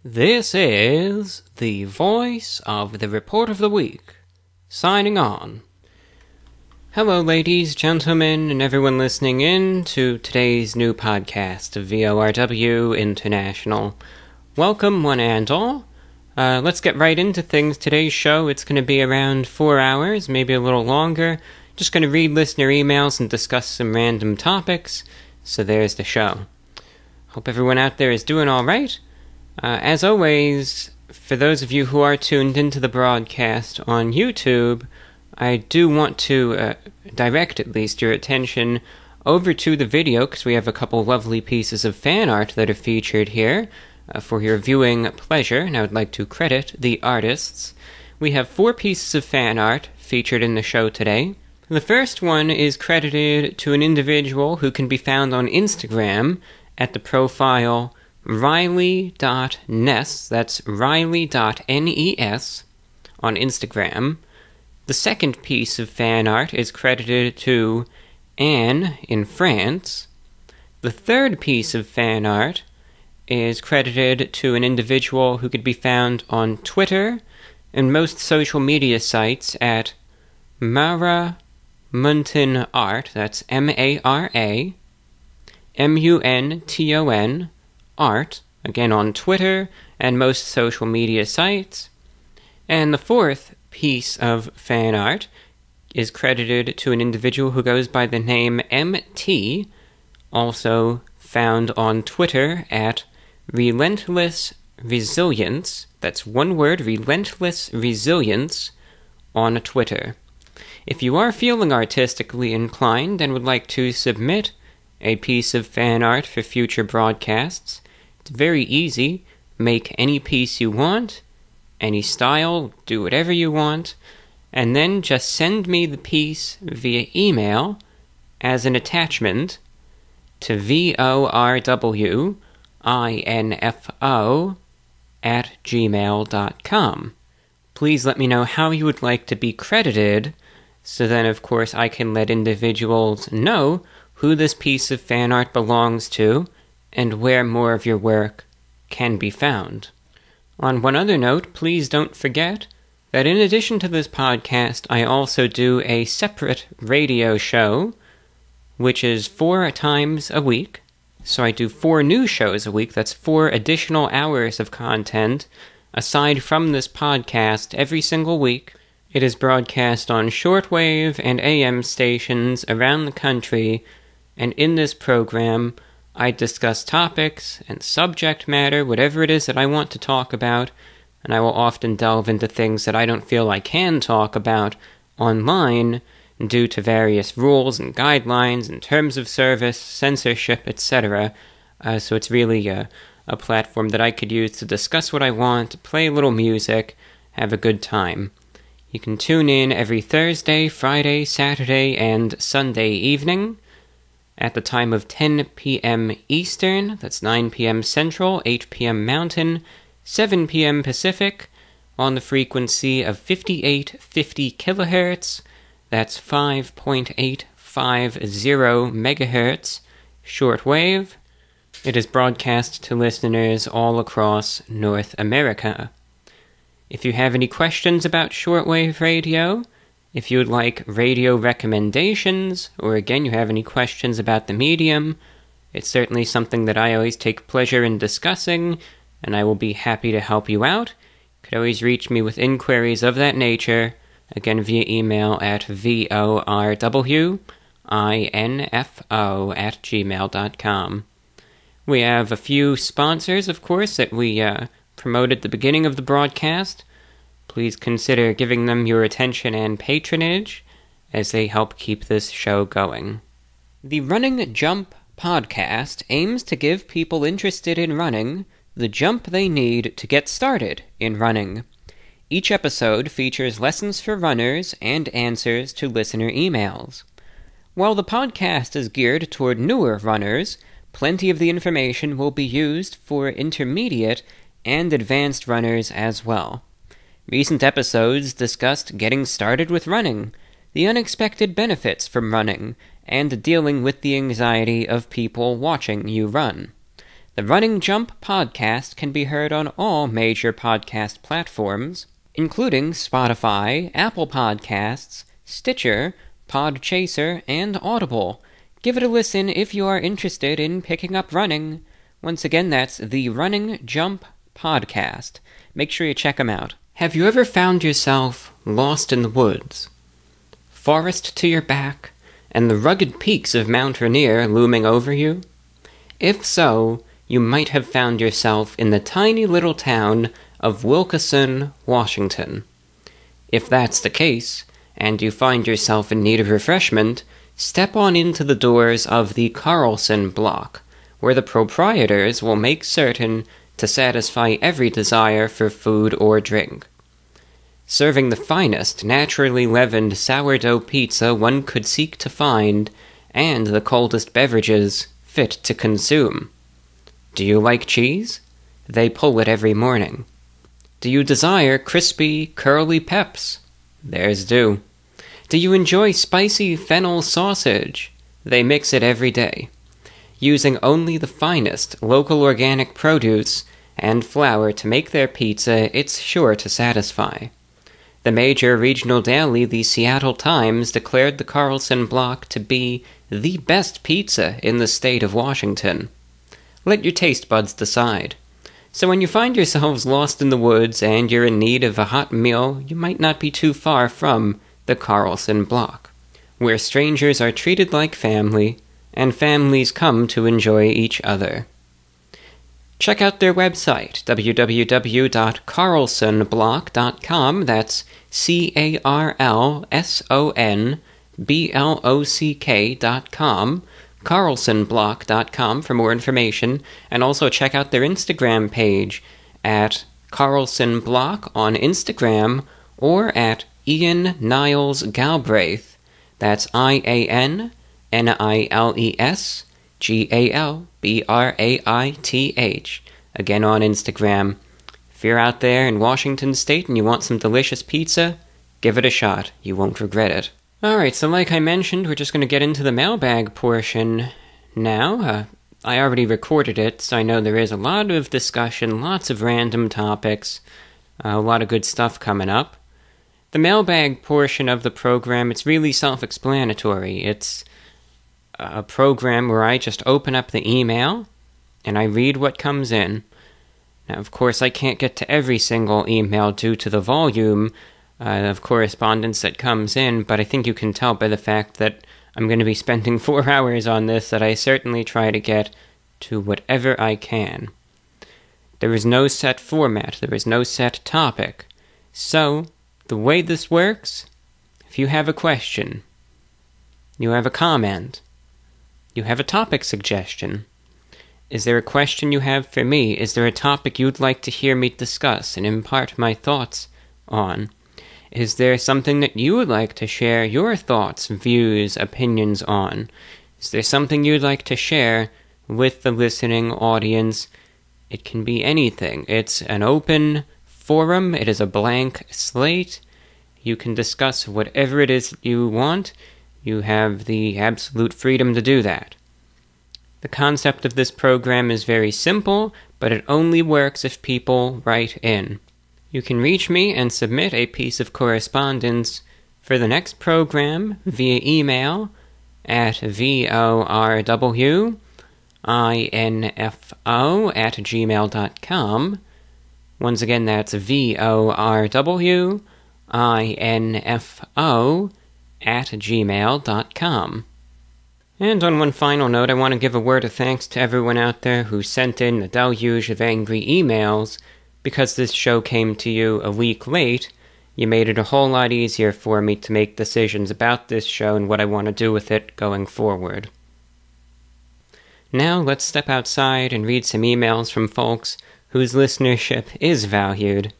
This is the voice of the Report of the Week, signing on. Hello ladies, gentlemen, and everyone listening in to today's new podcast of VORW International. Welcome one and all. Let's get right into things. Today's show, it's going to be around 4 hours, maybe a little longer. Just going to read listener emails and discuss some random topics. So there's the show. Hope everyone out there is doing alright. As always, for those of you who are tuned into the broadcast on YouTube, I do want to direct at least your attention over to the video, because we have a couple lovely pieces of fan art that are featured here for your viewing pleasure, and I would like to credit the artists. We have 4 pieces of fan art featured in the show today. The first one is credited to an individual who can be found on Instagram at the profile Riley.Ness, that's Riley.Nes on Instagram. The second piece of fan art is credited to Anne in France. The third piece of fan art is credited to an individual who could be found on Twitter and most social media sites at Mara Munton Art, that's M-A-R-A, M-U-N-T-O-N, Art, again on Twitter and most social media sites. And the fourth piece of fan art is credited to an individual who goes by the name MT, also found on Twitter at Relentless Resilience, that's one word, Relentless Resilience, on Twitter. If you are feeling artistically inclined and would like to submit a piece of fan art for future broadcasts, it's very easy. Make any piece you want, any style, do whatever you want, and then just send me the piece via email as an attachment to vorwinfo@gmail.com. Please let me know how you would like to be credited, so then of course I can let individuals know who this piece of fan art belongs to, and where more of your work can be found. On one other note, please don't forget that in addition to this podcast, I also do a separate radio show, which is 4 times a week. So I do 4 new shows a week. That's 4 additional hours of content, aside from this podcast, every single week. It is broadcast on Shortwave and AM stations around the country, and in this program, I discuss topics and subject matter, whatever it is that I want to talk about, and I will often delve into things that I don't feel I can talk about online due to various rules and guidelines and terms of service, censorship, etc. So it's really a platform that I could use to discuss what I want, play a little music, have a good time. You can tune in every Thursday, Friday, Saturday, and Sunday evening at the time of 10 p.m. Eastern, that's 9 p.m. Central, 8 p.m. Mountain, 7 p.m. Pacific, on the frequency of 5850 kilohertz, that's 5.850 megahertz, shortwave. It is broadcast to listeners all across North America. If you have any questions about shortwave radio, if you would like radio recommendations, or again you have any questions about the medium, it's certainly something that I always take pleasure in discussing, and I will be happy to help you out. You could always reach me with inquiries of that nature, again via email at vorwinfo@gmail.com. We have a few sponsors, of course, that we promoted at the beginning of the broadcast. Please consider giving them your attention and patronage as they help keep this show going. The Running Jump podcast aims to give people interested in running the jump they need to get started in running. Each episode features lessons for runners and answers to listener emails. While the podcast is geared toward newer runners, plenty of the information will be used for intermediate and advanced runners as well. Recent episodes discussed getting started with running, the unexpected benefits from running, and dealing with the anxiety of people watching you run. The Running Jump podcast can be heard on all major podcast platforms, including Spotify, Apple Podcasts, Stitcher, Podchaser, and Audible. Give it a listen if you are interested in picking up running. Once again, that's the Running Jump podcast. Make sure you check them out. Have you ever found yourself lost in the woods? Forest to your back, and the rugged peaks of Mount Rainier looming over you? If so, you might have found yourself in the tiny little town of Wilkeson, Washington. If that's the case, and you find yourself in need of refreshment, step on into the doors of the Carlson Block, where the proprietors will make certain to satisfy every desire for food or drink. Serving the finest naturally leavened sourdough pizza one could seek to find, and the coldest beverages fit to consume. Do you like cheese? They pull it every morning. Do you desire crispy, curly peps? Theirs do. Do you enjoy spicy fennel sausage? They mix it every day. Using only the finest local organic produce and flour to make their pizza, it's sure to satisfy. The major regional daily, the Seattle Times, declared the Carlson Block to be the best pizza in the state of Washington. Let your taste buds decide. So when you find yourselves lost in the woods and you're in need of a hot meal, you might not be too far from the Carlson Block, where strangers are treated like family, and families come to enjoy each other. Check out their website, www.carlsonblock.com, that's CarlsonBlock.com, carlsonblock.com for more information, and also check out their Instagram page at Carlson Block on Instagram, or at Ian Niles Galbraith, that's IANNILES again on Instagram. If you're out there in Washington State and you want some delicious pizza, give it a shot. You won't regret it. Alright, so like I mentioned, we're just going to get into the mailbag portion now. I already recorded it, so I know there is a lot of discussion, lots of random topics, a lot of good stuff coming up. The mailbag portion of the program, it's really self-explanatory. It's a program where I just open up the email and I read what comes in. Now, of course, I can't get to every single email due to the volume of correspondence that comes in, but I think you can tell by the fact that I'm going to be spending 4 hours on this that I certainly try to get to whatever I can. There is no set format, there is no set topic. So, the way this works, if you have a question, you have a comment, you have a topic suggestion, is there a question you have for me? Is there a topic you'd like to hear me discuss and impart my thoughts on? Is there something that you would like to share your thoughts, views, opinions on? Is there something you'd like to share with the listening audience? It can be anything. It's an open forum. It is a blank slate. You can discuss whatever it is you want. You have the absolute freedom to do that. The concept of this program is very simple, but it only works if people write in. You can reach me and submit a piece of correspondence for the next program via email at vorwinfo@gmail.com. Once again, that's vorwinfo@gmail.com. And on one final note, I want to give a word of thanks to everyone out there who sent in a deluge of angry emails. Because this show came to you a week late, you made it a whole lot easier for me to make decisions about this show and what I want to do with it going forward. Now let's step outside and read some emails from folks whose listenership is valued.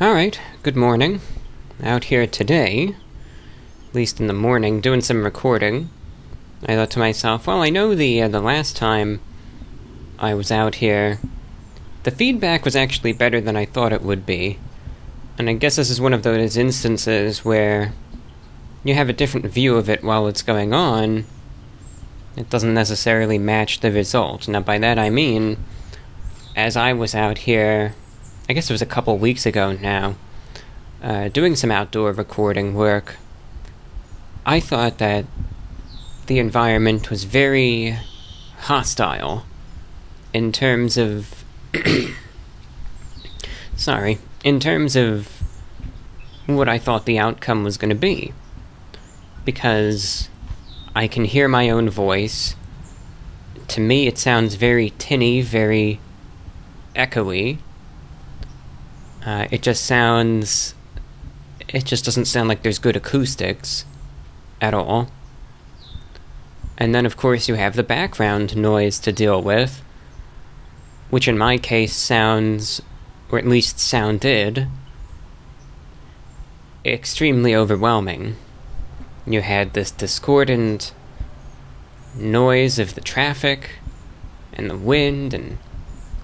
Alright, good morning. Out here today, at least in the morning, doing some recording. I thought to myself, well, I know the last time I was out here, the feedback was actually better than I thought it would be. And I guess this is one of those instances where you have a different view of it while it's going on, It doesn't necessarily match the result. Now, by that I mean, as I was out here, I guess it was a couple weeks ago now, doing some outdoor recording work, I thought that the environment was very hostile in terms of in terms of what I thought the outcome was going to be, because I can hear my own voice. To me it sounds very tinny, very echoey. It just doesn't sound like there's good acoustics at all. And then of course you have the background noise to deal with, which in my case sounds, or at least sounded, extremely overwhelming. You had this discordant noise of the traffic, and the wind, and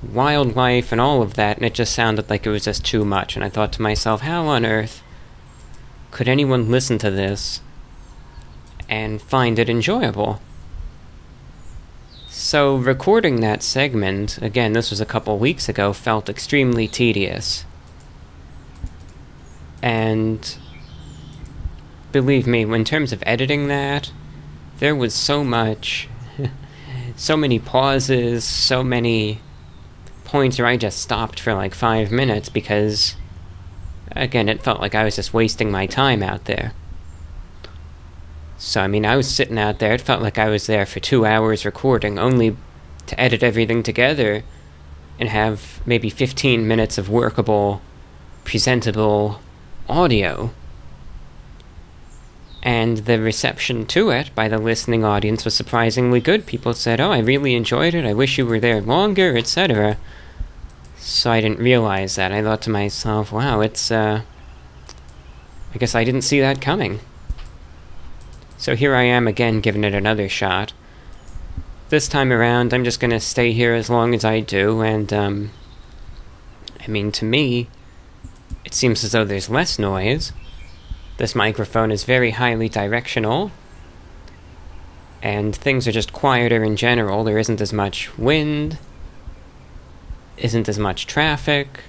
wildlife, and all of that, and it just sounded like it was just too much, and I thought to myself, how on earth could anyone listen to this and find it enjoyable? So recording that segment, again, this was a couple weeks ago, felt extremely tedious. And believe me, in terms of editing that, there was so much, so many pauses, so many points where I just stopped for like 5 minutes because, again, it felt like I was just wasting my time out there. So, I mean, I was sitting out there, it felt like I was there for 2 hours recording, only to edit everything together and have maybe 15 minutes of workable, presentable audio. And the reception to it by the listening audience was surprisingly good. People said, oh, I really enjoyed it, I wish you were there longer, etc. So I didn't realize that. I thought to myself, wow, I guess I didn't see that coming. So here I am again, giving it another shot. This time around, I'm just gonna stay here as long as I do, and, I mean, to me, it seems as though there's less noise. This microphone is very highly directional, and things are just quieter in general. There isn't as much wind, isn't as much traffic.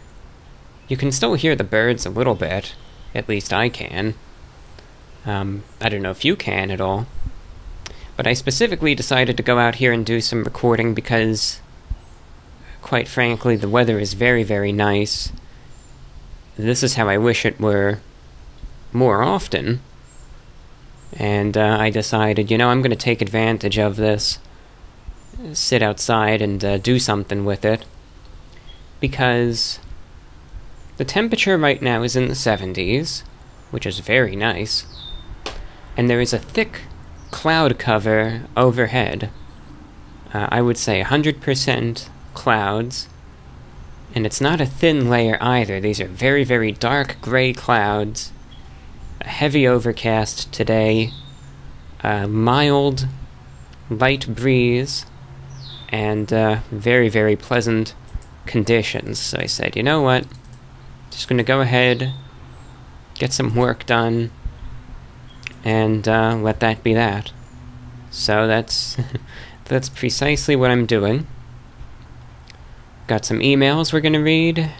You can still hear the birds a little bit, at least I can. I don't know if you can at all. But I specifically decided to go out here and do some recording because, quite frankly, the weather is very, very nice. This is how I wish it were more often. And I decided, you know, I'm going to take advantage of this, sit outside and do something with it. Because the temperature right now is in the 70s, which is very nice. And there is a thick cloud cover overhead. I would say 100% clouds. And it's not a thin layer either. These are very, very dark gray clouds. A heavy overcast today. A mild, light breeze. And very, very pleasant conditions. So I said, you know what? Just gonna go ahead, get some work done, and let that be that. So that's that's precisely what I'm doing. Got some emails we're gonna read.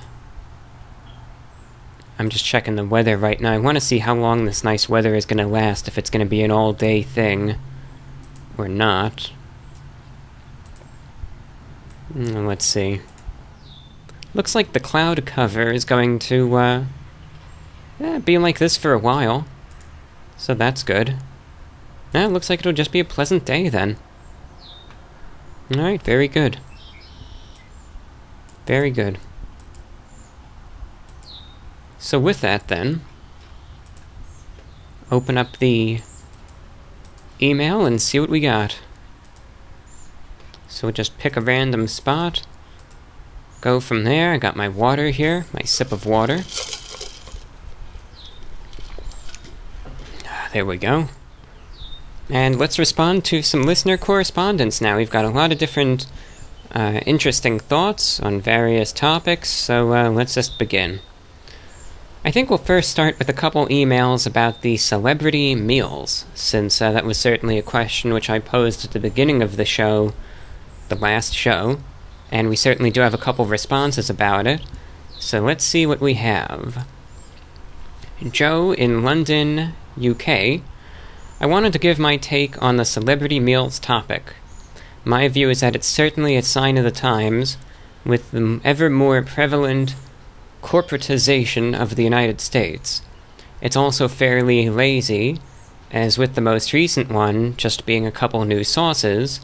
I'm just checking the weather right now. I want to see how long this nice weather is gonna last, if it's gonna be an all-day thing or not. Let's see. Looks like the cloud cover is going to be like this for a while. So that's good. It looks like it'll just be a pleasant day then. Alright, very good. Very good. So with that then, open up the email and see what we got. So we'll just pick a random spot, go from there. I got my water here, my sip of water. There we go. And let's respond to some listener correspondence now. We've got a lot of different interesting thoughts on various topics, so let's just begin. I think we'll first start with a couple emails about the celebrity meals, since that was certainly a question which I posed at the beginning of the show, the last show, and we certainly do have a couple responses about it. So let's see what we have. Joe in London, UK. I wanted to give my take on the celebrity meals topic. My view is that it's certainly a sign of the times, with the ever more prevalent corporatization of the United States. It's also fairly lazy, as with the most recent one just being a couple new sauces.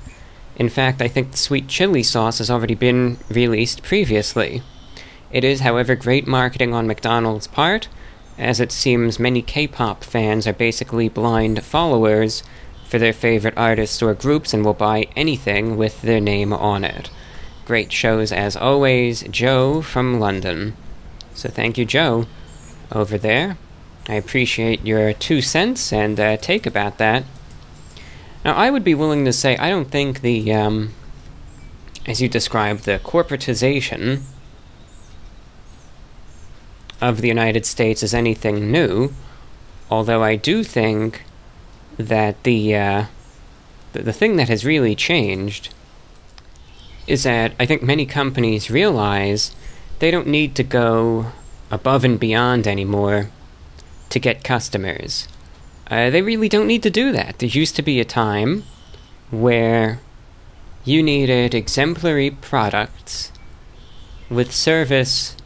In fact, I think the sweet chili sauce has already been released previously. It is, however, great marketing on McDonald's part, as it seems many K-pop fans are basically blind followers for their favorite artists or groups and will buy anything with their name on it. Great shows as always, Joe from London. So thank you, Joe, over there. I appreciate your 2 cents and take about that. Now, I would be willing to say I don't think the, as you described, the corporatization of the United States is anything new, although I do think that the thing that has really changed is that I think many companies realize they don't need to go above and beyond anymore to get customers. They really don't need to do that. There used to be a time where you needed exemplary products with service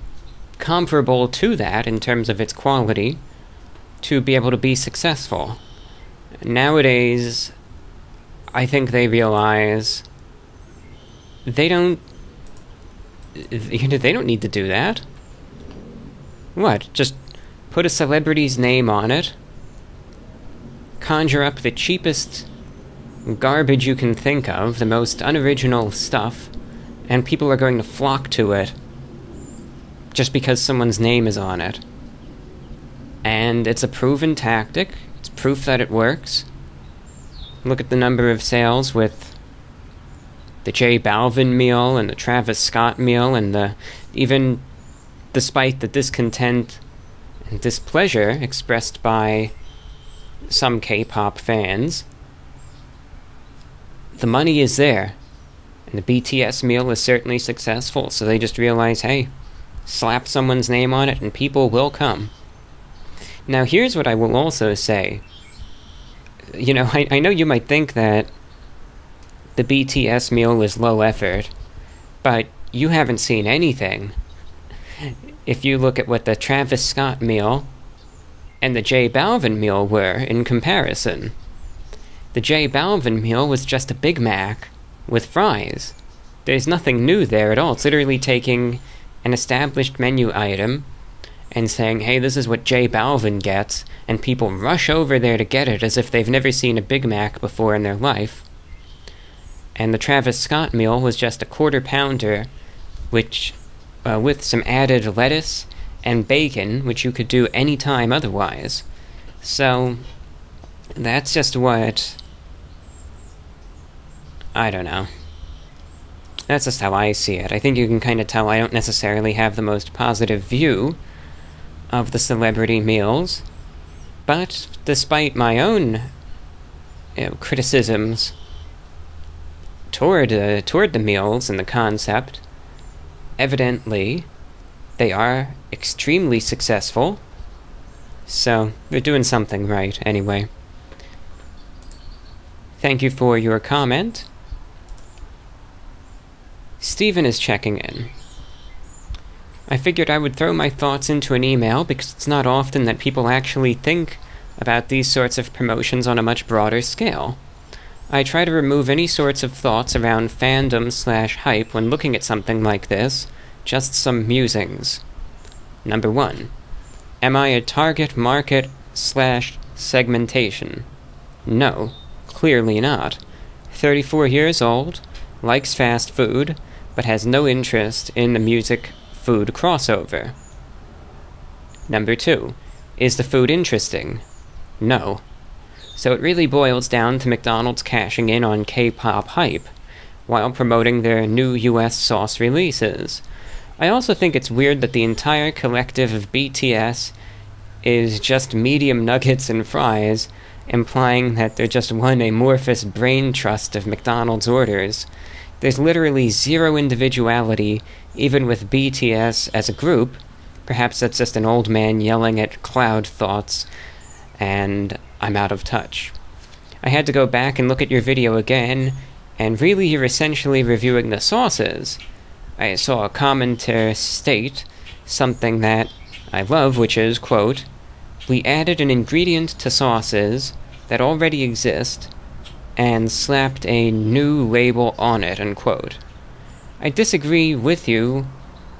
comparable to that in terms of its quality to be able to be successful. Nowadays, I think they realize they don't need to do that. What? Just put a celebrity's name on it, conjure up the cheapest garbage you can think of, the most unoriginal stuff, and people are going to flock to it just because someone's name is on it. And it's a proven tactic. It's proof that it works. Look at the number of sales with the J Balvin meal and the Travis Scott meal, and even despite the discontent and displeasure expressed by some K-pop fans, the money is there. And the BTS meal is certainly successful, so they just realize, hey, slap someone's name on it and people will come. Now here's what I will also say. You know, I know you might think that the BTS meal is low effort, but you haven't seen anything. If you look at what the Travis Scott meal and the J Balvin meal were in comparison. The J Balvin meal was just a Big Mac with fries. There's nothing new there at all. It's literally taking an established menu item and saying, hey, this is what J Balvin gets, and people rush over there to get it as if they've never seen a Big Mac before in their life. And the Travis Scott meal was just a quarter pounder, which, with some added lettuce and bacon, which you could do any time otherwise. So, that's just what... I don't know. That's just how I see it. I think you can kind of tell I don't necessarily have the most positive view of the celebrity meals, but despite my own criticisms toward the meals and the concept, evidently they are extremely successful, so they're doing something right anyway. Thank you for your comment. Stephen is checking in. I figured I would throw my thoughts into an email because it's not often that people actually think about these sorts of promotions on a much broader scale. I try to remove any sorts of thoughts around fandom/hype when looking at something like this, just some musings. Number 1. Am I a target market/segmentation? No, clearly not. 34 years old, likes fast food, but has no interest in the music-food crossover. Number 2. Is the food interesting? No. So it really boils down to McDonald's cashing in on K-pop hype, while promoting their new US sauce releases. I also think it's weird that the entire collective of BTS is just medium nuggets and fries, implying that they're just one amorphous brain trust of McDonald's orders. There's literally zero individuality, even with BTS as a group. Perhaps that's just an old man yelling at cloud thoughts, and I'm out of touch. I had to go back and look at your video again, and really you're essentially reviewing the sauces. I saw a commenter state something that I love, which is, quote, "We added an ingredient to sauces that already exist and slapped a new label on it," unquote. I disagree with you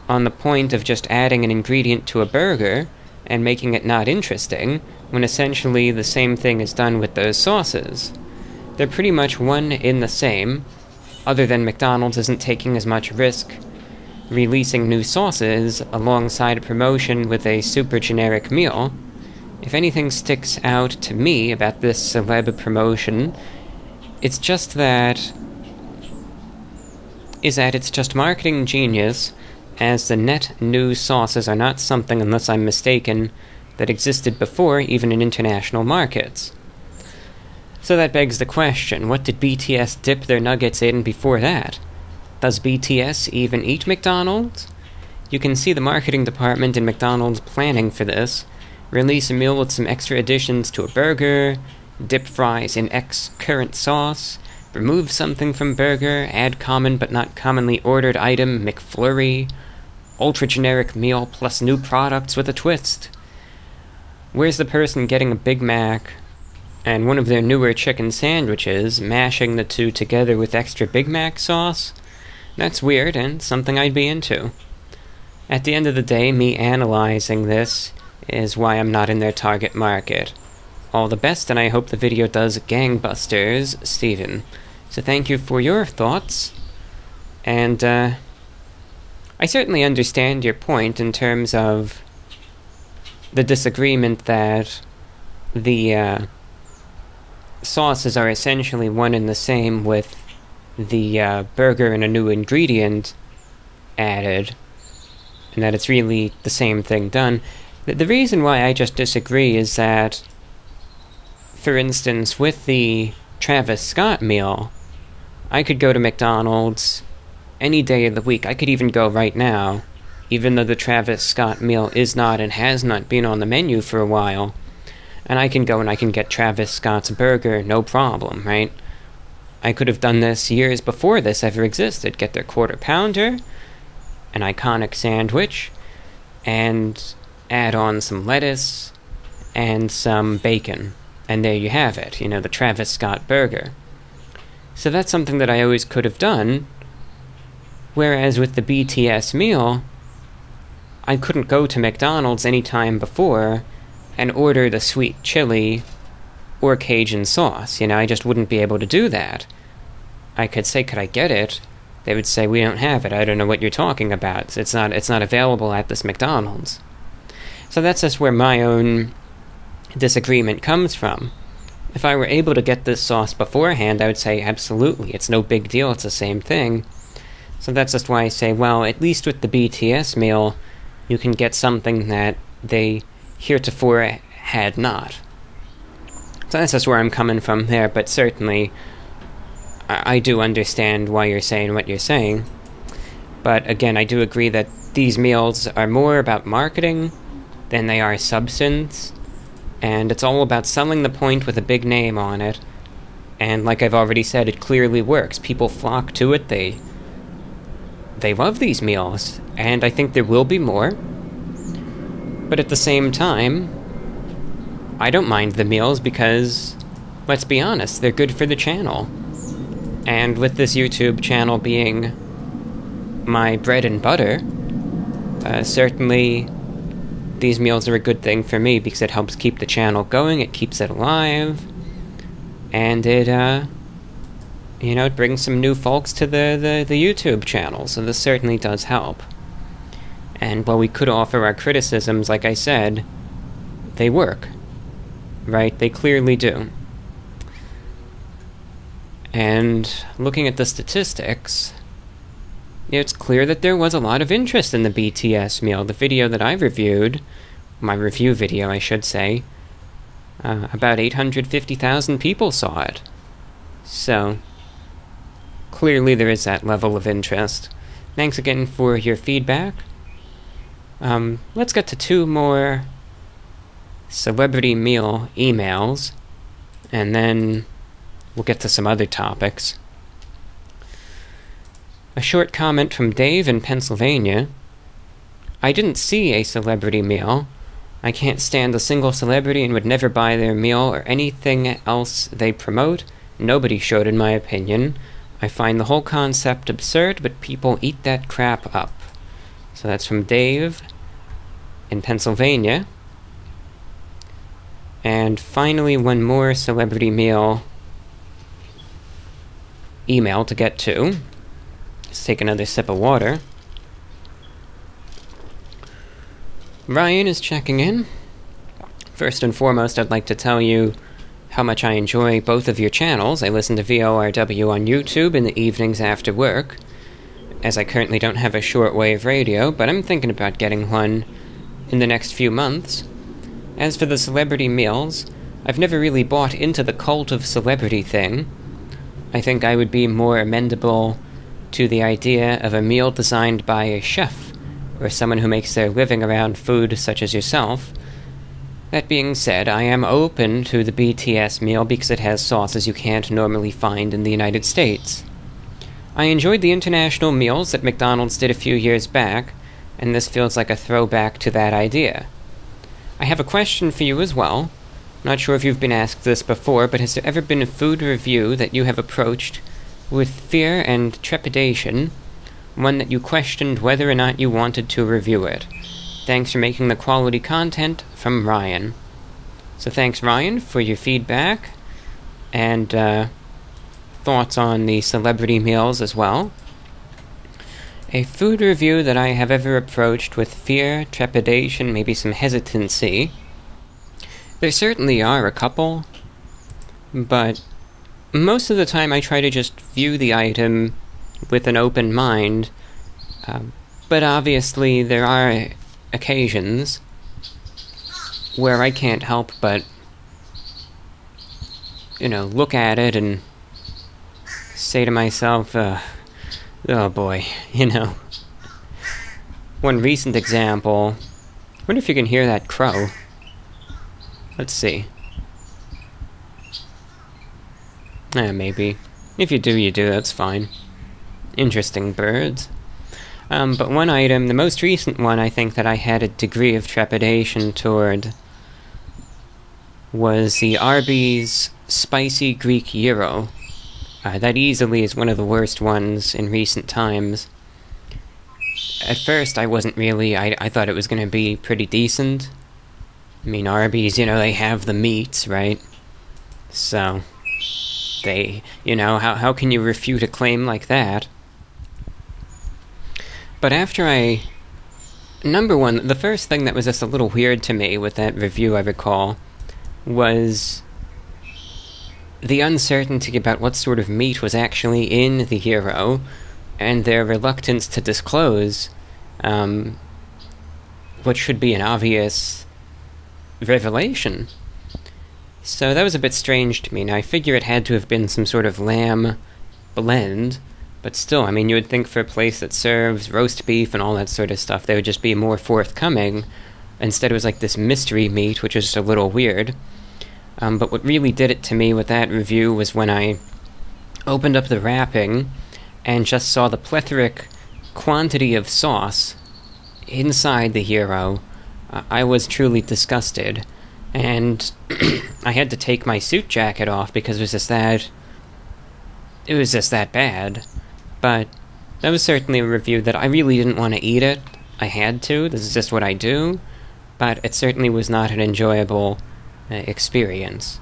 on the point of just adding an ingredient to a burger and making it not interesting, when essentially the same thing is done with those sauces. They're pretty much one in the same, other than McDonald's isn't taking as much risk releasing new sauces alongside a promotion with a super generic meal. If anything sticks out to me about this celeb promotion, it's that it's just marketing genius, as the net new sauces are not something, unless I'm mistaken, that existed before, even in international markets. So that begs the question, what did BTS dip their nuggets in before that? Does BTS even eat McDonald's? You can see the marketing department in McDonald's planning for this. Release a meal with some extra additions to a burger, dip fries in X current sauce, remove something from burger, add common but not commonly ordered item McFlurry, ultra-generic meal plus new products with a twist. Where's the person getting a Big Mac and one of their newer chicken sandwiches, mashing the two together with extra Big Mac sauce? That's weird, and something I'd be into. At the end of the day, me analyzing this is why I'm not in their target market. All the best, and I hope the video does gangbusters, Steven. So thank you for your thoughts, and I certainly understand your point in terms of the disagreement that the sauces are essentially one and the same with the burger and a new ingredient added, and that it's really the same thing done. The reason why I just disagree is that, for instance, with the Travis Scott meal, I could go to McDonald's any day of the week. I could even go right now, even though the Travis Scott meal is not and has not been on the menu for a while, and I can go and I can get Travis Scott's burger, no problem, right? I could have done this years before this ever existed. Get their quarter pounder, an iconic sandwich, and add on some lettuce and some bacon. And there you have it, you know, the Travis Scott burger. So that's something that I always could have done, whereas with the BTS meal, I couldn't go to McDonald's any time before and order the sweet chili or Cajun sauce. You know, I just wouldn't be able to do that. I could say, could I get it? They would say, we don't have it. I don't know what you're talking about. It's not available at this McDonald's. So that's just where my own disagreement comes from. If I were able to get this sauce beforehand, I would say, absolutely, it's no big deal, it's the same thing. So that's just why I say, well, at least with the BTS meal, you can get something that they heretofore had not. So that's just where I'm coming from there, but certainly I do understand why you're saying what you're saying. But again, I do agree that these meals are more about marketing than they are substance, and it's all about selling the point with a big name on it. And like I've already said, it clearly works. People flock to it, they love these meals, and I think there will be more. But at the same time, I don't mind the meals because, let's be honest, they're good for the channel. And with this YouTube channel being my bread and butter, certainly these meals are a good thing for me because it helps keep the channel going, it keeps it alive, and it, it brings some new folks to the YouTube channel, so this certainly does help. And while we could offer our criticisms, like I said, they work. Right? They clearly do. And looking at the statistics, it's clear that there was a lot of interest in the BTS meal. The video that I reviewed my review video, I should say, about 850,000 people saw it. So, clearly there is that level of interest. Thanks again for your feedback. Let's get to 2 more celebrity meal emails, and then we'll get to some other topics. A short comment from Dave in Pennsylvania. I didn't see a celebrity meal. I can't stand a single celebrity and would never buy their meal or anything else they promote. Nobody should, in my opinion. I find the whole concept absurd, but people eat that crap up. So that's from Dave in Pennsylvania. And finally, one more celebrity meal email to get to. Let's take another sip of water. Ryan is checking in. First and foremost, I'd like to tell you how much I enjoy both of your channels. I listen to VORW on YouTube in the evenings after work, as I currently don't have a shortwave radio, but I'm thinking about getting one in the next few months. As for the celebrity meals, I've never really bought into the cult of celebrity thing. I think I would be more amenable to the idea of a meal designed by a chef, or someone who makes their living around food such as yourself. That being said, I am open to the BTS meal because it has sauces you can't normally find in the United States. I enjoyed the international meals that McDonald's did a few years back, and this feels like a throwback to that idea. I have a question for you as well. I'm not sure if you've been asked this before, but has there ever been a food review that you have approached with fear and trepidation, one that you questioned whether or not you wanted to review it? Thanks for making the quality content, from Ryan. So thanks, Ryan, for your feedback and thoughts on the celebrity meals as well. A food review that I have ever approached with fear, trepidation, maybe some hesitancy. There certainly are a couple, but most of the time I try to just view the item with an open mind, but obviously there are occasions where I can't help but, look at it and say to myself, oh boy, One recent example, I wonder if you can hear that crow. Let's see. Maybe. If you do, that's fine. Interesting birds. But one item, the most recent one I think that I had a degree of trepidation toward was the Arby's Spicy Greek Gyro. That easily is one of the worst ones in recent times. At first, I wasn't really... I thought it was going to be pretty decent. I mean, Arby's, they have the meats, right? So, they... how can you refute a claim like that? But after number one, the first thing that was just a little weird to me with that review, I recall, was the uncertainty about what sort of meat was actually in the Gyro, and their reluctance to disclose what should be an obvious revelation. So that was a bit strange to me. Now, I figure it had to have been some sort of lamb blend, but still, you would think for a place that serves roast beef and all that sort of stuff, they would just be more forthcoming. Instead, it was like this mystery meat, which is just a little weird. But what really did it to me with that review was when I opened up the wrapping and just saw the plethoric quantity of sauce inside the Gyro. I was truly disgusted, and I had to take my suit jacket off because it was just that bad. But that was certainly a review that I really didn't want to eat it. I had to, this is just what I do, but it certainly was not an enjoyable experience.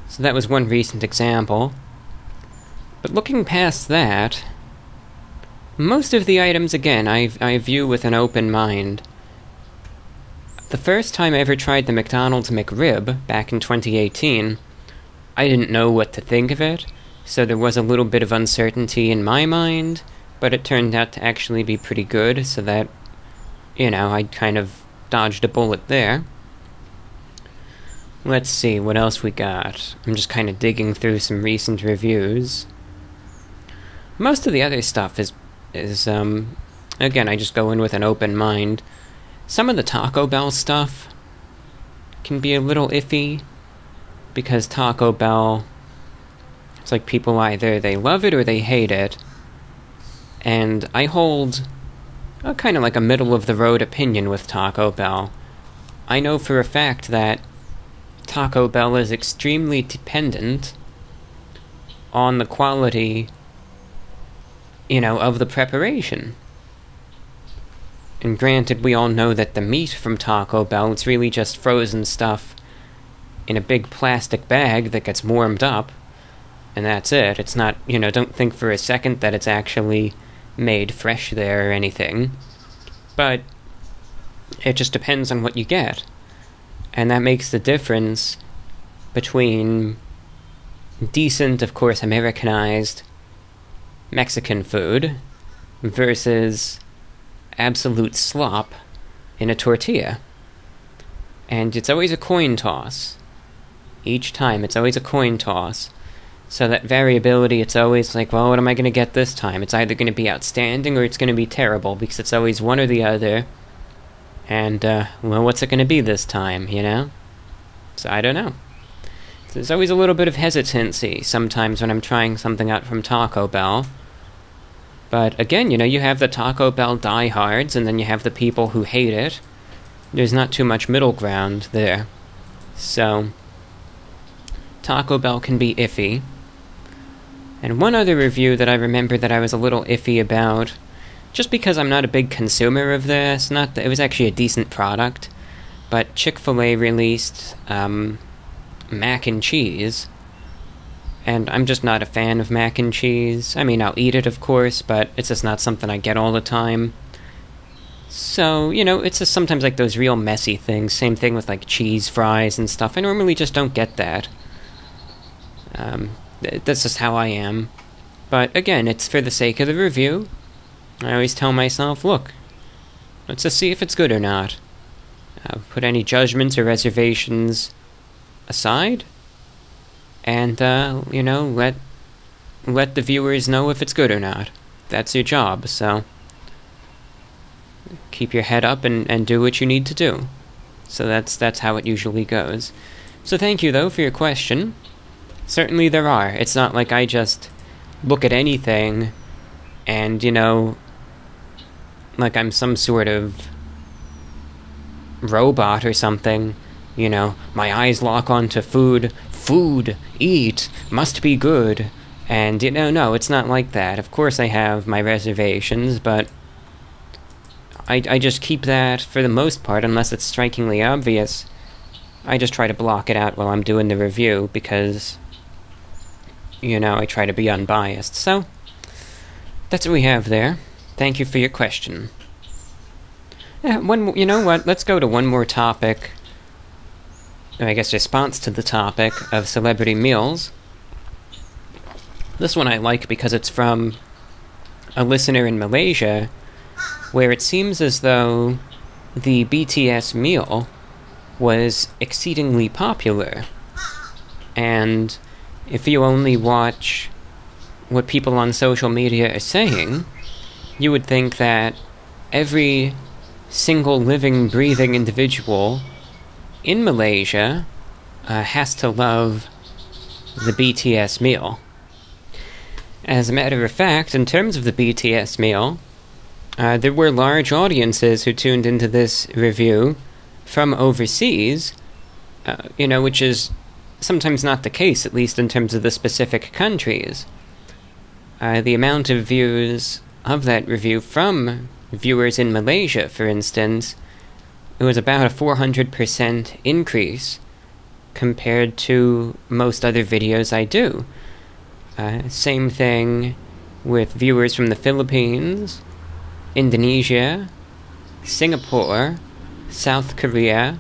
So that was one recent example. But looking past that, most of the items, again, I view with an open mind. The first time I ever tried the McDonald's McRib, back in 2018, I didn't know what to think of it, so there was a little bit of uncertainty in my mind, but it turned out to actually be pretty good, so that, I kind of dodged a bullet there. Let's see, what else we got? I'm just kind of digging through some recent reviews. Most of the other stuff is again, I just go in with an open mind. Some of the Taco Bell stuff can be a little iffy, because Taco Bell, it's like people either they love it or they hate it, and I hold a kind of like a middle-of-the-road opinion with Taco Bell. I know for a fact that Taco Bell is extremely dependent on the quality, of the preparation. And granted, we all know that the meat from Taco Bell, it's really just frozen stuff in a big plastic bag that gets warmed up, and that's it. It's not, don't think for a second that it's actually made fresh there or anything. But it just depends on what you get. And that makes the difference between decent, of course, Americanized Mexican food versus absolute slop in a tortilla. And it's always a coin toss. Each time, it's always a coin toss. So that variability, it's always like, well, what am I going to get this time? It's either going to be outstanding or it's going to be terrible, because it's always one or the other. And, well, what's it going to be this time, So I don't know. There's always a little bit of hesitancy sometimes when I'm trying something out from Taco Bell. But again, you have the Taco Bell diehards, and then you have the people who hate it. There's not too much middle ground there. So Taco Bell can be iffy. And one other review that I remember that I was a little iffy about, just because I'm not a big consumer of this, not that it was actually a decent product, but Chick-fil-A released mac and cheese, and I'm just not a fan of mac and cheese. I mean, I'll eat it, of course, but it's just not something I get all the time. So, it's just sometimes like those real messy things. Same thing with like cheese fries and stuff. I normally just don't get that. That's just how I am. But again, it's for the sake of the review. I always tell myself, look, let's just see if it's good or not. Put any judgments or reservations aside, and, let the viewers know if it's good or not. That's your job, so keep your head up and do what you need to do. So that's how it usually goes. So thank you, though, for your question. Certainly there are. It's not like I just look at anything and, like I'm some sort of robot or something. My eyes lock onto food, eat, must be good. And, no, it's not like that. Of course I have my reservations, but I just keep that for the most part, unless it's strikingly obvious. I just try to block it out while I'm doing the review, because, I try to be unbiased. So, that's what we have there. Thank you for your question. You know what? Let's go to one more topic. I guess response to the topic of celebrity meals. This one I like because it's from a listener in Malaysia, where it seems as though the BTS meal was exceedingly popular. And if you only watch what people on social media are saying, you would think that every single living, breathing individual in Malaysia has to love the BTS meal. As a matter of fact, in terms of the BTS meal, there were large audiences who tuned into this review from overseas, which is sometimes not the case, at least in terms of the specific countries. The amount of views of that review from viewers in Malaysia, for instance, it was about a 400% increase compared to most other videos I do. Same thing with viewers from the Philippines, Indonesia, Singapore, South Korea,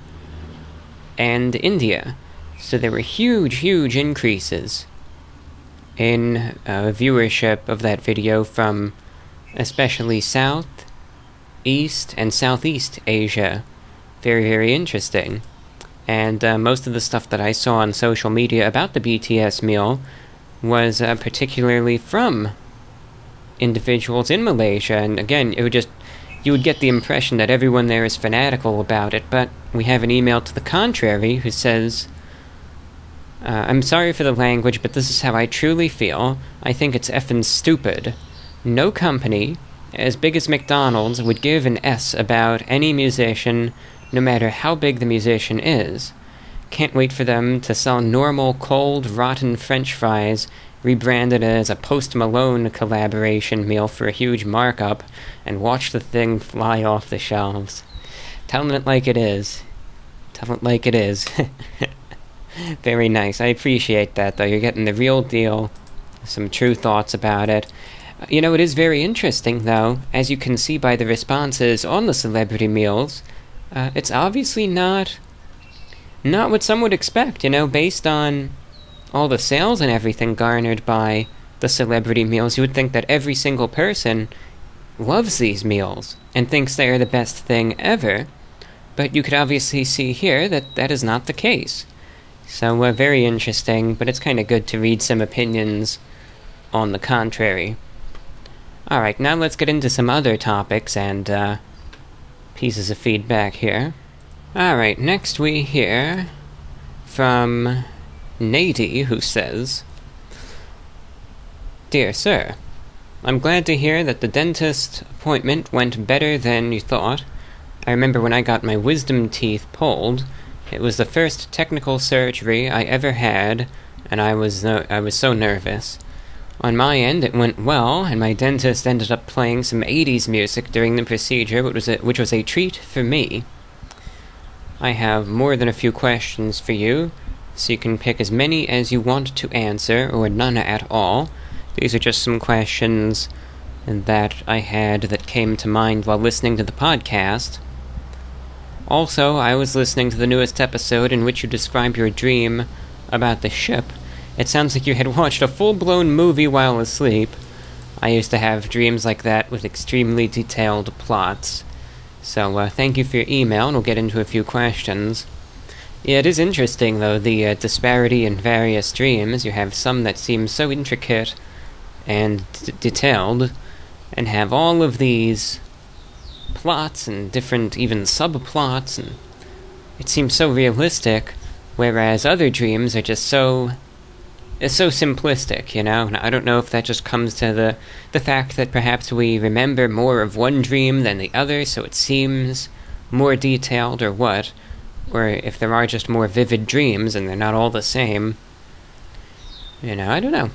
and India. So there were huge increases in viewership of that video from especially South, East, and Southeast Asia. Very interesting. And most of the stuff that I saw on social media about the BTS meal was particularly from individuals in Malaysia. And again, you would get the impression that everyone there is fanatical about it, but we have an email to the contrary who says, I'm sorry for the language, but this is how I truly feel. I think it's effing stupid. No company as big as McDonald's would give an S about any musician, no matter how big the musician is. Can't wait for them to sell normal, cold, rotten French fries rebranded as a Post Malone collaboration meal for a huge markup, and watch the thing fly off the shelves. Telling it like it is. Tell it like it is. Very nice. I appreciate that, though. You're getting the real deal. Some true thoughts about it. You know, it is very interesting, though, as you can see by the responses on the celebrity meals. It's obviously not what some would expect, you know, based on all the sales and everything garnered by the celebrity meals. You would think that every single person loves these meals and thinks they are the best thing ever, but you could obviously see here that that is not the case. So, very interesting, but it's kind of good to read some opinions on the contrary. Alright, now let's get into some other topics and pieces of feedback here. Alright, next we hear from Nady, who says, Dear Sir, I'm glad to hear that the dentist appointment went better than you thought. I remember when I got my wisdom teeth pulled, it was the first technical surgery I ever had, and I was so nervous. On my end, it went well, and my dentist ended up playing some 80s music during the procedure, which was a treat for me. I have more than a few questions for you, so you can pick as many as you want to answer, or none at all. These are just some questions that I had that came to mind while listening to the podcast. Also, I was listening to the newest episode in which you describe your dream about the ship. It sounds like you had watched a full-blown movie while asleep. I used to have dreams like that with extremely detailed plots. So, thank you for your email, and we'll get into a few questions. Yeah, it is interesting, though, the disparity in various dreams. You have some that seem so intricate and detailed, and have all of these plots and different, even subplots, and it seems so realistic, whereas other dreams are just so simplistic, you know? Now, I don't know if that just comes to the fact that perhaps we remember more of one dream than the other, so it seems more detailed, or what, or if there are just more vivid dreams and they're not all the same. You know, I don't know.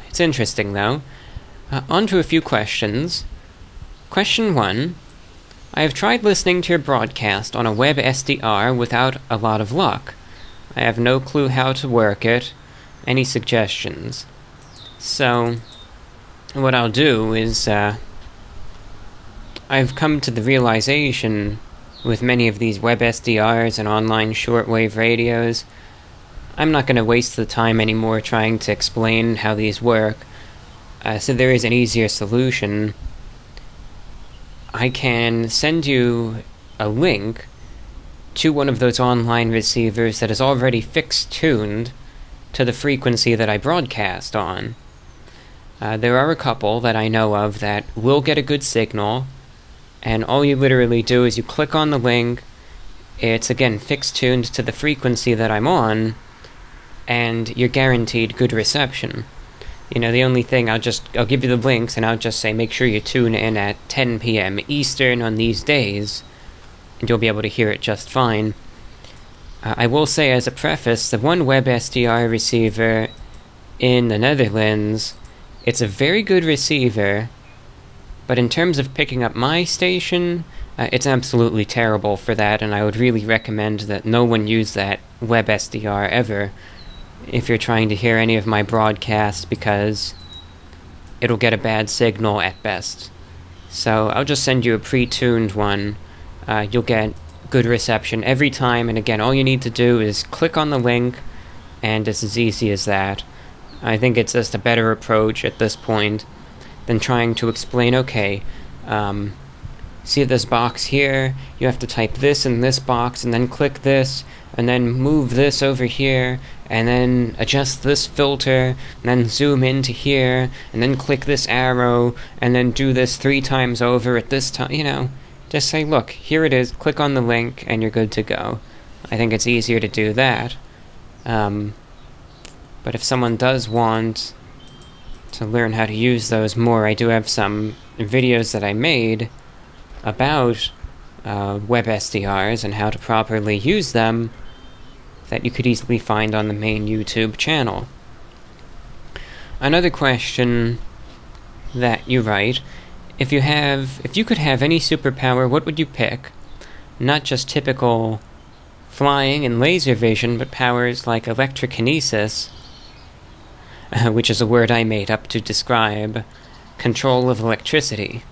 It's interesting, though. On to a few questions. Question 1. I have tried listening to your broadcast on a web SDR without a lot of luck. I have no clue how to work it. Any suggestions? So, what I'll do is, I've come to the realization with many of these web SDRs and online shortwave radios, I'm not going to waste the time anymore trying to explain how these work. So there is an easier solution. I can send you a link to one of those online receivers that is already fixed-tuned to the frequency that I broadcast on. There are a couple that I know of that will get a good signal, and all you literally do is you click on the link, it's again fixed-tuned to the frequency that I'm on, and you're guaranteed good reception. You know, the only thing, I'll give you the links, and I'll just say make sure you tune in at 10 p.m. Eastern on these days, and you'll be able to hear it just fine. I will say as a preface, the one web SDR receiver in the Netherlands, it's a very good receiver, but in terms of picking up my station, it's absolutely terrible for that, and I would really recommend that no one use that web SDR ever if you're trying to hear any of my broadcasts, because it'll get a bad signal at best. So I'll just send you a pre-tuned one. You'll get good reception every time, and again, all you need to do is click on the link, and it's as easy as that. I think it's just a better approach at this point than trying to explain, okay, see this box here, you have to type this in this box, and then click this, and then move this over here, and then adjust this filter, and then zoom into here, and then click this arrow, and then do this 3 times over at this time, you know. Just say, look, here it is, click on the link, and you're good to go. I think it's easier to do that. But if someone does want to learn how to use those more, I do have some videos that I made about web SDRs and how to properly use them that you could easily find on the main YouTube channel. Another question that you write, if you could have any superpower, what would you pick? Not just typical flying and laser vision, but powers like electrokinesis, which is a word I made up to describe control of electricity.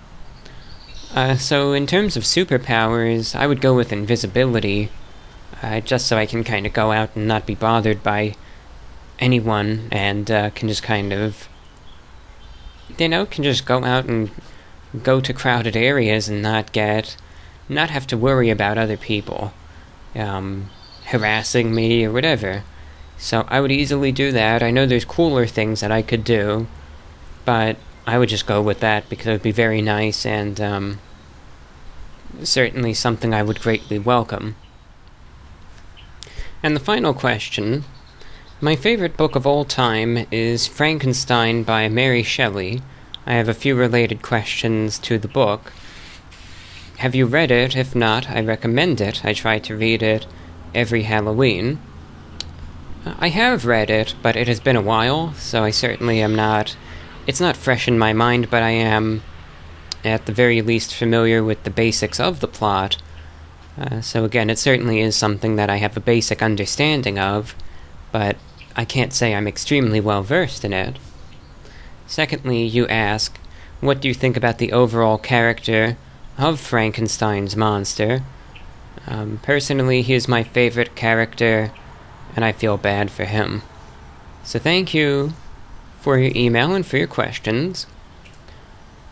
So in terms of superpowers, I would go with invisibility, just so I can kind of go out and not be bothered by anyone, and can just kind of, you know, can just go out and go to crowded areas and not have to worry about other people harassing me or whatever. So I would easily do that. I know there's cooler things that I could do, but I would just go with that because it would be very nice and certainly something I would greatly welcome. And the final question, my favorite book of all time is Frankenstein by Mary Shelley. I have a few related questions to the book. Have you read it? If not, I recommend it. I try to read it every Halloween. I have read it, but it has been a while, so I certainly am not... It's not fresh in my mind, but I am, at the very least, familiar with the basics of the plot. So again, it certainly is something that I have a basic understanding of, but I can't say I'm extremely well versed in it. Secondly, you ask, what do you think about the overall character of Frankenstein's monster? Personally, he is my favorite character, and I feel bad for him. So thank you for your email and for your questions.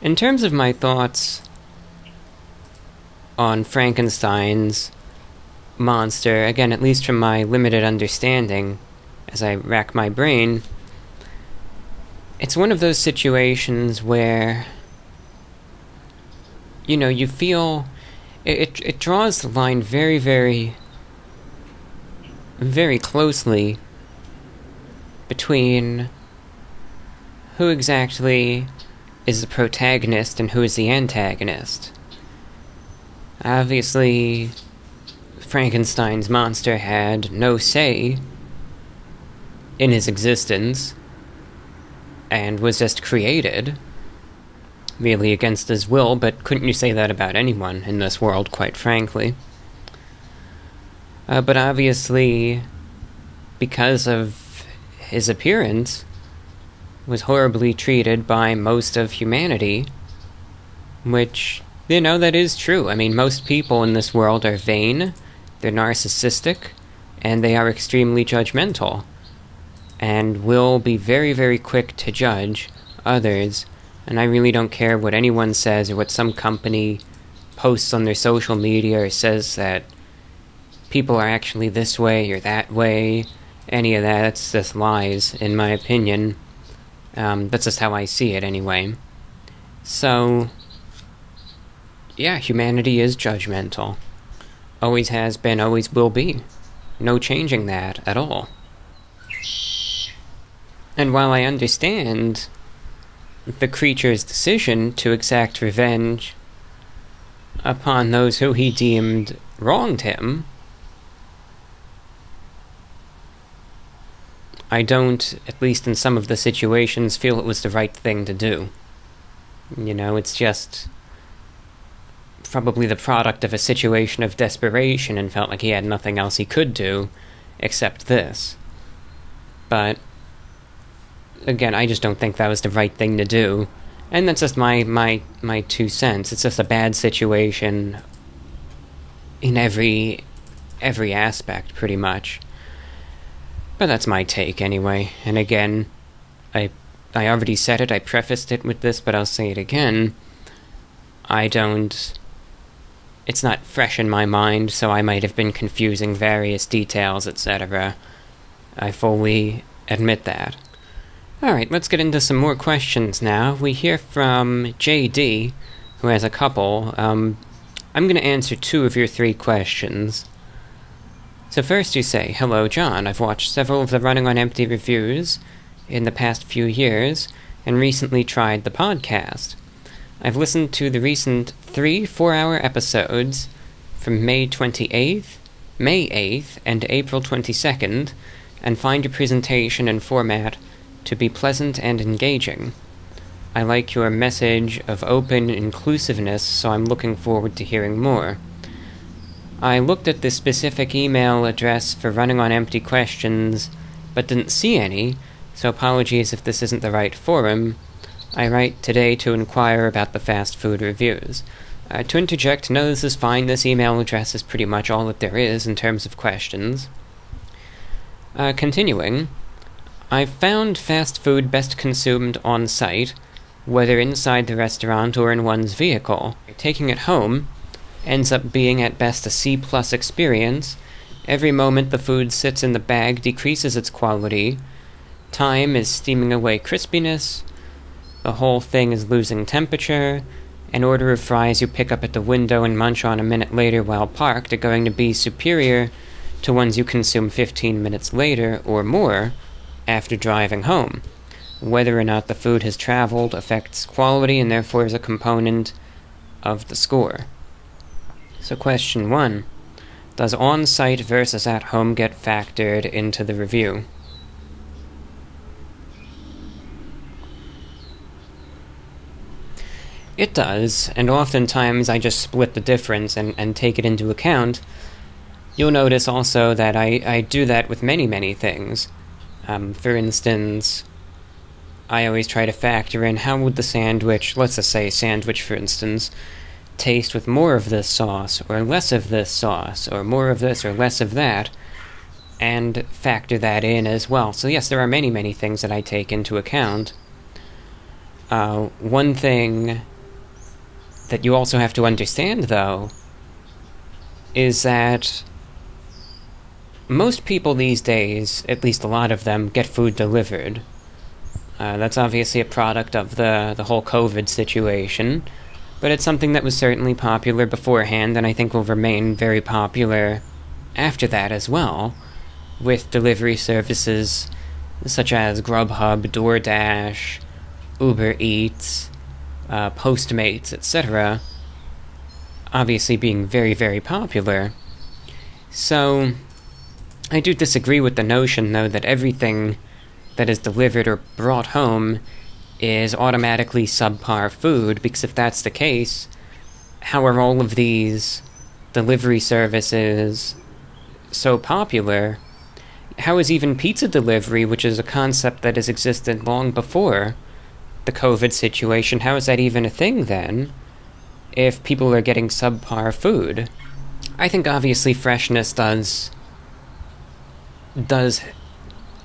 In terms of my thoughts on Frankenstein's monster, again, at least from my limited understanding, as I rack my brain, it's one of those situations where, you know, you feel... It draws the line very, very, very closely between who exactly is the protagonist and who is the antagonist. Obviously, Frankenstein's monster had no say in his existence and was just created, really against his will, but couldn't you say that about anyone in this world, quite frankly? But obviously, because of his appearance, was horribly treated by most of humanity, which, you know, that is true. I mean, most people in this world are vain, they're narcissistic, and they are extremely judgmental, and will be very, very quick to judge others. And I really don't care what anyone says or what some company posts on their social media or says that people are actually this way or that way. Any of that, it's just lies, in my opinion. That's just how I see it, anyway. So, yeah, humanity is judgmental. Always has been, always will be. No changing that at all. And while I understand the creature's decision to exact revenge upon those who he deemed wronged him, I don't, at least in some of the situations, feel it was the right thing to do. You know, it's just probably the product of a situation of desperation and felt like he had nothing else he could do except this. But again, I just don't think that was the right thing to do. And that's just my 2 cents. It's just a bad situation in every aspect, pretty much. But that's my take, anyway. And again, I already said it, I prefaced it with this, but I'll say it again. I don't it's not fresh in my mind, so I might have been confusing various details, etc. I fully admit that. Alright, let's get into some more questions now. We hear from JD, who has a couple. I'm going to answer 2 of your 3 questions. So first you say, "Hello John, I've watched several of the Running on Empty reviews in the past few years, and recently tried the podcast. I've listened to the recent 3 4-hour episodes from May 28th, May 8th, and April 22nd, and find your presentation and format to be pleasant and engaging. I like your message of open inclusiveness, so I'm looking forward to hearing more. I looked at the specific email address for Running on Empty questions, but didn't see any, so apologies if this isn't the right forum. I write today to inquire about the fast food reviews." To interject, no, this is fine. This email address is pretty much all that there is in terms of questions. Continuing, "I've found fast food best consumed on-site, whether inside the restaurant or in one's vehicle. Taking it home ends up being at best a C+ experience. Every moment the food sits in the bag decreases its quality. Time is steaming away crispiness. The whole thing is losing temperature. An order of fries you pick up at the window and munch on a minute later while parked are going to be superior to ones you consume 15 minutes later or more after driving home. Whether or not the food has traveled affects quality and therefore is a component of the score." So question 1. Does on-site versus at home get factored into the review? It does, and oftentimes I just split the difference and take it into account. You'll notice also that I do that with many things. For instance, I always try to factor in how would the sandwich, let's just say sandwich for instance, taste with more of this sauce, or less of this sauce, or more of this or less of that, and factor that in as well. So yes, there are many things that I take into account. One thing that you also have to understand, though, is that most people these days, at least a lot of them, get food delivered. That's obviously a product of the whole COVID situation, but it's something that was certainly popular beforehand, and I think will remain very popular after that as well, with delivery services such as Grubhub, DoorDash, Uber Eats, Postmates, etc., obviously being very popular. So I do disagree with the notion, though, that everything that is delivered or brought home is automatically subpar food, because if that's the case, how are all of these delivery services so popular? How is even pizza delivery, which is a concept that has existed long before the COVID situation, how is that even a thing then, if people are getting subpar food? I think obviously freshness does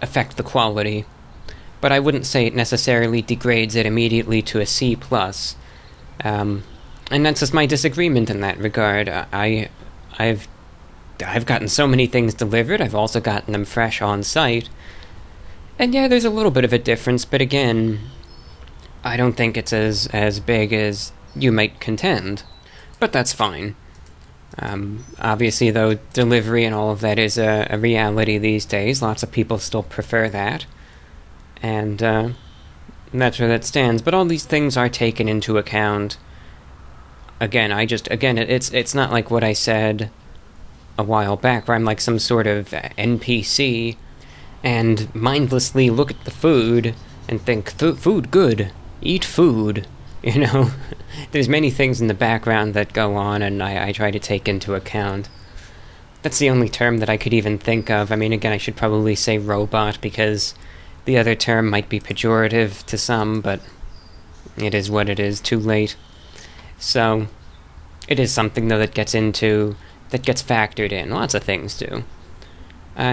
affect the quality, but I wouldn't say it necessarily degrades it immediately to a C+. And that's just my disagreement in that regard. I've gotten so many things delivered, I've also gotten them fresh on site, and yeah, there's a little bit of a difference, but again, I don't think it's as big as you might contend, but that's fine. Obviously, though, delivery and all of that is a reality these days. Lots of people still prefer that, and that's where that stands. But all these things are taken into account. Again, it's not like what I said a while back, where I'm like some sort of NPC and mindlessly look at the food and think, food good, eat food. You know, there's many things in the background that go on, and I try to take into account. That's the only term that I could even think of. I mean, again, I should probably say robot, because the other term might be pejorative to some, but it is what it is, too late. So, it is something, though, that gets factored in. Lots of things do.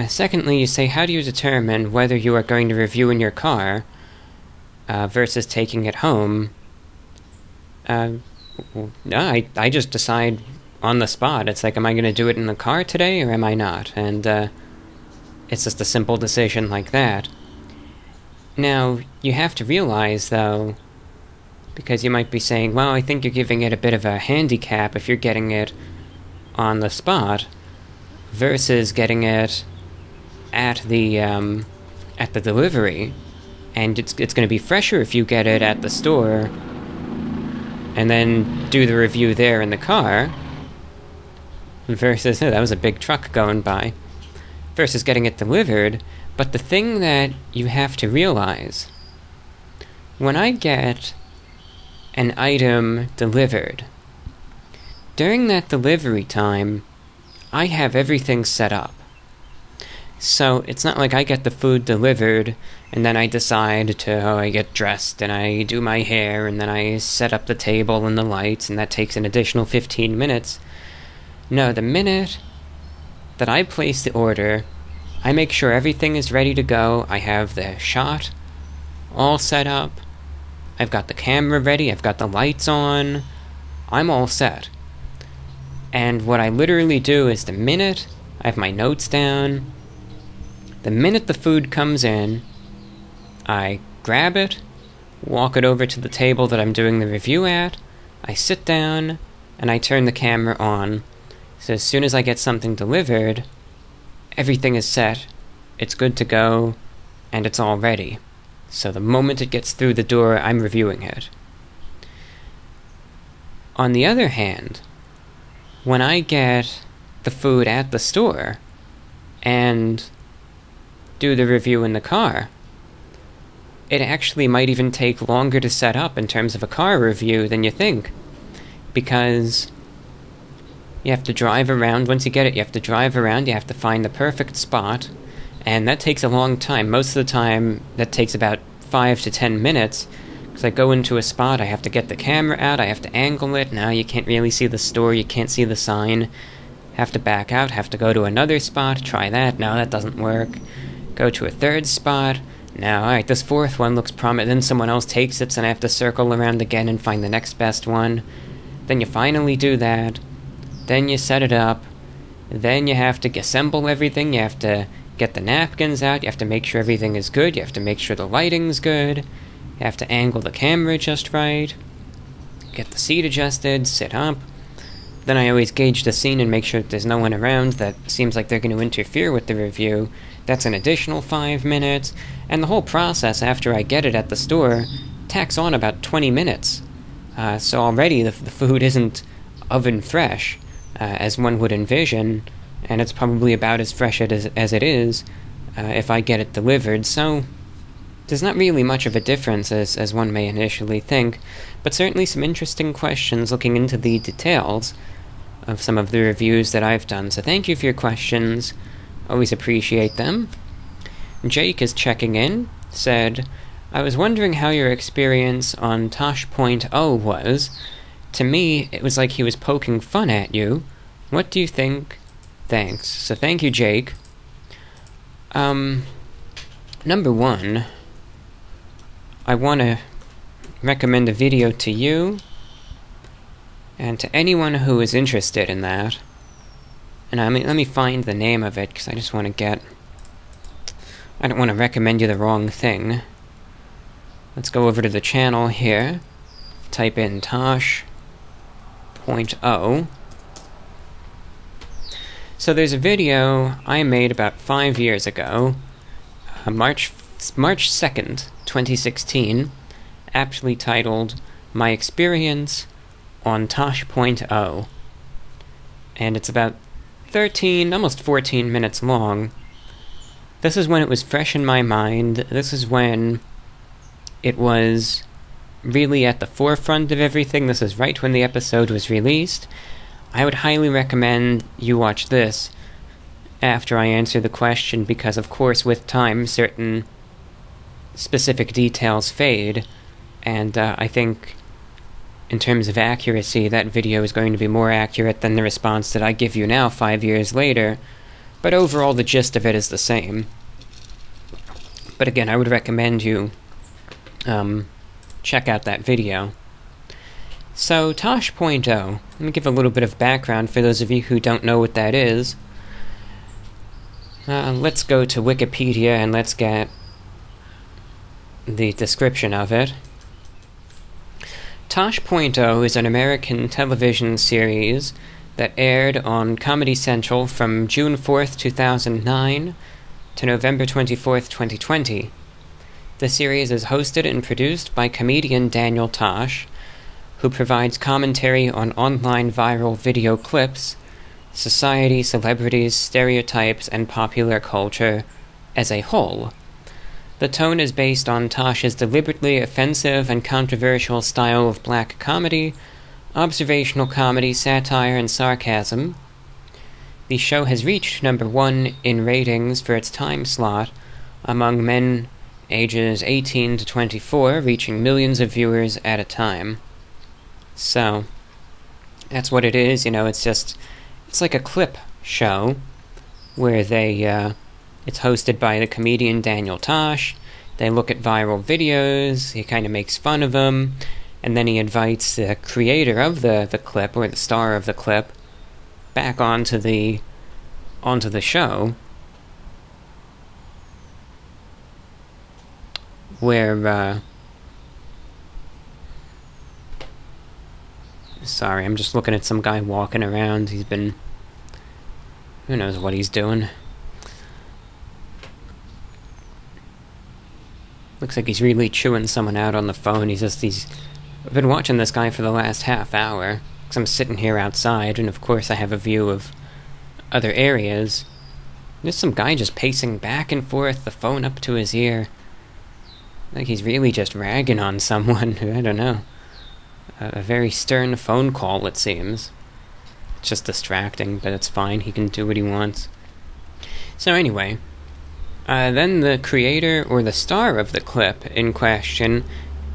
Secondly, you say, how do you determine whether you are going to review in your car versus taking it home? I just decide on the spot. It's like, am I going to do it in the car today, or am I not? And it's just a simple decision like that. Now, you have to realize, though, because you might be saying, well, I think you're giving it a bit of a handicap if you're getting it on the spot versus getting it at the delivery. And it's going to be fresher if you get it at the store and then do the review there in the car versus, oh, that was a big truck going by, versus getting it delivered. But the thing that you have to realize, when I get an item delivered, during that delivery time, I have everything set up. So it's not like I get the food delivered and then I decide to, I get dressed and I do my hair and then I set up the table and the lights and that takes an additional 15 minutes. No, the minute that I place the order, I make sure everything is ready to go. I have the shot all set up. I've got the camera ready. I've got the lights on. I'm all set. And what I literally do is the minute I have my notes down, the minute the food comes in, I grab it, walk it over to the table that I'm doing the review at, I sit down, and I turn the camera on. So as soon as I get something delivered, everything is set, it's good to go, and it's all ready. So the moment it gets through the door, I'm reviewing it. On the other hand, when I get the food at the store and do the review in the car, it actually might even take longer to set up in terms of a car review than you think, because you have to drive around. Once you get it, you have to drive around, you have to find the perfect spot, and that takes a long time. Most of the time, that takes about 5 to 10 minutes, because I go into a spot, I have to get the camera out, I have to angle it. Now you can't really see the store, you can't see the sign. Have to back out, have to go to another spot, try that. No, that doesn't work. Go to a third spot. Now, alright, this fourth one looks prominent. Then someone else takes it, so I have to circle around again and find the next best one. Then you finally do that. Then you set it up. Then you have to assemble everything. You have to get the napkins out. You have to make sure everything is good. You have to make sure the lighting's good. You have to angle the camera just right. Get the seat adjusted, sit up. Then I always gauge the scene and make sure that there's no one around that seems like they're going to interfere with the review. That's an additional 5 minutes. And the whole process after I get it at the store tacks on about 20 minutes. So already the food isn't oven fresh, as one would envision, and it's probably about as fresh as it is if I get it delivered. So there's not really much of a difference as one may initially think, but certainly some interesting questions looking into the details of some of the reviews that I've done. So thank you for your questions. Always appreciate them. Jake is checking in, said, I was wondering how your experience on Tosh.0 was. To me, it was like he was poking fun at you. What do you think? Thanks. So thank you, Jake. Number one, I want to recommend a video to you and to anyone who is interested in that. And let me find the name of it, because I just want to I don't want to recommend you the wrong thing. Let's go over to the channel here. Type in Tosh.0. So there's a video I made about 5 years ago, March 2nd, 2016, aptly titled, My Experience on Tosh.0. And it's about 13, almost 14 minutes long. This is when it was fresh in my mind. This is when it was really at the forefront of everything. This is right when the episode was released. I would highly recommend you watch this after I answer the question, because of course with time certain specific details fade, and I think in terms of accuracy that video is going to be more accurate than the response that I give you now 5 years later, but overall the gist of it is the same. But again, I would recommend you check out that video. So, Tosh.0, let me give a little bit of background for those of you who don't know what that is. Let's go to Wikipedia and let's get the description of it. Tosh.0 is an American television series that aired on Comedy Central from June 4th, 2009 to November 24th, 2020. The series is hosted and produced by comedian Daniel Tosh, who provides commentary on online viral video clips, society, celebrities, stereotypes, and popular culture as a whole. The tone is based on Tosh's deliberately offensive and controversial style of black comedy, observational comedy, satire, and sarcasm. The show has reached number 1 in ratings for its time slot among men ages 18 to 24, reaching millions of viewers at a time. So, that's what it is, it's like a clip show where it's hosted by the comedian Daniel Tosh. They look at viral videos, he kind of makes fun of them, and then he invites the creator of the clip, or the star of the clip, back onto the show, where, sorry, I'm just looking at some guy walking around. Who knows what he's doing. Looks like he's really chewing someone out on the phone. I've been watching this guy for the last half hour, because I'm sitting here outside, and of course I have a view of other areas. There's some guy just pacing back and forth, the phone up to his ear. Like he's really just ragging on someone. I don't know. A very stern phone call, it seems. It's just distracting, but it's fine. He can do what he wants. So anyway, then the creator or the star of the clip in question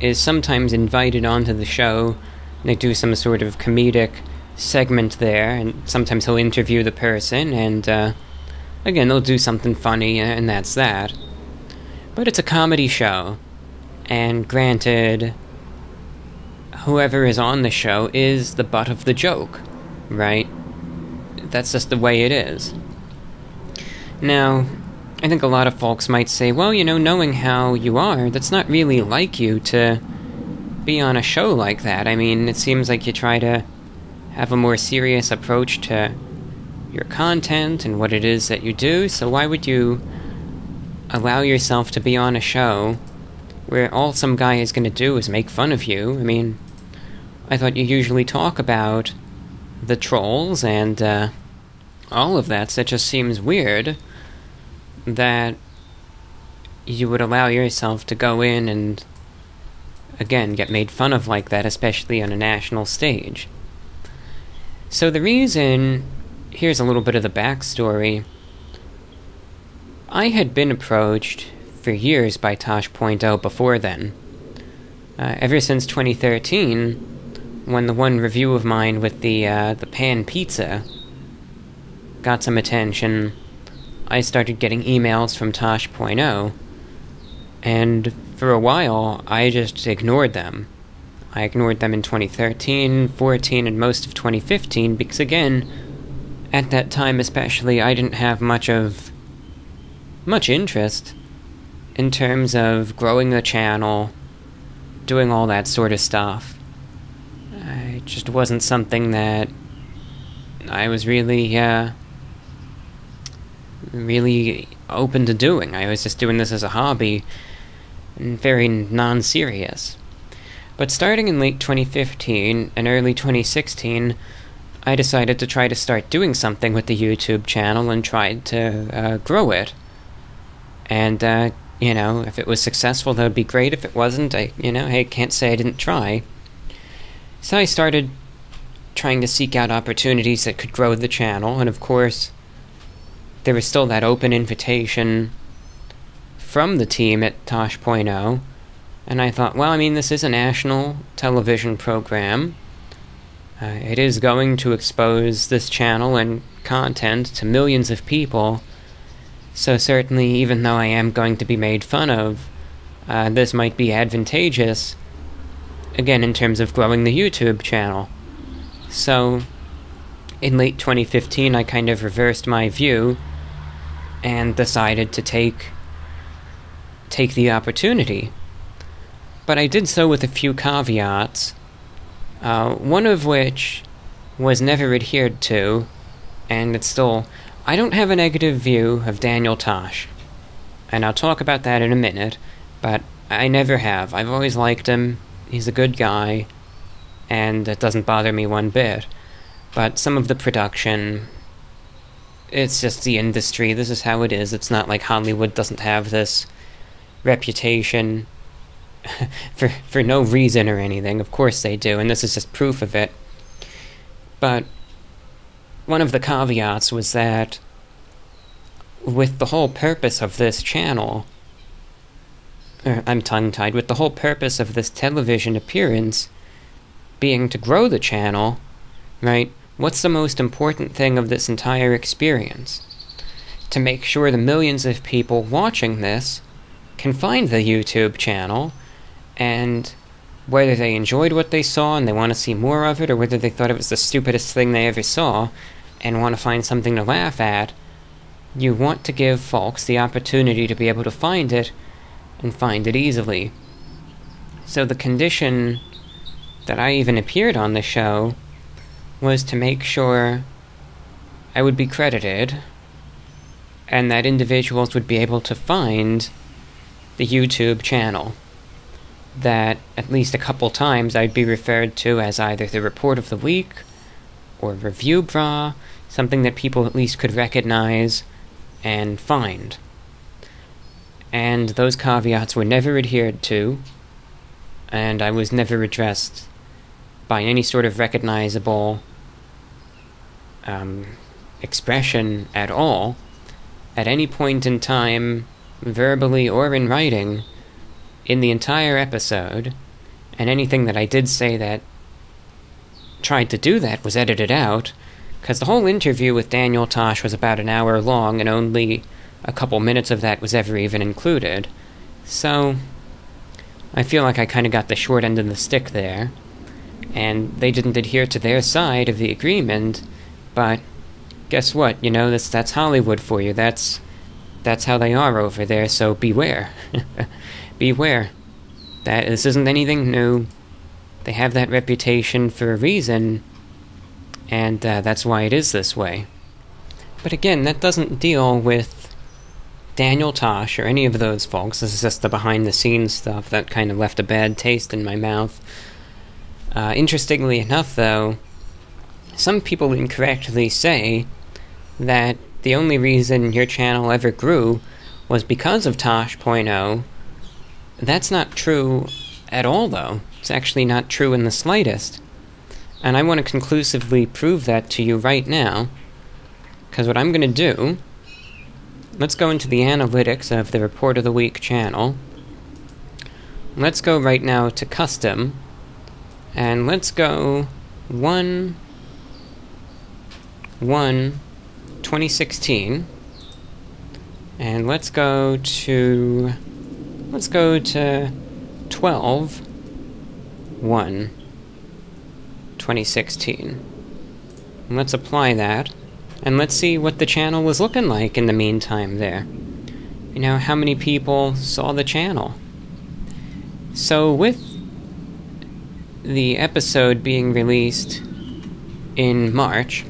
is sometimes invited onto the show. They do some sort of comedic segment there, and sometimes he'll interview the person, and again, they'll do something funny, and that's that. But it's a comedy show, and granted, whoever is on the show is the butt of the joke, right? That's just the way it is. Now, I think a lot of folks might say, well, knowing how you are, that's not really like you to be on a show like that. I mean, it seems like you try to have a more serious approach to your content and what it is that you do, so why would you allow yourself to be on a show where all some guy is going to do is make fun of you? I mean, I thought you usually talk about the trolls and all of that, so it just seems weird that you would allow yourself to go in and, again, get made fun of like that, especially on a national stage. So the reason, here's a little bit of the backstory. I had been approached for years by Tosh.0 before then. Ever since 2013, when the one review of mine with the pan pizza got some attention, I started getting emails from Tosh.0, and for a while, I just ignored them. I ignored them in 2013, 14, and most of 2015, because again, at that time especially, I didn't have much interest in terms of growing the channel, doing all that sort of stuff. It just wasn't something that I was really open to doing. I was just doing this as a hobby, and very non-serious. But starting in late 2015 and early 2016, I decided to try to start doing something with the YouTube channel and tried to grow it. And, if it was successful, that would be great. If it wasn't, I can't say I didn't try. So I started trying to seek out opportunities that could grow the channel, and of course, there was still that open invitation from the team at Tosh.0, and I thought, well, this is a national television program. It is going to expose this channel and content to millions of people, so certainly, even though I am going to be made fun of, this might be advantageous again, in terms of growing the YouTube channel. So, in late 2015, I kind of reversed my view and decided to take the opportunity. But I did so with a few caveats, one of which was never adhered to, and it's still... I don't have a negative view of Daniel Tosh, and I'll talk about that in a minute, but I never have. I've always liked him. He's a good guy, and it doesn't bother me one bit. But some of the production, it's just the industry. This is how it is. It's not like Hollywood doesn't have this reputation for no reason or anything. Of course they do, and this is just proof of it. But one of the caveats was that with the whole purpose of this channel, I'm tongue-tied, with the whole purpose of this television appearance being to grow the channel, right? What's the most important thing of this entire experience? To make sure the millions of people watching this can find the YouTube channel, and whether they enjoyed what they saw and they want to see more of it, or whether they thought it was the stupidest thing they ever saw and want to find something to laugh at, you want to give folks the opportunity to be able to find it, and find it easily. So the condition that I even appeared on the show was to make sure I would be credited, and that individuals would be able to find the YouTube channel. That at least a couple times I'd be referred to as either the Report of the Week, or Review Bra, something that people at least could recognize and find. And those caveats were never adhered to, and I was never addressed by any sort of recognizable expression at all, at any point in time, verbally or in writing, in the entire episode, and anything that I did say that tried to do that was edited out, because the whole interview with Daniel Tosh was about an hour long, and only a couple minutes of that was ever even included. So, I feel like I kind of got the short end of the stick there, and they didn't adhere to their side of the agreement, but guess what? You know, that's Hollywood for you. That's how they are over there, so beware. Beware. This isn't anything new. They have that reputation for a reason, and that's why it is this way. But again, that doesn't deal with Daniel Tosh or any of those folks. This is just the behind-the-scenes stuff that kind of left a bad taste in my mouth. Interestingly enough, though, some people incorrectly say that the only reason your channel ever grew was because of Tosh.0. That's not true at all, though. It's actually not true in the slightest. And I want to conclusively prove that to you right now, because what I'm going to do, let's go into the analytics of the Report of the Week channel. Let's go right now to Custom, and let's go 1/1/2016, and let's go to 12/1/2016. And let's apply that, and let's see what the channel was looking like in the meantime there. You know, how many people saw the channel? So with the episode being released in March,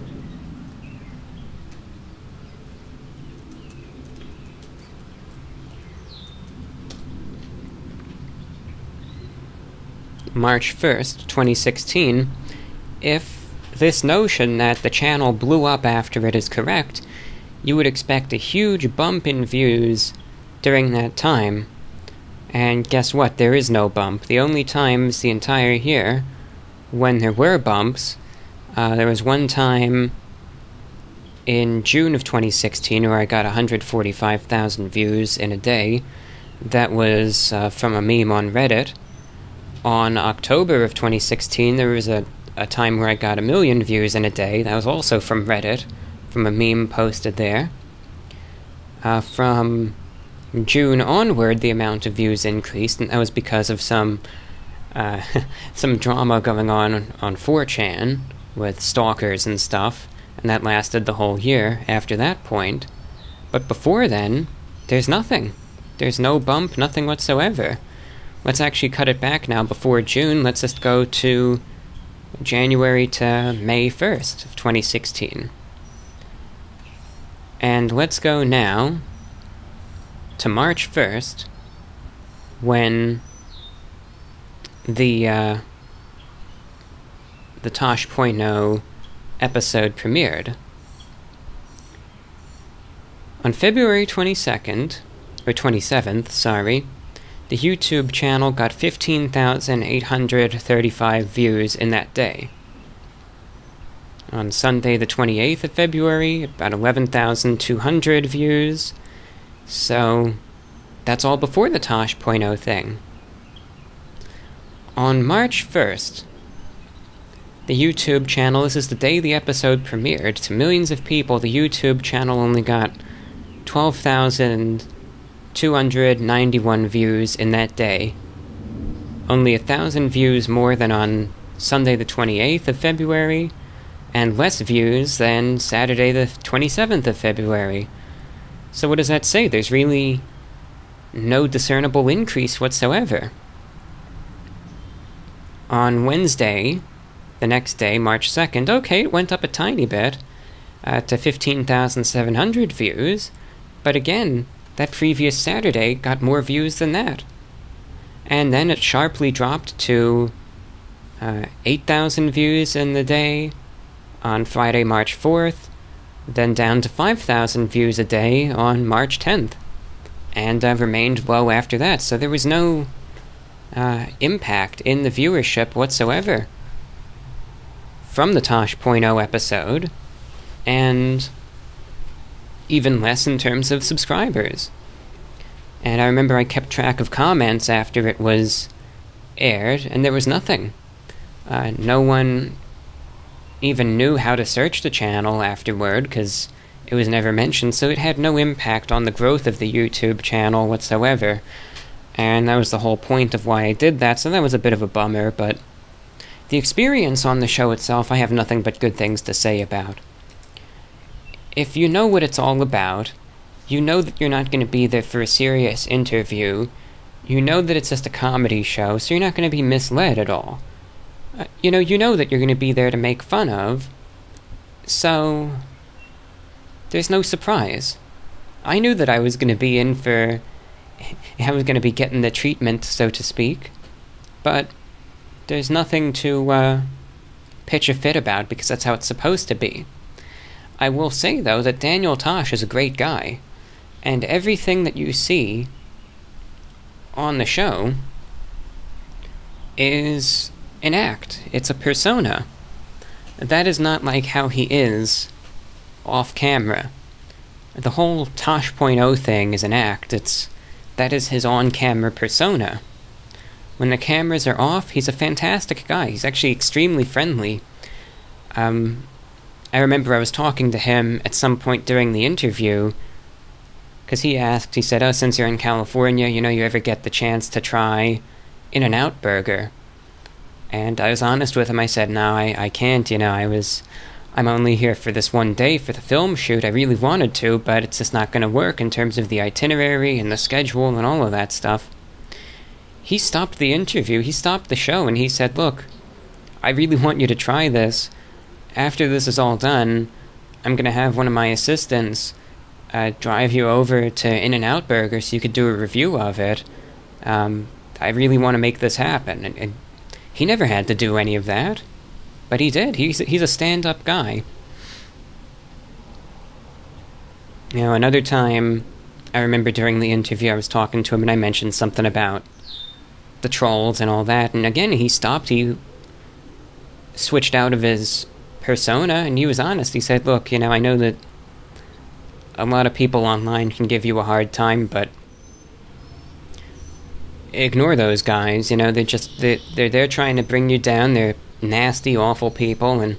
March 1st, 2016, if this notion that the channel blew up after it is correct, you would expect a huge bump in views during that time. And guess what? There is no bump. The only times the entire year when there were bumps, there was one time in June of 2016 where I got 145,000 views in a day. That was from a meme on Reddit. On October of 2016, there was a time where I got 1 million views in a day. That was also from Reddit, from a meme posted there. From June onward, the amount of views increased, and that was because of some some drama going on 4chan with stalkers and stuff, and that lasted the whole year after that point. But before then, there's nothing. There's no bump, nothing whatsoever. Let's actually cut it back now before June. Let's just go to January to May 1st of 2016. And let's go now to March 1st, when the Tosh.0 episode premiered. On February 22nd, or 27th, sorry, the YouTube channel got 15,835 views in that day. On Sunday the 28th of February, about 11,200 views. So, that's all before the Tosh.0 thing. On March 1st, the YouTube channel, this is the day the episode premiered, to millions of people, the YouTube channel only got 12,291 views in that day. Only 1,000 views more than on Sunday the 28th of February, and less views than Saturday the 27th of February. So what does that say? There's really no discernible increase whatsoever. On Wednesday, the next day, March 2nd, okay, it went up a tiny bit to 15,700 views, but again, that previous Saturday got more views than that. And then it sharply dropped to 8,000 views in the day on Friday, March 4th, then down to 5,000 views a day on March 10th, and remained low after that. So there was no impact in the viewership whatsoever from the Tosh.0 episode, and even less in terms of subscribers. And I remember I kept track of comments after it was aired, and there was nothing. No one even knew how to search the channel afterward, because it was never mentioned, so it had no impact on the growth of the YouTube channel whatsoever. And that was the whole point of why I did that, so that was a bit of a bummer, but the experience on the show itself, I have nothing but good things to say about. If you know what it's all about, you know that you're not going to be there for a serious interview, you know that it's just a comedy show, so you're not going to be misled at all. You know that you're going to be there to make fun of, so there's no surprise. I knew that I was going to be in for... I was going to be getting the treatment, so to speak, but there's nothing to pitch a fit about, because that's how it's supposed to be. I will say, though, that Daniel Tosh is a great guy, and everything that you see on the show is an act. It's a persona. That is not like how he is off camera. The whole Tosh.0 thing is an act. That is his on-camera persona. When the cameras are off, he's a fantastic guy. He's actually extremely friendly. I remember I was talking to him at some point during the interview, because he said, oh, since you're in California, you ever get the chance to try In-N-Out Burger? And I was honest with him. I said, no, I can't, I'm only here for this one day for the film shoot. I really wanted to, but it's just not going to work in terms of the itinerary and the schedule and all of that stuff. He stopped the interview, he stopped the show, and he said, look, I really want you to try this. After this is all done, I'm going to have one of my assistants drive you over to In-N-Out Burger so you could do a review of it. I really want to make this happen. And he never had to do any of that. But he did. He's a stand-up guy. Another time, I remember during the interview I was talking to him and I mentioned something about the trolls and all that, and again he stopped, he switched out of his persona, and he was honest. He said, look, I know that a lot of people online can give you a hard time, but ignore those guys, they're there trying to bring you down, they're nasty, awful people, and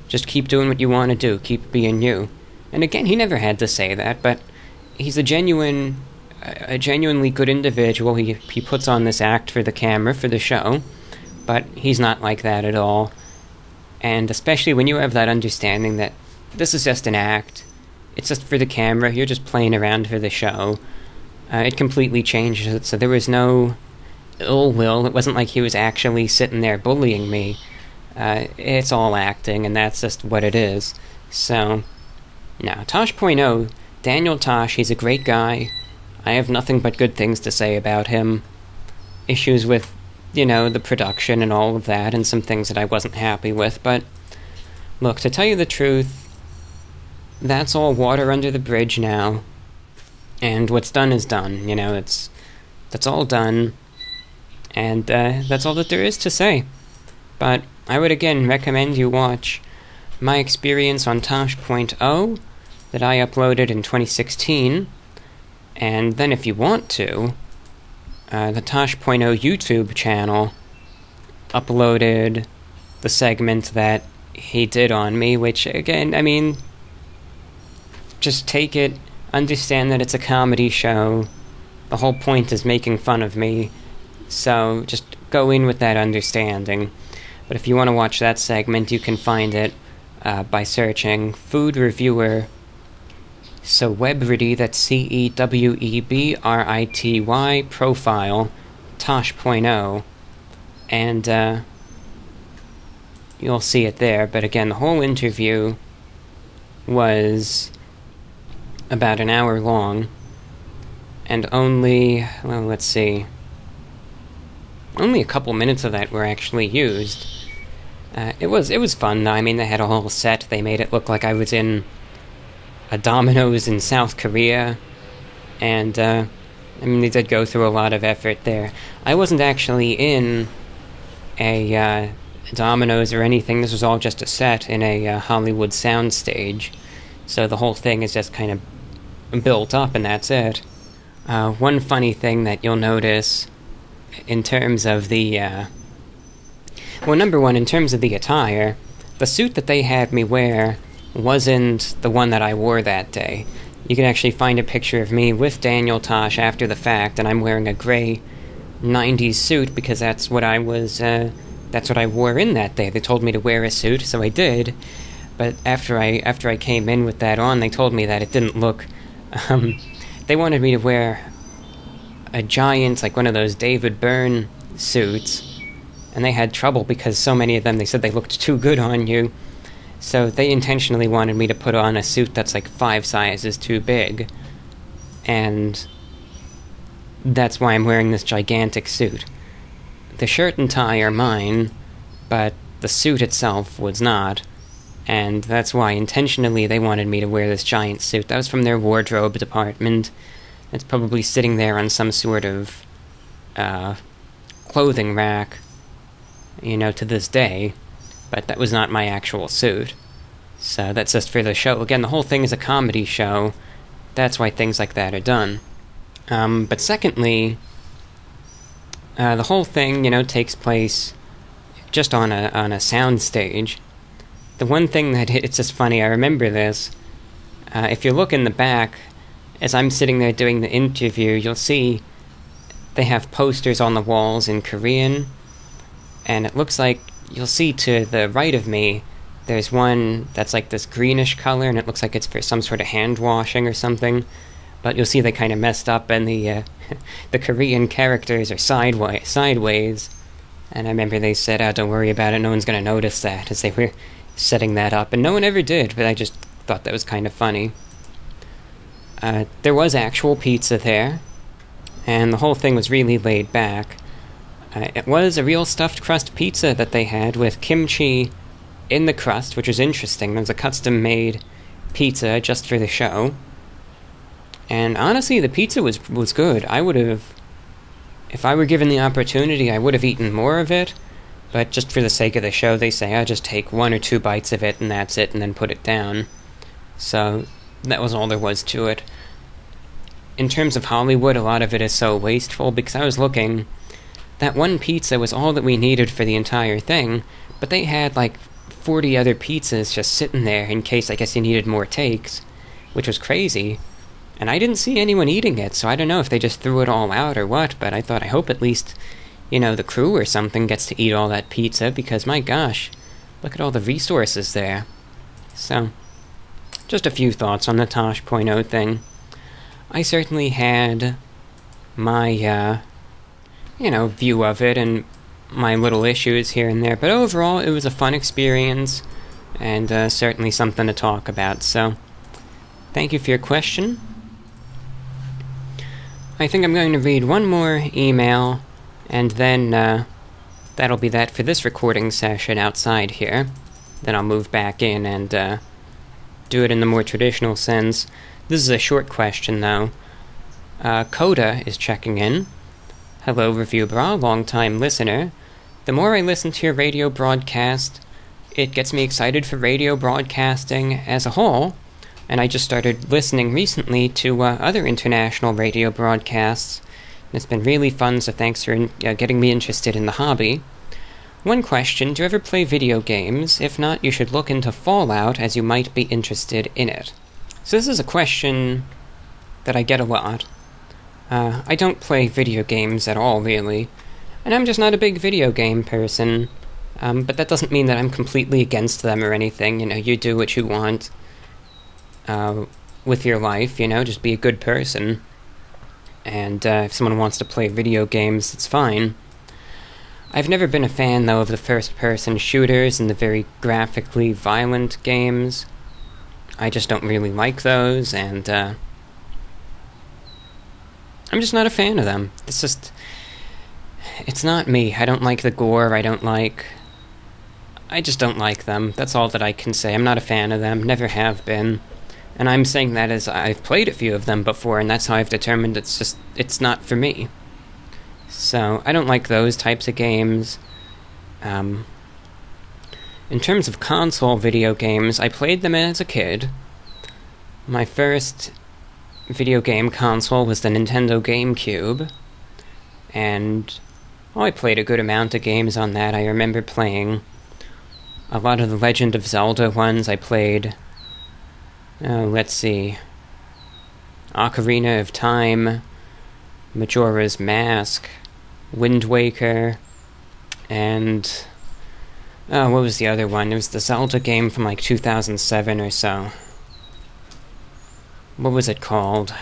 just keep doing what you want to do, keep being you. And again, he never had to say that, but he's a genuine a genuinely good individual. He puts on this act for the camera, for the show, but he's not like that at all. And especially when you have that understanding that this is just an act, it's just for the camera, you're just playing around for the show, it completely changes it. So there was no ill will. It wasn't like he was actually sitting there bullying me. It's all acting, and that's just what it is. So, now, Tosh.0, Daniel Tosh, he's a great guy. I have nothing but good things to say about him. Issues with, the production and all of that, and some things that I wasn't happy with, but look, to tell you the truth, that's all water under the bridge now, and what's done is done. That's all done, and that's all that there is to say. But I would again recommend you watch my experience on Tosh.0 that I uploaded in 2016, and then if you want to, the Tosh.0 YouTube channel uploaded the segment that he did on me, which, again, just take it, understand that it's a comedy show. The whole point is making fun of me, so just go in with that understanding. But if you want to watch that segment, you can find it by searching Food Reviewer. So Webrity, that's CEWEBRITY profile, Tosh.0, and you'll see it there. But again, the whole interview was about an hour long, and only a couple minutes of that were actually used. It was fun, though. They had a whole set. They made it look like I was in a Domino's in South Korea, and they did go through a lot of effort there. I wasn't actually in a Domino's or anything. This was all just a set in a Hollywood soundstage, so the whole thing is just kind of built up, and that's it. One funny thing that you'll notice in terms of the number one, in terms of the attire, the suit that they had me wear wasn't the one that I wore that day. You can actually find a picture of me with Daniel Tosh after the fact, and I'm wearing a gray 90s suit because that's what I wore in that day. They told me to wear a suit, so I did. But after I came in with that on, they told me that it didn't look. They wanted me to wear a giant, like one of those David Byrne suits, and they had trouble because so many of them, they said they looked too good on you. So they intentionally wanted me to put on a suit that's like 5 sizes too big, and that's why I'm wearing this gigantic suit. The shirt and tie are mine, but the suit itself was not, and that's why intentionally they wanted me to wear this giant suit. That was from their wardrobe department. It's probably sitting there on some sort of clothing rack, to this day, but that was not my actual suit. So that's just for the show. Again, the whole thing is a comedy show. That's why things like that are done. But secondly, the whole thing, takes place just on a sound stage. The one thing that it's just funny, I remember this. If you look in the back, as I'm sitting there doing the interview, you'll see they have posters on the walls in Korean, and it looks like you'll see to the right of me, there's one that's like this greenish color, and it looks like it's for some sort of hand washing or something. But you'll see they kind of messed up, and the Korean characters are sideways. And I remember they said, "Oh, don't worry about it, no one's going to notice that," as they were setting that up. And no one ever did, but I just thought that was kind of funny. There was actual pizza there, and the whole thing was really laid back. It was a real stuffed crust pizza that they had with kimchi in the crust, which was interesting. It was a custom-made pizza just for the show. And honestly, the pizza was good. I would have, if I were given the opportunity, I would have eaten more of it. But just for the sake of the show, they say, I'll just take 1 or 2 bites of it, and that's it, and then put it down. So that was all there was to it. In terms of Hollywood, a lot of it is so wasteful, because I was looking, that one pizza was all that we needed for the entire thing, but they had like 40 other pizzas just sitting there in case, I guess, you needed more takes, which was crazy. And I didn't see anyone eating it, so I don't know if they just threw it all out or what, but I hope at least, you know, the crew or something gets to eat all that pizza, because my gosh, look at all the resources there. So, just a few thoughts on the Tosh.0 thing. I certainly had my, view of it and my little issues here and there, but overall it was a fun experience, and certainly something to talk about, so thank you for your question. I think I'm going to read one more email, and then that'll be that for this recording session outside here. Then I'll move back in and do it in the more traditional sense. This is a short question, though. Coda is checking in. Hello, Review Bra, long-time listener. The more I listen to your radio broadcast, it gets me excited for radio broadcasting as a whole, and I just started listening recently to other international radio broadcasts, and it's been really fun, so thanks for getting me interested in the hobby. One question, do you ever play video games? If not, you should look into Fallout, as you might be interested in it. So this is a question that I get a lot. I don't play video games at all, really, and I'm just not a big video game person, but that doesn't mean that I'm completely against them or anything. You know, you do what you want with your life, you know, just be a good person. And if someone wants to play video games, it's fine. I've never been a fan, though, of the first-person shooters and the very graphically violent games. I just don't really like those, and I'm just not a fan of them. It's not me. I don't like the gore, I just don't like them. That's all that I can say. I'm not a fan of them, never have been. And I'm saying that as I've played a few of them before, and that's how I've determined it's not for me. So, I don't like those types of games. In terms of console video games, I played them as a kid. My first video game console was the Nintendo GameCube, and I played a good amount of games on that. I remember playing a lot of the Legend of Zelda ones. I played, let's see, Ocarina of Time, Majora's Mask, Wind Waker, and what was the other one? It was the Zelda game from like 2007 or so. What was it called?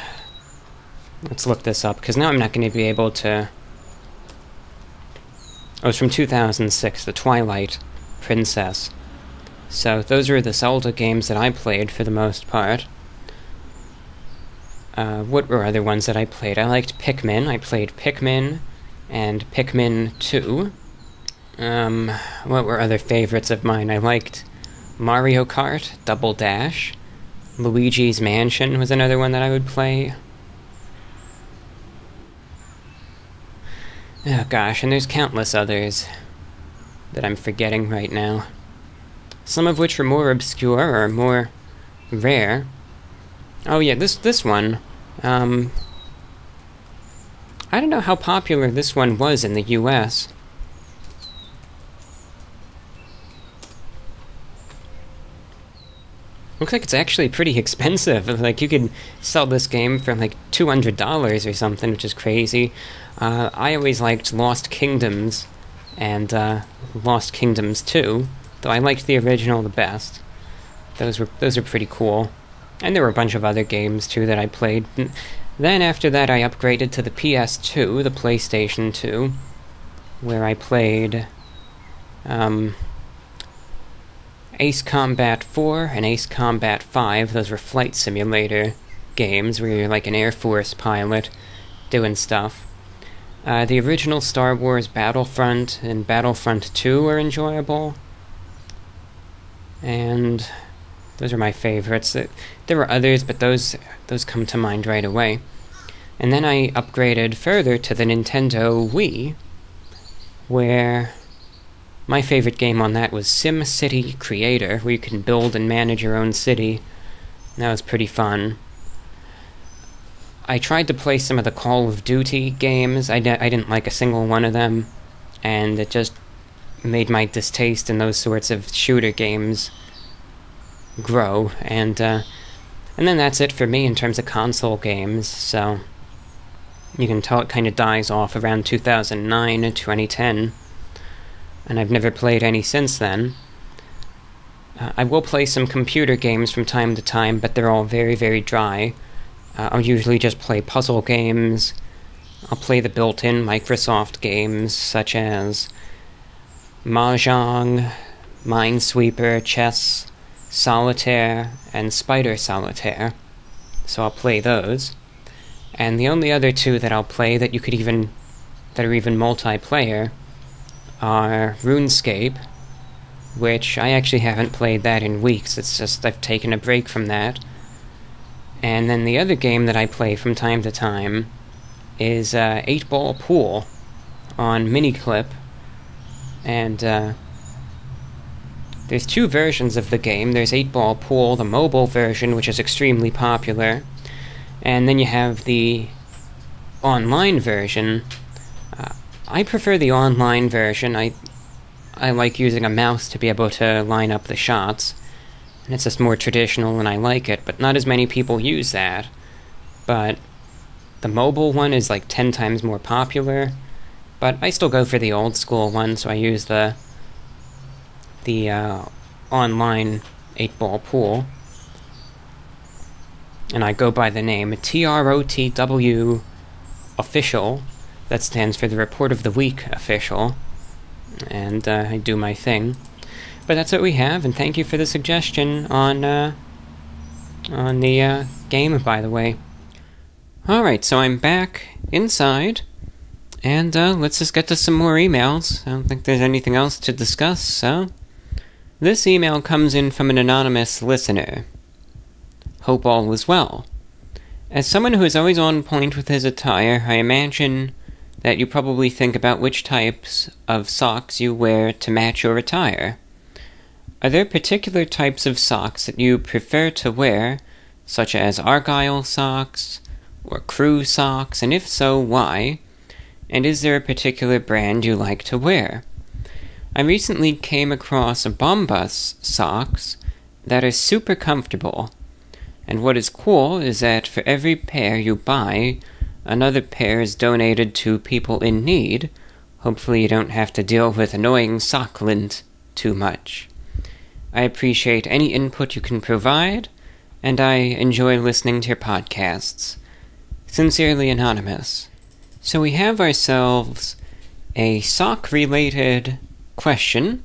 Let's look this up, because now I'm not going to be able to... Oh, it's from 2006, The Twilight Princess. So those are the Zelda games that I played for the most part. What were other ones that I played? I liked Pikmin. I played Pikmin and Pikmin 2. What were other favorites of mine? I liked Mario Kart, Double Dash. Luigi's Mansion was another one that I would play. Oh gosh, and there's countless others that I'm forgetting right now. Some of which are more obscure or more rare. Oh yeah, this one. I don't know how popular this one was in the US. Looks like it's actually pretty expensive. Like, you could sell this game for like $200 or something, which is crazy. I always liked Lost Kingdoms and Lost Kingdoms 2, though I liked the original the best. Those are pretty cool. And there were a bunch of other games too that I played. Then after that I upgraded to the PS2, the PlayStation 2, where I played Ace Combat 4 and Ace Combat 5. Those were flight simulator games where you're like an Air Force pilot doing stuff. The original Star Wars Battlefront and Battlefront 2 were enjoyable. And those are my favorites. There were others, but those come to mind right away. And then I upgraded further to the Nintendo Wii, where my favorite game on that was SimCity Creator, where you can build and manage your own city. That was pretty fun. I tried to play some of the Call of Duty games. I didn't like a single one of them, and it just made my distaste in those sorts of shooter games grow. And And then that's it for me in terms of console games, so you can tell it kind of dies off around 2009 and 2010, and I've never played any since then. I will play some computer games from time to time, but they're all very, very dry. I'll usually just play puzzle games. I'll play the built-in Microsoft games, such as Mahjong, Minesweeper, Chess, Solitaire, and Spider Solitaire. So I'll play those. And the only other two that I'll play that are even multiplayer are RuneScape, which I actually haven't played that in weeks. It's just I've taken a break from that. And then the other game that I play from time to time is 8-Ball Pool on Miniclip. And there's two versions of the game. There's 8-Ball Pool, the mobile version, which is extremely popular. And then you have the online version. I prefer the online version. I like using a mouse to be able to line up the shots. And it's just more traditional and I like it, but not as many people use that. But the mobile one is like 10 times more popular. But I still go for the old school one, so I use the online 8-Ball Pool. And I go by the name TROTW Official. That stands for the Report of the Week Official. And I do my thing. But that's what we have, and thank you for the suggestion on the game, by the way. Alright, so I'm back inside, and let's just get to some more emails. I don't think there's anything else to discuss, so... This email comes in from an anonymous listener. Hope all is well. As someone who is always on point with his attire, I imagine that you probably think about which types of socks you wear to match your attire. Are there particular types of socks that you prefer to wear, such as Argyle socks or crew socks, and if so, why? And is there a particular brand you like to wear? I recently came across Bombas socks that are super comfortable, and what is cool is that for every pair you buy, another pair is donated to people in need. Hopefully you don't have to deal with annoying sock lint too much. I appreciate any input you can provide, and I enjoy listening to your podcasts. Sincerely Anonymous. So we have ourselves a sock-related question.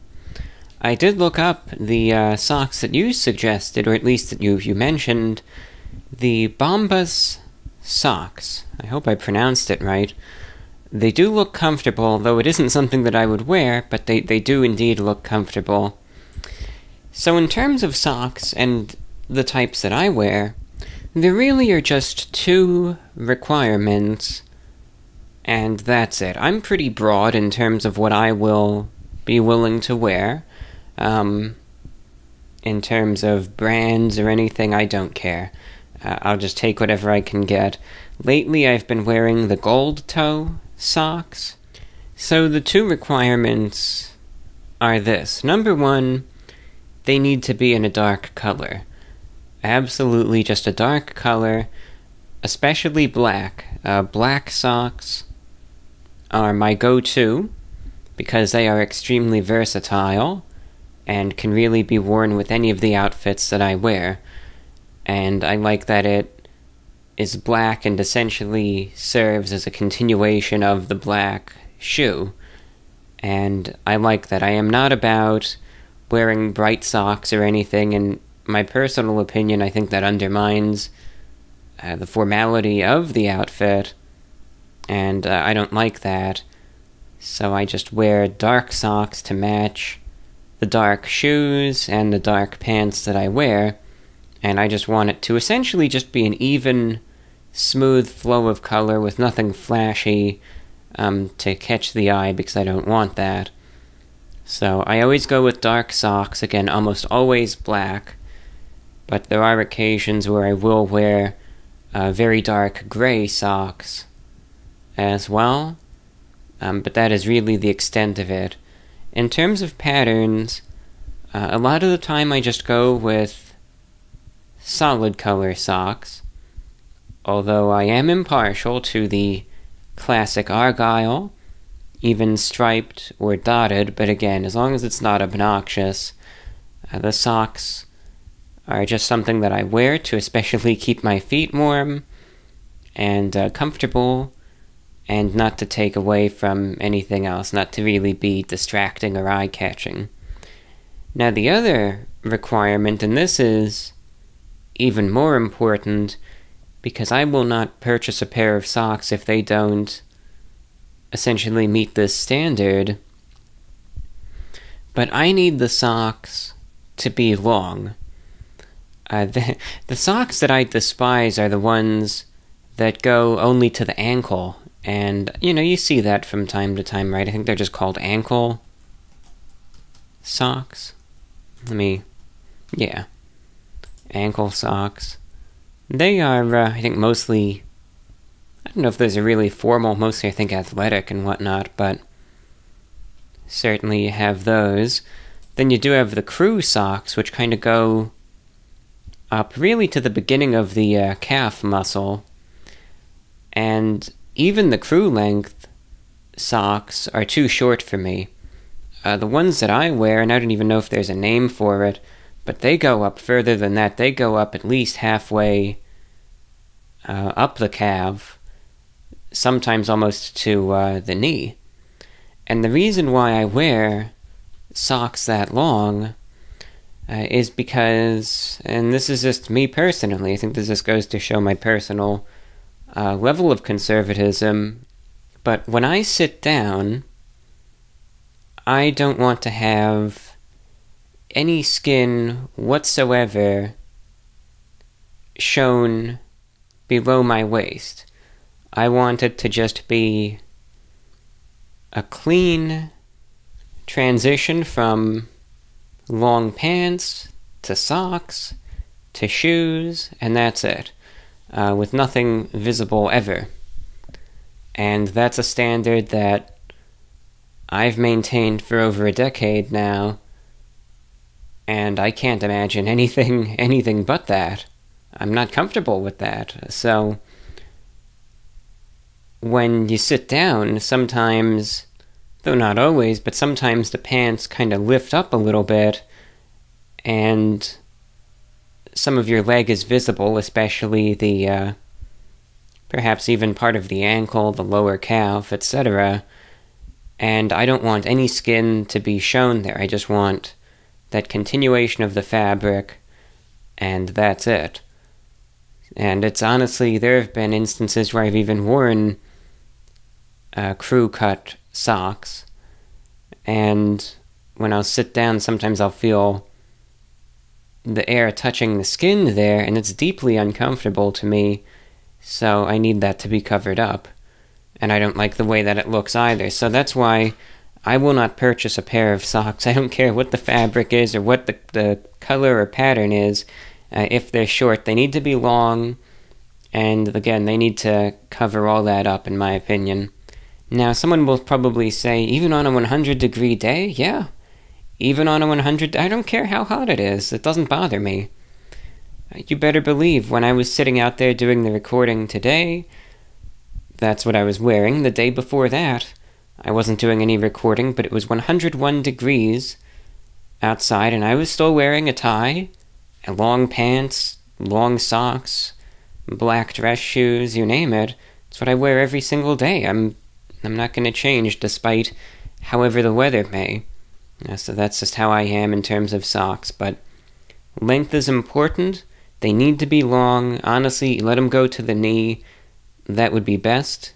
I did look up the socks that you suggested, or at least that you mentioned, the Bombas socks. I hope I pronounced it right. They do look comfortable, though it isn't something that I would wear, but they do indeed look comfortable. So in terms of socks and the types that I wear, there really are just two requirements, and that's it. I'm pretty broad in terms of what I will be willing to wear. In terms of brands or anything, I don't care. I'll just take whatever I can get. Lately, I've been wearing the gold toe socks. So the two requirements are this. Number one, they need to be in a dark color. Absolutely just a dark color, especially black. Black socks are my go-to because they are extremely versatile and can really be worn with any of the outfits that I wear. And I like that it is black and essentially serves as a continuation of the black shoe. And I like that. I am not about wearing bright socks or anything. In my personal opinion, I think that undermines the formality of the outfit, and I don't like that. So I just wear dark socks to match the dark shoes and the dark pants that I wear, and I just want it to essentially just be an even, smooth flow of color with nothing flashy to catch the eye, because I don't want that. So I always go with dark socks, again, almost always black, but there are occasions where I will wear very dark gray socks as well, but that is really the extent of it. In terms of patterns, a lot of the time I just go with solid color socks, although I am impartial to the classic Argyle, even striped or dotted, but again, as long as it's not obnoxious, the socks are just something that I wear to especially keep my feet warm and comfortable, and not to take away from anything else, not to really be distracting or eye-catching. Now the other requirement, and this is even more important, because I will not purchase a pair of socks if they don't essentially meet this standard, but I need the socks to be long. The socks that I despise are the ones that go only to the ankle, and, you see that from time to time, right? I think they're just called ankle socks. Ankle socks. They are, I think, mostly, I don't know if those are really formal, mostly I think athletic and whatnot, but certainly you have those. Then you do have the crew socks, which kind of go up really to the beginning of the calf muscle, and even the crew length socks are too short for me. The ones that I wear, and I don't even know if there's a name for it, but they go up further than that. They go up at least halfway up the calf, sometimes almost to the knee. And the reason why I wear socks that long is because, and this is just me personally, I think this just goes to show my personal level of conservatism, but when I sit down, I don't want to have any skin whatsoever shown below my waist. I want it to just be a clean transition from long pants to socks to shoes, and that's it, with nothing visible ever. And that's a standard that I've maintained for over a decade now, and I can't imagine anything but that. I'm not comfortable with that. So when you sit down, sometimes, though not always, but sometimes the pants kind of lift up a little bit, and some of your leg is visible, especially the, perhaps even part of the ankle, the lower calf, etc. And I don't want any skin to be shown there. I just want that continuation of the fabric, and that's it. And it's honestly, there have been instances where I've even worn crew-cut socks, and when I'll sit down, sometimes I'll feel the air touching the skin there, and it's deeply uncomfortable to me, so I need that to be covered up. And I don't like the way that it looks either, so that's why I will not purchase a pair of socks. I don't care what the fabric is or what the color or pattern is. If they're short, they need to be long, and again, they need to cover all that up, in my opinion. Now, someone will probably say, even on a 100-degree day? Yeah, even on a 100, I don't care how hot it is, it doesn't bother me. You better believe, when I was sitting out there doing the recording today, that's what I was wearing. The day before that, I wasn't doing any recording, but it was 101 degrees outside, and I was still wearing a tie, and long pants, long socks, black dress shoes, you name it. It's what I wear every single day. I'm not going to change, despite however the weather may. So that's just how I am in terms of socks, but length is important. They need to be long. Honestly, let them go to the knee. That would be best.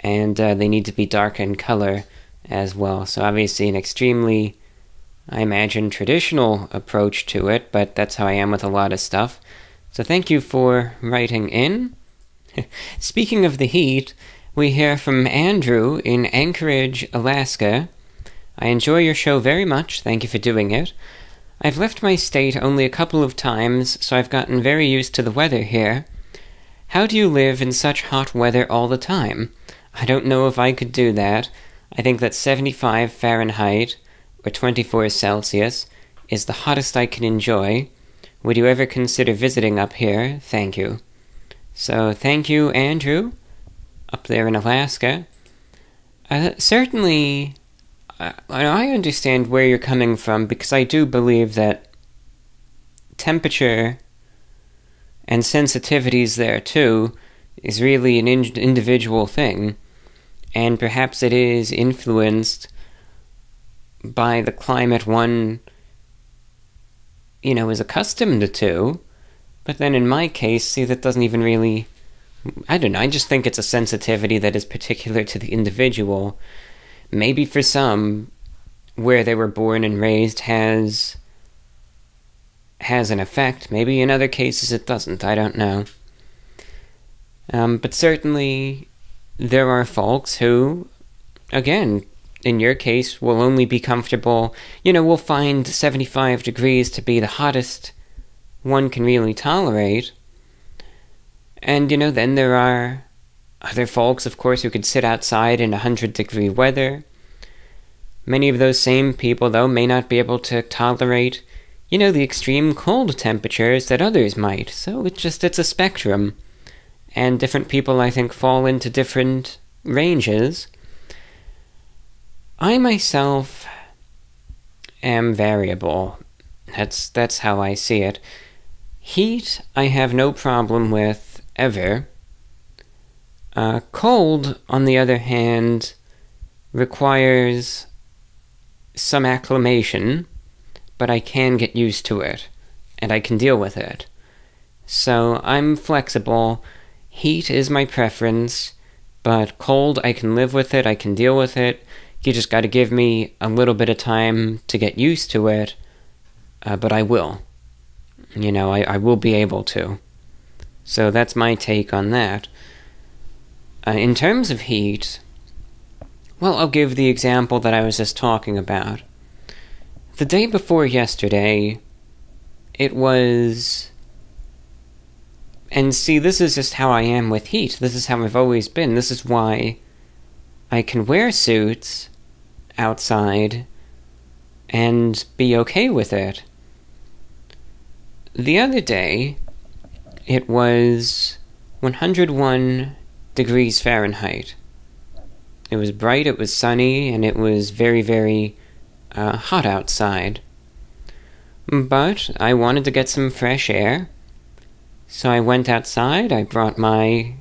And they need to be dark in color as well. So obviously an extremely, I imagine, traditional approach to it, but that's how I am with a lot of stuff. So thank you for writing in. Speaking of the heat, we hear from Andrew in Anchorage, Alaska. I enjoy your show very much. Thank you for doing it. I've left my state only a couple of times, so I've gotten very used to the weather here. How do you live in such hot weather all the time? I don't know if I could do that. I think that 75 Fahrenheit, or 24 Celsius, is the hottest I can enjoy, Would you ever consider visiting up here? Thank you. So, thank you, Andrew, up there in Alaska. Certainly, I understand where you're coming from, because I do believe that temperature and sensitivities there, too, is really an individual thing, and perhaps it is influenced by the climate one, is accustomed to. But then in my case, see, that doesn't even really... I don't know, I just think it's a sensitivity that is particular to the individual. Maybe for some, where they were born and raised has an effect. Maybe in other cases it doesn't, I don't know. But certainly, there are folks who, again, in your case, will only be comfortable, will find 75 degrees to be the hottest one can really tolerate. And, then there are other folks, of course, who could sit outside in 100-degree weather. Many of those same people, though, may not be able to tolerate, the extreme cold temperatures that others might. So it's a spectrum. And different people, I think, fall into different ranges. I myself am variable. That's how I see it. Heat, I have no problem with, ever. Cold, on the other hand, requires some acclimation, but I can get used to it, and I can deal with it. So I'm flexible. Heat is my preference, but cold, I can live with it, I can deal with it. You just gotta give me a little bit of time to get used to it, but I will. I will be able to. So that's my take on that. In terms of heat, well, I'll give the example that I was just talking about. The day before yesterday, it was... And see, this is just how I am with heat. This is how I've always been. This is why I can wear suits outside and be okay with it. The other day, it was 101 degrees Fahrenheit. It was bright, it was sunny, and it was very, very hot outside. But I wanted to get some fresh air, so I went outside. I brought my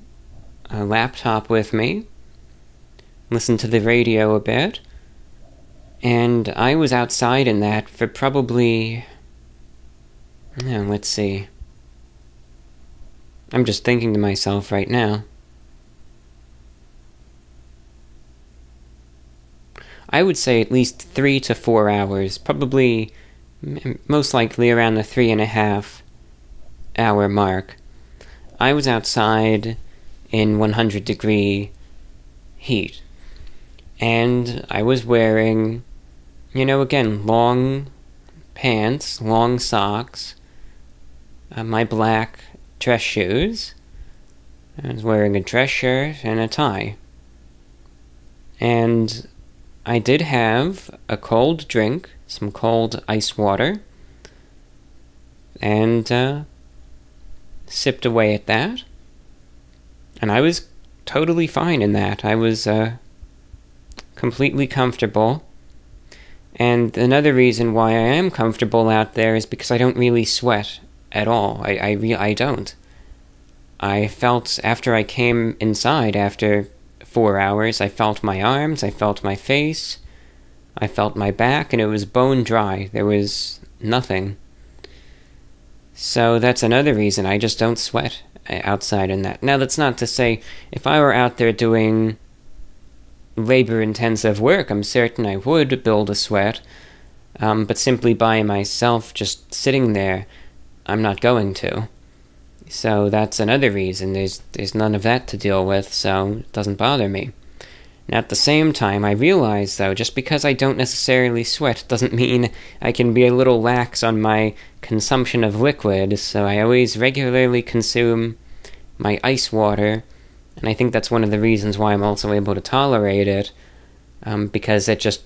laptop with me, listened to the radio a bit, and I was outside in that for probably... let's see. I'm just thinking to myself right now. I would say at least 3 to 4 hours, probably most likely around the 3.5 hour mark. I was outside in 100-degree heat, and I was wearing, again, long pants, long socks, my black dress shoes. I was wearing a dress shirt and a tie. And I did have a cold drink, some cold ice water, and sipped away at that. And I was totally fine in that. I was completely comfortable. And another reason why I am comfortable out there is because I don't really sweat at all. I don't. I felt, after I came inside, after 4 hours, I felt my arms, I felt my face, I felt my back, and it was bone dry. There was nothing. So that's another reason I just don't sweat outside in that. Now, that's not to say, if I were out there doing labor-intensive work, I'm certain I would build a sweat, but simply by myself just sitting there, I'm not going to. So that's another reason. There's none of that to deal with, so it doesn't bother me. Now, at the same time, I realize, though, just because I don't necessarily sweat doesn't mean I can be a little lax on my consumption of liquid, so I always regularly consume my ice water, and I think that's one of the reasons why I'm also able to tolerate it, because it just,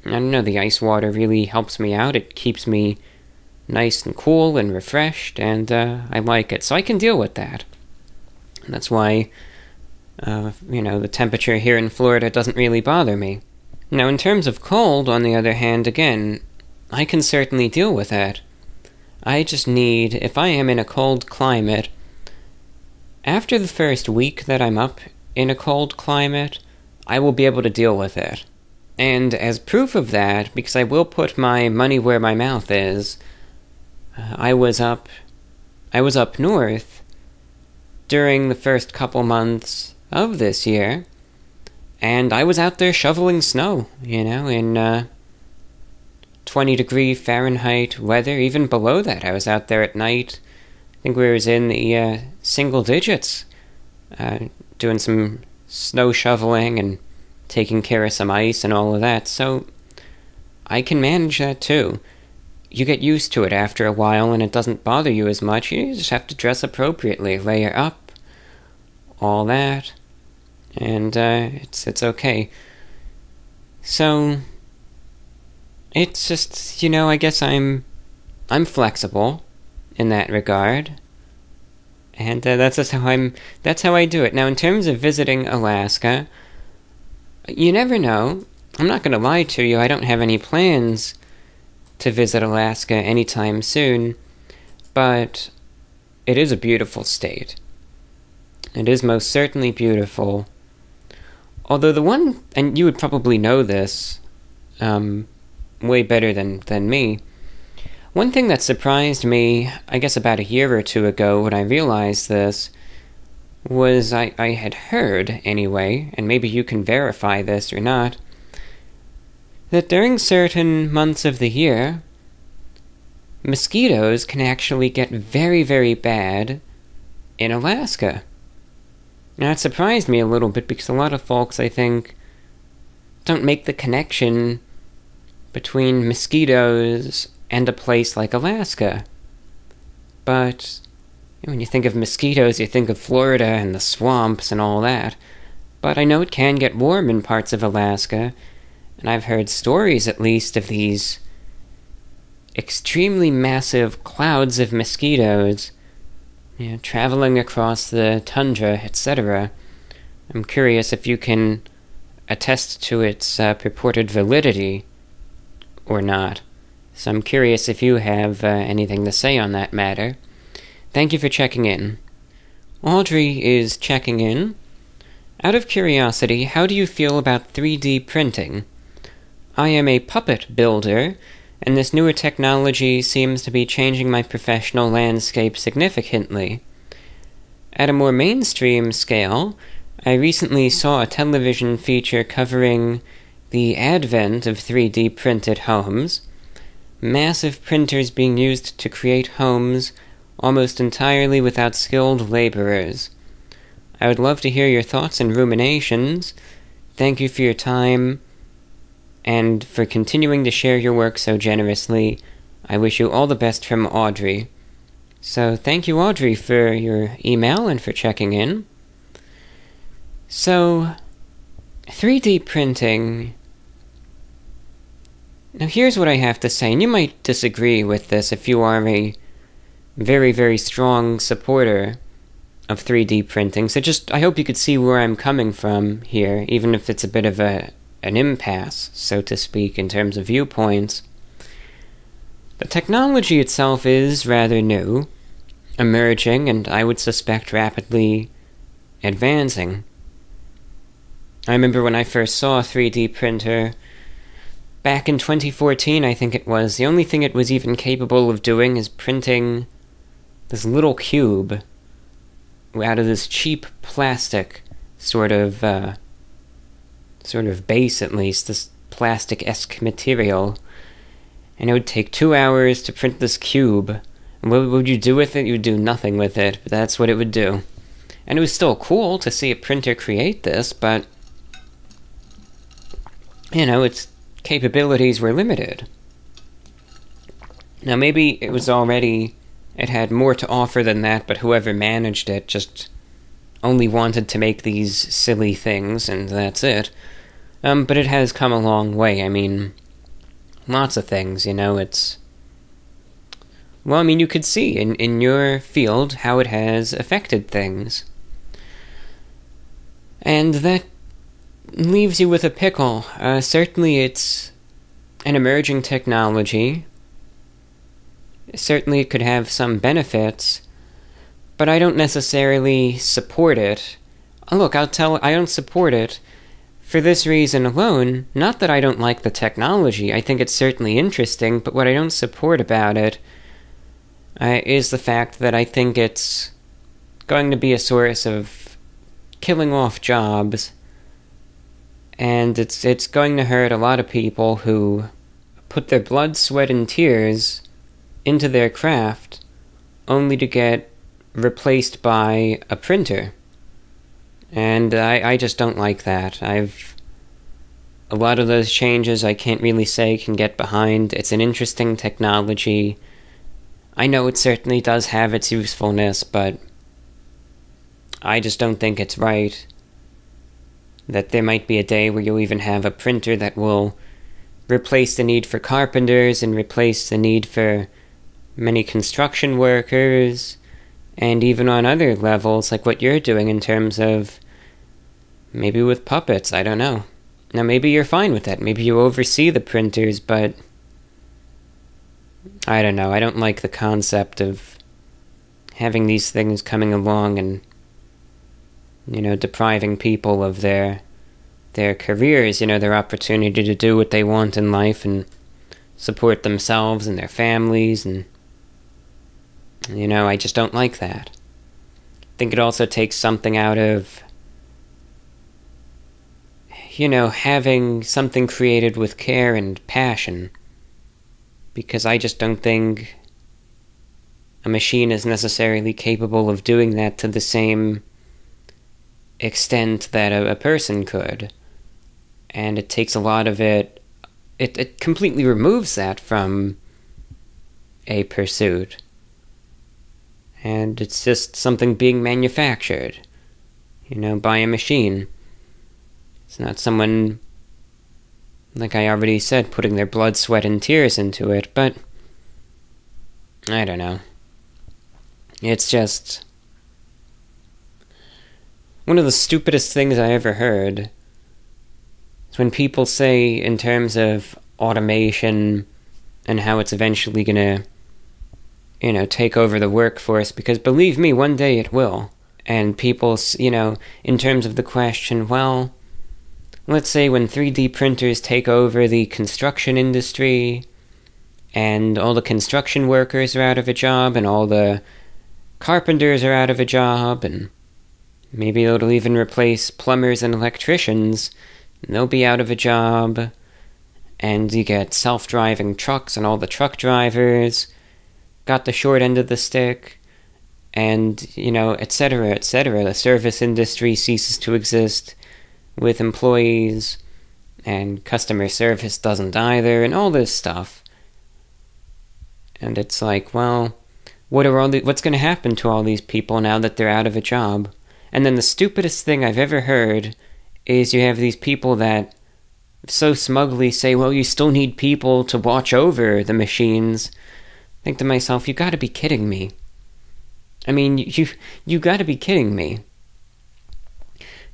I don't know, the ice water really helps me out. It keeps me nice and cool and refreshed, and I like it, so I can deal with that. And that's why, the temperature here in Florida doesn't really bother me. Now, in terms of cold, on the other hand, again, I can certainly deal with that. I just need, if I am in a cold climate, after the first week that I'm up in a cold climate, I will be able to deal with it. And as proof of that, because I will put my money where my mouth is, I was up north during the first couple months of this year, and I was out there shoveling snow, in 20-degree Fahrenheit weather, even below that. I was out there at night. I think we was in the single digits, doing some snow shoveling and taking care of some ice and all of that, so I can manage that too. You get used to it after a while and it doesn't bother you as much. You just have to dress appropriately, layer up, all that, and it's okay. So it's just, I guess I'm flexible in that regard, and that's how I do it. Now, in terms of visiting Alaska, you never know. I'm not going to lie to you. I don't have any plans to visit Alaska anytime soon, but it is a beautiful state. It is most certainly beautiful. Although the one, and you would probably know this way better than me, one thing that surprised me, I guess about a year or two ago when I realized this, was I had heard, anyway, and maybe you can verify this or not, that during certain months of the year, mosquitoes can actually get very, very bad in Alaska. Now, it surprised me a little bit because a lot of folks, I think, don't make the connection between mosquitoes and a place like Alaska. But when you think of mosquitoes, you think of Florida and the swamps and all that. But I know it can get warm in parts of Alaska, and I've heard stories, at least, of these extremely massive clouds of mosquitoes, traveling across the tundra, etc. I'm curious if you can attest to its purported validity or not. So I'm curious if you have anything to say on that matter. Thank you for checking in. Audrey is checking in. Out of curiosity, how do you feel about 3D printing? I am a puppet builder, and this newer technology seems to be changing my professional landscape significantly. At a more mainstream scale, I recently saw a television feature covering the advent of 3D printed homes, massive printers being used to create homes almost entirely without skilled laborers. I would love to hear your thoughts and ruminations. Thank you for your time, and for continuing to share your work so generously. I wish you all the best from Audrey. So thank you, Audrey, for your email and for checking in. So, 3D printing. Now here's what I have to say, and you might disagree with this if you are a very, very strong supporter of 3D printing. So I hope you could see where I'm coming from here, even if it's a bit of an impasse, so to speak, in terms of viewpoints. The technology itself is rather new, emerging, and I would suspect rapidly advancing. I remember when I first saw a 3D printer, back in 2014, I think it was, the only thing it was even capable of doing is printing this little cube out of this cheap plastic sort of base, at least, this plastic-esque material. And it would take 2 hours to print this cube. And what would you do with it? You would do nothing with it, but that's what it would do. And it was still cool to see a printer create this, but, its capabilities were limited. Now, maybe it had more to offer than that, but whoever managed it just only wanted to make these silly things, and that's it. But it has come a long way. I mean, lots of things, Well, I mean, you could see in your field how it has affected things. And that leaves you with a pickle. Certainly it's an emerging technology. Certainly it could have some benefits, but I don't necessarily support it. Look, I don't support it for this reason alone. Not that I don't like the technology. I think it's certainly interesting, but what I don't support about it is the fact that I think it's going to be a source of killing off jobs, and it's going to hurt a lot of people who put their blood, sweat, and tears into their craft only to get replaced by a printer. And I just don't like that. A lot of those changes I can't really say can get behind. It's an interesting technology. I know it certainly does have its usefulness, but I just don't think it's right that there might be a day where you'll even have a printer that will replace the need for carpenters and replace the need for many construction workers, and even on other levels, like what you're doing in terms of maybe with puppets, I don't know. Now, maybe you're fine with that. Maybe you oversee the printers, but I don't know. I don't like the concept of having these things coming along and, depriving people of their careers, their opportunity to do what they want in life and support themselves and their families, and, I just don't like that. I think it also takes something out of, having something created with care and passion, because I just don't think a machine is necessarily capable of doing that to the same extent that a person could. And it takes a lot of it completely removes that from a pursuit. And it's just something being manufactured, by a machine. It's not someone, like I already said, putting their blood, sweat, and tears into it, but I don't know. It's just one of the stupidest things I ever heard is when people say in terms of automation and how it's eventually gonna, take over the workforce, because believe me, one day it will. And people, in terms of the question, well, let's say when 3D printers take over the construction industry and all the construction workers are out of a job and all the carpenters are out of a job, and maybe it'll even replace plumbers and electricians, and they'll be out of a job, and you get self-driving trucks and all the truck drivers got the short end of the stick, and, etc., etc. The service industry ceases to exist with employees, and customer service doesn't either, and all this stuff. And it's like, well, what's going to happen to all these people now that they're out of a job? And then the stupidest thing I've ever heard is you have these people that so smugly say, well, you still need people to watch over the machines. I think to myself, you gotta be kidding me. I mean, you gotta be kidding me.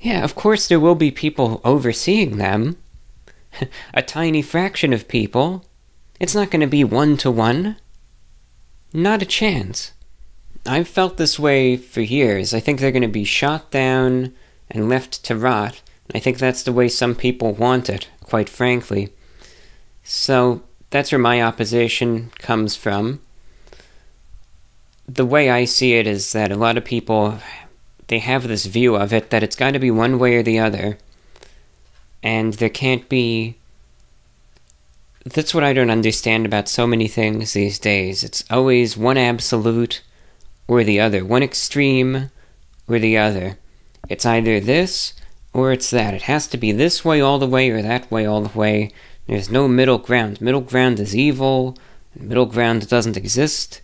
Yeah, of course there will be people overseeing them. A tiny fraction of people. It's not going to be 1-to-1. Not a chance. I've felt this way for years. I think they're going to be shot down and left to rot. I think that's the way some people want it, quite frankly. So that's where my opposition comes from. The way I see it is that a lot of people, they have this view of it that it's got to be one way or the other. And there can't be... That's what I don't understand about so many things these days. It's always one absolute or the other, one extreme or the other. It's either this or it's that. It has to be this way all the way or that way all the way. There's no middle ground. Middle ground is evil, middle ground doesn't exist,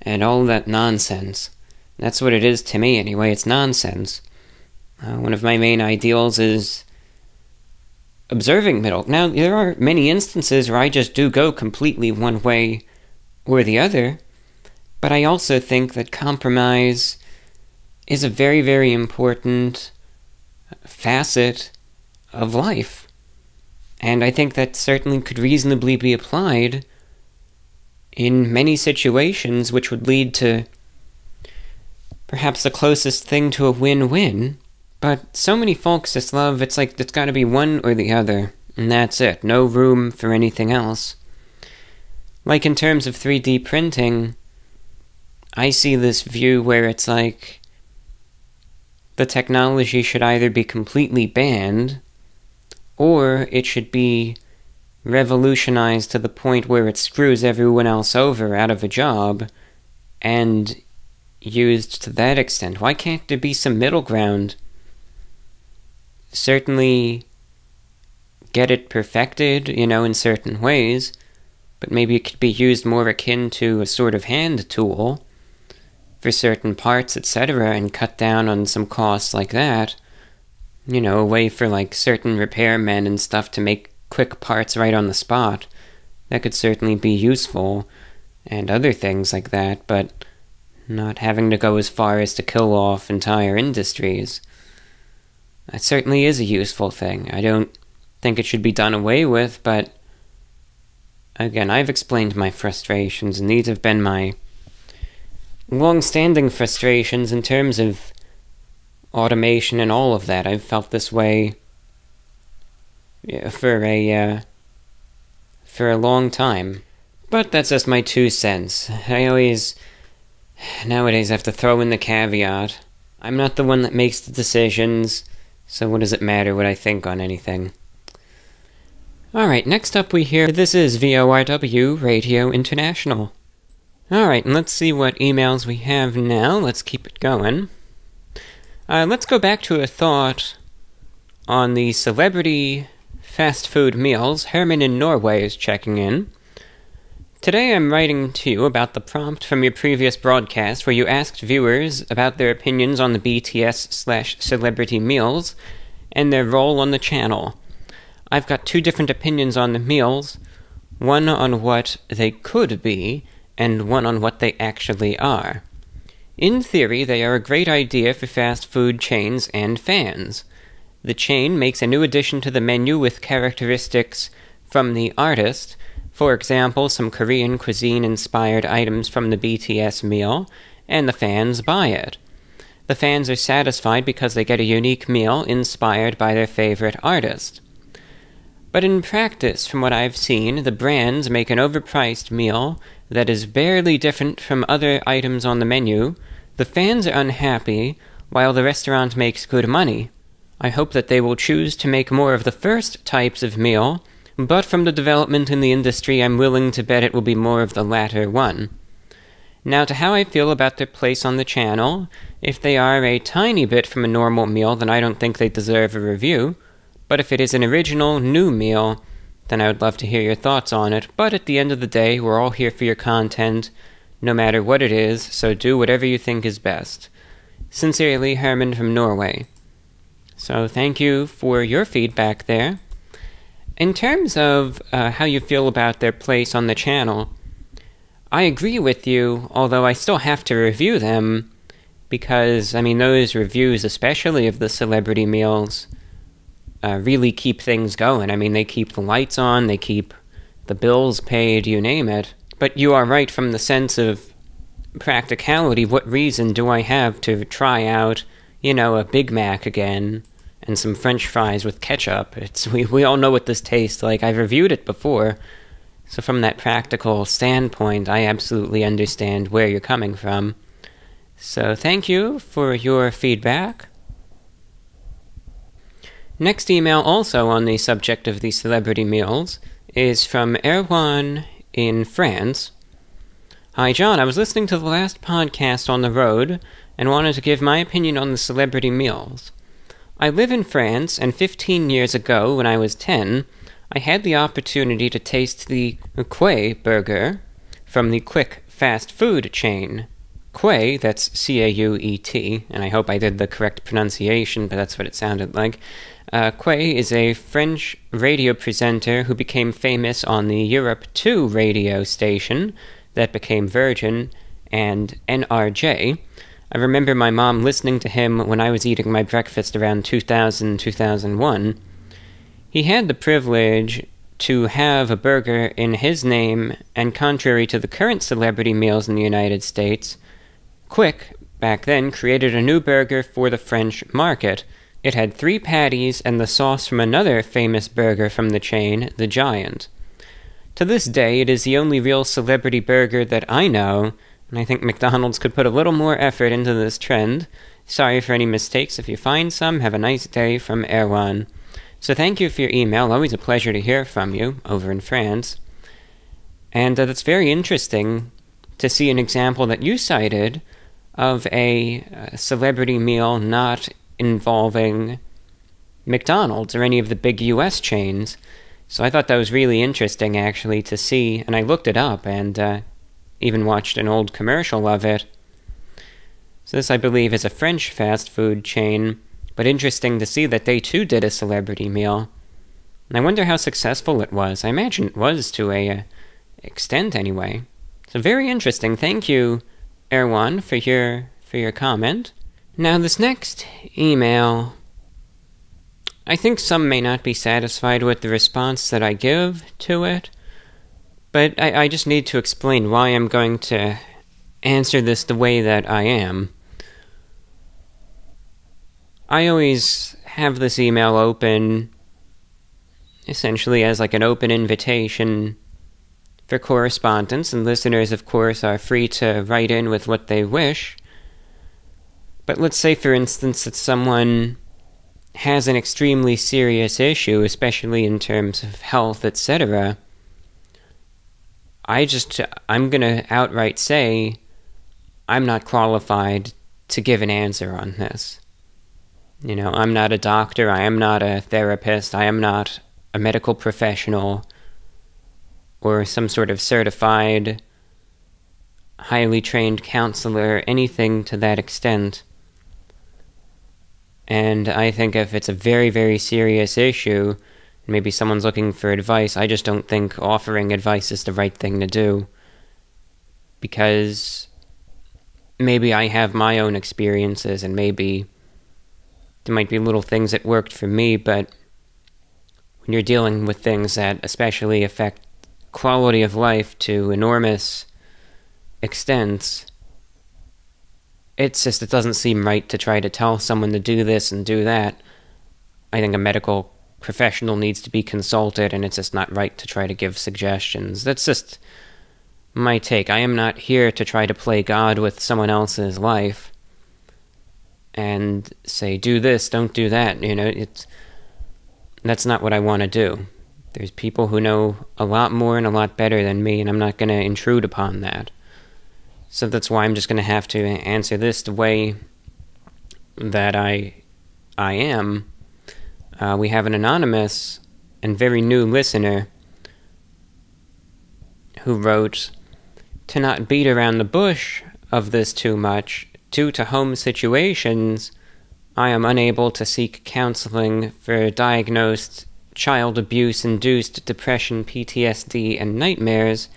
and all that nonsense. That's what it is to me anyway, it's nonsense. One of my main ideals is observing middle. Now, there are many instances where I just do go completely one way or the other, But I also think that compromise is a very, very important facet of life. And I think that certainly could reasonably be applied in many situations, which would lead to perhaps the closest thing to a win-win. But so many folks just love, it's like it's got to be one or the other, and that's it. No room for anything else. Like in terms of 3D printing, I see this view where it's like the technology should either be completely banned, or it should be revolutionized to the point where it screws everyone else over out of a job, and used to that extent. Why can't there be some middle ground? Certainly get it perfected, in certain ways, but maybe it could be used more akin to a sort of hand tool for certain parts, etc., and cut down on some costs like that. A way for certain repairmen and stuff to make quick parts right on the spot. That could certainly be useful, and other things like that, but not having to go as far as to kill off entire industries. That certainly is a useful thing. I don't think it should be done away with, but again, I've explained my frustrations, and these have been my long-standing frustrations in terms of automation and all of that. I've felt this way for a long time. But that's just my 2 cents. I always, nowadays, have to throw in the caveat. I'm not the one that makes the decisions, so what does it matter what I think on anything? Alright, next up we hear, this is VORW Radio International. Alright, and let's see what emails we have now. Let's keep it going. Let's go back to a thought on the celebrity fast food meals. Herman in Norway is checking in. Today I'm writing to you about the prompt from your previous broadcast where you asked viewers about their opinions on the BTS/celebrity meals and their role on the channel. I've got 2 different opinions on the meals, one on what they could be, and one on what they actually are. In theory, they are a great idea for fast food chains and fans. The chain makes a new addition to the menu with characteristics from the artist, for example, some Korean cuisine-inspired items from the BTS meal, and the fans buy it. The fans are satisfied because they get a unique meal inspired by their favorite artist. But in practice, from what I've seen, the brands make an overpriced meal that is barely different from other items on the menu. The fans are unhappy, while the restaurant makes good money. I hope that they will choose to make more of the first types of meal, but from the development in the industry, I'm willing to bet it will be more of the latter one. Now to how I feel about their place on the channel, if they are a tiny bit from a normal meal, then I don't think they deserve a review. But if it is an original, new meal, then I would love to hear your thoughts on it. But at the end of the day, we're all here for your content, no matter what it is, so do whatever you think is best. Sincerely, Herman from Norway. So thank you for your feedback there. In terms of how you feel about their place on the channel, I agree with you, although I still have to review them, because, those reviews, especially of the celebrity meals, really keep things going. They keep the lights on, they keep the bills paid, you name it. But you are right from the sense of practicality. What reason do I have to try out, a Big Mac again and some French fries with ketchup? We all know what this tastes like. I've reviewed it before. So from that practical standpoint, I absolutely understand where you're coming from. So thank you for your feedback. Next email, also on the subject of the celebrity meals, is from Erwan in France. Hi John, I was listening to the last podcast on the road and wanted to give my opinion on the celebrity meals. I live in France, and 15 years ago, when I was 10, I had the opportunity to taste the Quay burger from the quick fast food chain. Quay, that's C-A-U-E-T, and I hope I did the correct pronunciation, but that's what it sounded like. Quay is a French radio presenter who became famous on the Europe 2 radio station that became Virgin, and NRJ. I remember my mom listening to him when I was eating my breakfast around 2000, 2001. He had the privilege to have a burger in his name, and contrary to the current celebrity meals in the United States, Quick, back then, created a new burger for the French market. It had 3 patties and the sauce from another famous burger from the chain, the Giant. To this day, it is the only real celebrity burger that I know, and I think McDonald's could put a little more effort into this trend. Sorry for any mistakes if you find some. Have a nice day, from Erwan. So thank you for your email. Always a pleasure to hear from you over in France. And it's very interesting to see an example that you cited of a celebrity meal not involving McDonald's or any of the big US chains. So I thought that was really interesting, actually, to see, and I looked it up and even watched an old commercial of it. So this, I believe, is a French fast food chain, but interesting to see that they too did a celebrity meal. And I wonder how successful it was. I imagine it was to a extent anyway. So very interesting. Thank you, Erwan, for your comment. Now this next email, I think some may not be satisfied with the response that I give to it, but I just need to explain why I'm going to answer this the way that I am. I always have this email open essentially as like an open invitation for correspondence, and listeners, of course, are free to write in with what they wish. But let's say, for instance, that someone has an extremely serious issue, especially in terms of health, etc. I'm going to outright say I'm not qualified to give an answer on this. You know, I'm not a doctor, I am not a therapist, I am not a medical professional or some sort of certified, highly trained counselor, anything to that extent. And I think if it's a very, very serious issue, maybe someone's looking for advice, I just don't think offering advice is the right thing to do. Because maybe I have my own experiences, and maybe there might be little things that worked for me, but when you're dealing with things that especially affect quality of life to enormous extents, it doesn't seem right to try to tell someone to do this and do that. I think a medical professional needs to be consulted, and it's just not right to try to give suggestions. That's just my take. I am not here to try to play God with someone else's life and say, do this, don't do that. You know, that's not what I want to do. There's people who know a lot more and a lot better than me, and I'm not going to intrude upon that. So that's why I'm just going to have to answer this the way that I am. We have an anonymous and very new listener who wrote, "To not beat around the bush of this too much, due to home situations, I am unable to seek counseling for diagnosed child abuse-induced depression, PTSD, and nightmares.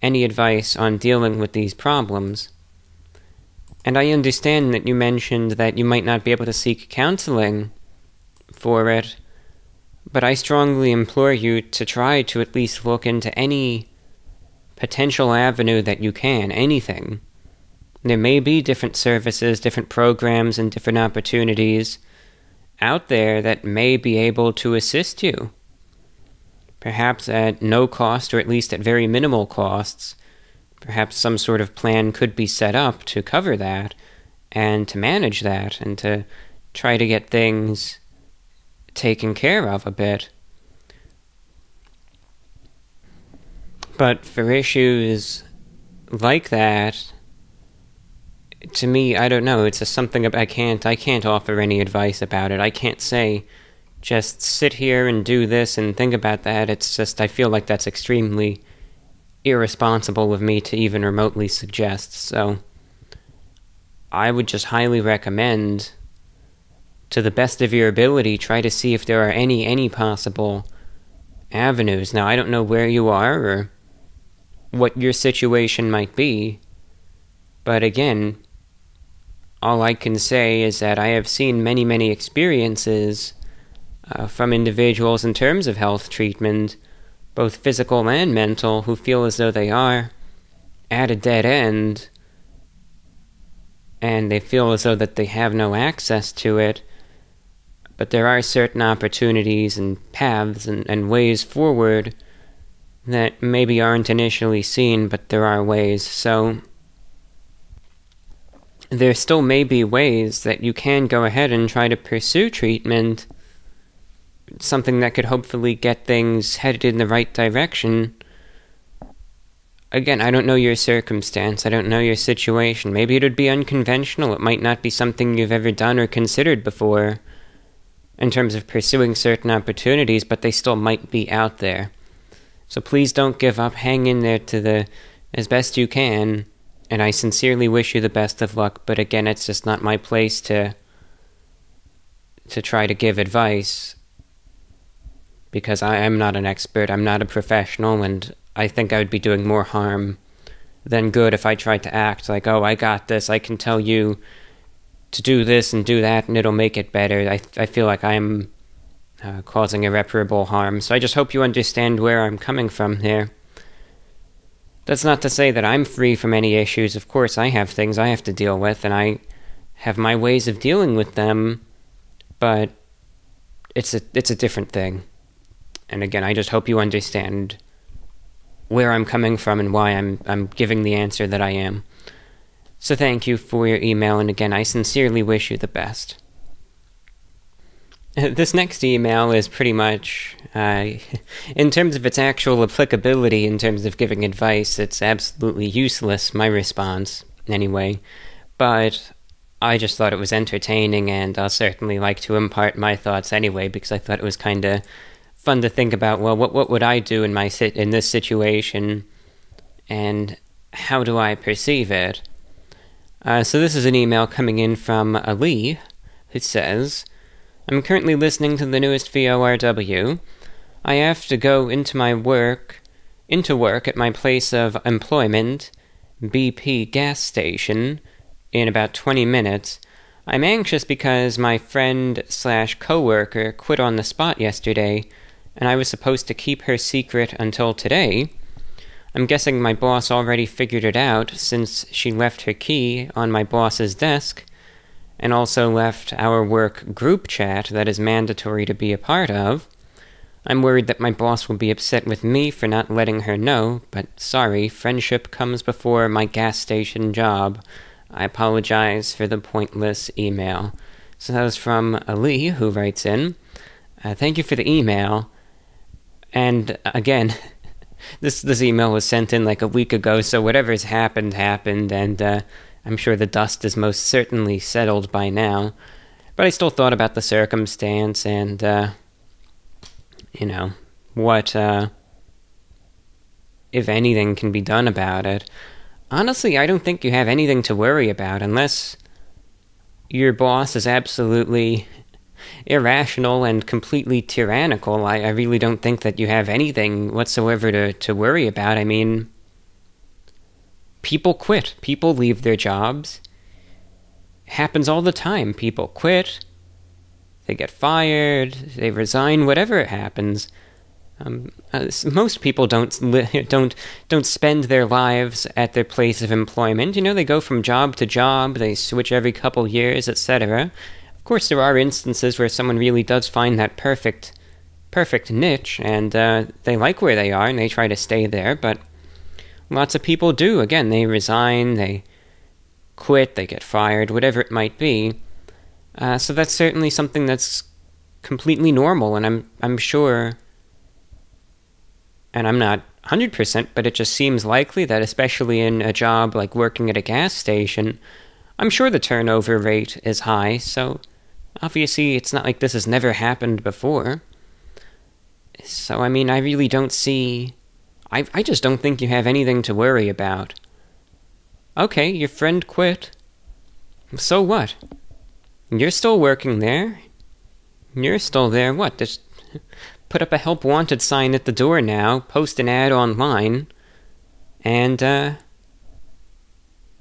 Any advice on dealing with these problems?" And I understand that you mentioned that you might not be able to seek counseling for it, but I strongly implore you to try to at least look into any potential avenue that you can, anything. There may be different services, different programs, and different opportunities out there that may be able to assist you. Perhaps at no cost, or at least at very minimal costs. Perhaps some sort of plan could be set up to cover that, and to manage that, and to try to get things taken care of a bit. But for issues like that, to me, I don't know, it's just something I can't offer any advice about it. I can't say, just sit here and do this and think about that. It's just, I feel like that's extremely irresponsible of me to even remotely suggest. So I would just highly recommend, to the best of your ability, try to see if there are any possible avenues. Now, I don't know where you are or what your situation might be, But again, all I can say is that I have seen many, many experiences from individuals in terms of health treatment, both physical and mental, who feel as though they are at a dead end, and they feel as though that they have no access to it, but there are certain opportunities and paths and ways forward that maybe aren't initially seen, but there are ways. So there still may be ways that you can go ahead and try to pursue treatment, something that could hopefully get things headed in the right direction. Again, I don't know your circumstance, I don't know your situation. Maybe it would be unconventional, it might not be something you've ever done or considered before in terms of pursuing certain opportunities, but they still might be out there. So please don't give up, hang in there as best you can, and I sincerely wish you the best of luck, but again, it's just not my place to try to give advice, because I am not an expert, I'm not a professional, and I think I would be doing more harm than good if I tried to act like, oh, I got this, I can tell you to do this and do that, and it'll make it better. I feel like I'm causing irreparable harm, so I just hope you understand where I'm coming from here. That's not to say that I'm free from any issues. Of course, I have things I have to deal with, and I have my ways of dealing with them, but it's a different thing. And again, I just hope you understand where I'm coming from and why I'm giving the answer that I am. So thank you for your email, and again, I sincerely wish you the best. This next email is pretty much, in terms of its actual applicability, in terms of giving advice, it's absolutely useless, my response, anyway. But I just thought it was entertaining, and I'll certainly like to impart my thoughts anyway, because I thought it was kind of fun to think about, well, what would I do in this situation, and how do I perceive it? So this is an email coming in from Ali, who says, I'm currently listening to the newest VORW. I have to go into work at my place of employment, BP gas station, in about 20 minutes. I'm anxious because my friend/coworker quit on the spot yesterday, and I was supposed to keep her secret until today. I'm guessing my boss already figured it out, since she left her key on my boss's desk, and also left our work group chat that is mandatory to be a part of. I'm worried that my boss will be upset with me for not letting her know, but sorry, friendship comes before my gas station job. I apologize for the pointless email. So that was from Ali, who writes in, thank you for the email. And again, this email was sent in like a week ago, so whatever's happened, and I'm sure the dust is most certainly settled by now. But I still thought about the circumstance and, what, if anything, can be done about it. Honestly, I don't think you have anything to worry about unless your boss is absolutely irrational and completely tyrannical. I really don't think that you have anything whatsoever to worry about. I mean, people quit. People leave their jobs. It happens all the time. People quit. They get fired. They resign. Whatever it happens. Most people don't spend their lives at their place of employment. They go from job to job. They switch every couple years, etc. Of course, there are instances where someone really does find that perfect niche, and they like where they are and they try to stay there. But lots of people do. Again, they resign, they quit, they get fired, whatever it might be. So that's certainly something that's completely normal, and I'm sure, and I'm not 100%, but it just seems likely that, especially in a job like working at a gas station, I'm sure the turnover rate is high, so obviously it's not like this has never happened before. So, I mean, I really don't see... I just don't think you have anything to worry about. Okay, your friend quit. So what? You're still working there. You're still there. What? Just put up a help wanted sign at the door now, post an ad online, and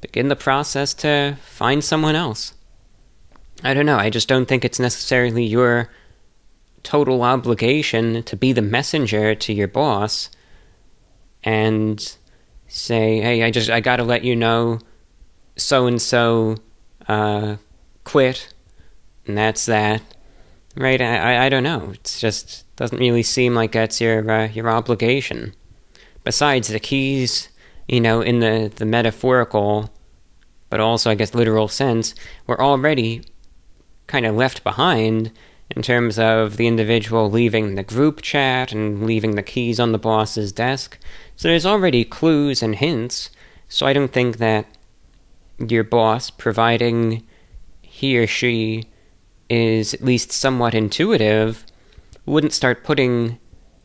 begin the process to find someone else. I don't know, I just don't think it's necessarily your total obligation to be the messenger to your boss and say, hey, I gotta let you know so-and-so quit, and that's that. Right? I don't know. It's just doesn't really seem like that's your obligation. Besides, the keys, in the metaphorical, but also, I guess, literal sense, were already kind of left behind in terms of the individual leaving the group chat and leaving the keys on the boss's desk. So there's already clues and hints, so I don't think that your boss, providing he or she is at least somewhat intuitive, wouldn't start putting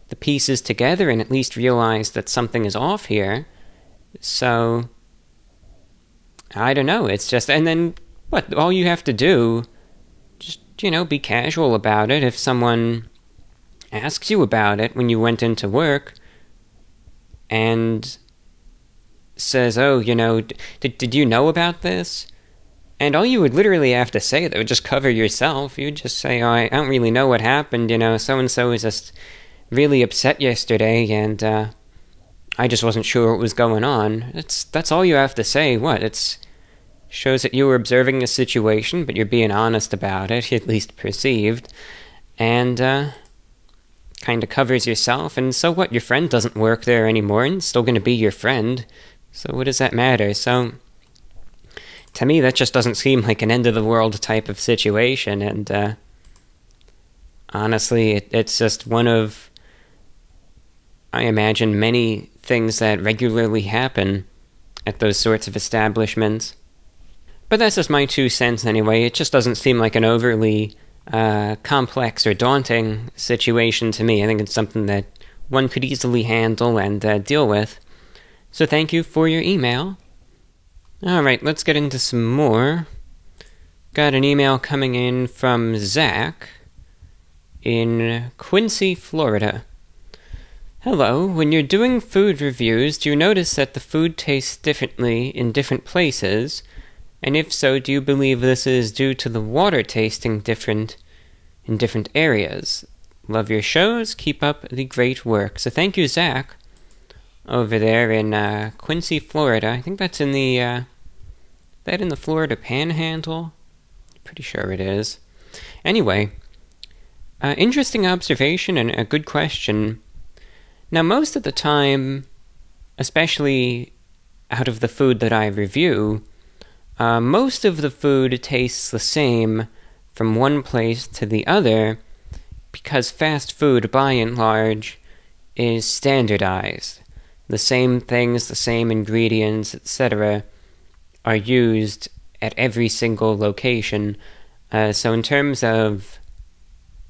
the pieces together and at least realize that something is off here. So, I don't know, it's just, and then, what, all you have to do, just, be casual about it. If someone asks you about it when you went into work, and says, oh, did you know about this? And all you would literally have to say, that would just cover yourself. You'd just say, oh, I don't really know what happened, so-and-so was just really upset yesterday, and I just wasn't sure what was going on. That's all you have to say. What? It shows that you were observing a situation, but you're being honest about it, at least perceived, and kind of covers yourself. And so what? Your friend doesn't work there anymore, and still going to be your friend. So what does that matter? So, to me, that just doesn't seem like an end-of-the-world type of situation, and honestly, it's just one of, I imagine, many things that regularly happen at those sorts of establishments. But that's just my 2 cents anyway. It just doesn't seem like an overly complex or daunting situation to me. I think it's something that one could easily handle and deal with. So thank you for your email. Alright, let's get into some more. Got an email coming in from Zach in Quincy, Florida. Hello, when you're doing food reviews, do you notice that the food tastes differently in different places? And if so, do you believe this is due to the water tasting different in different areas? Love your shows, keep up the great work. So thank you, Zach, over there in Quincy, Florida. I think that's in the Florida Panhandle? Pretty sure it is. Anyway, interesting observation and a good question. Now, most of the time, especially out of the food that I review, most of the food tastes the same from one place to the other because fast food, by and large, is standardized. The same things, the same ingredients, etc., are used at every single location. So in terms of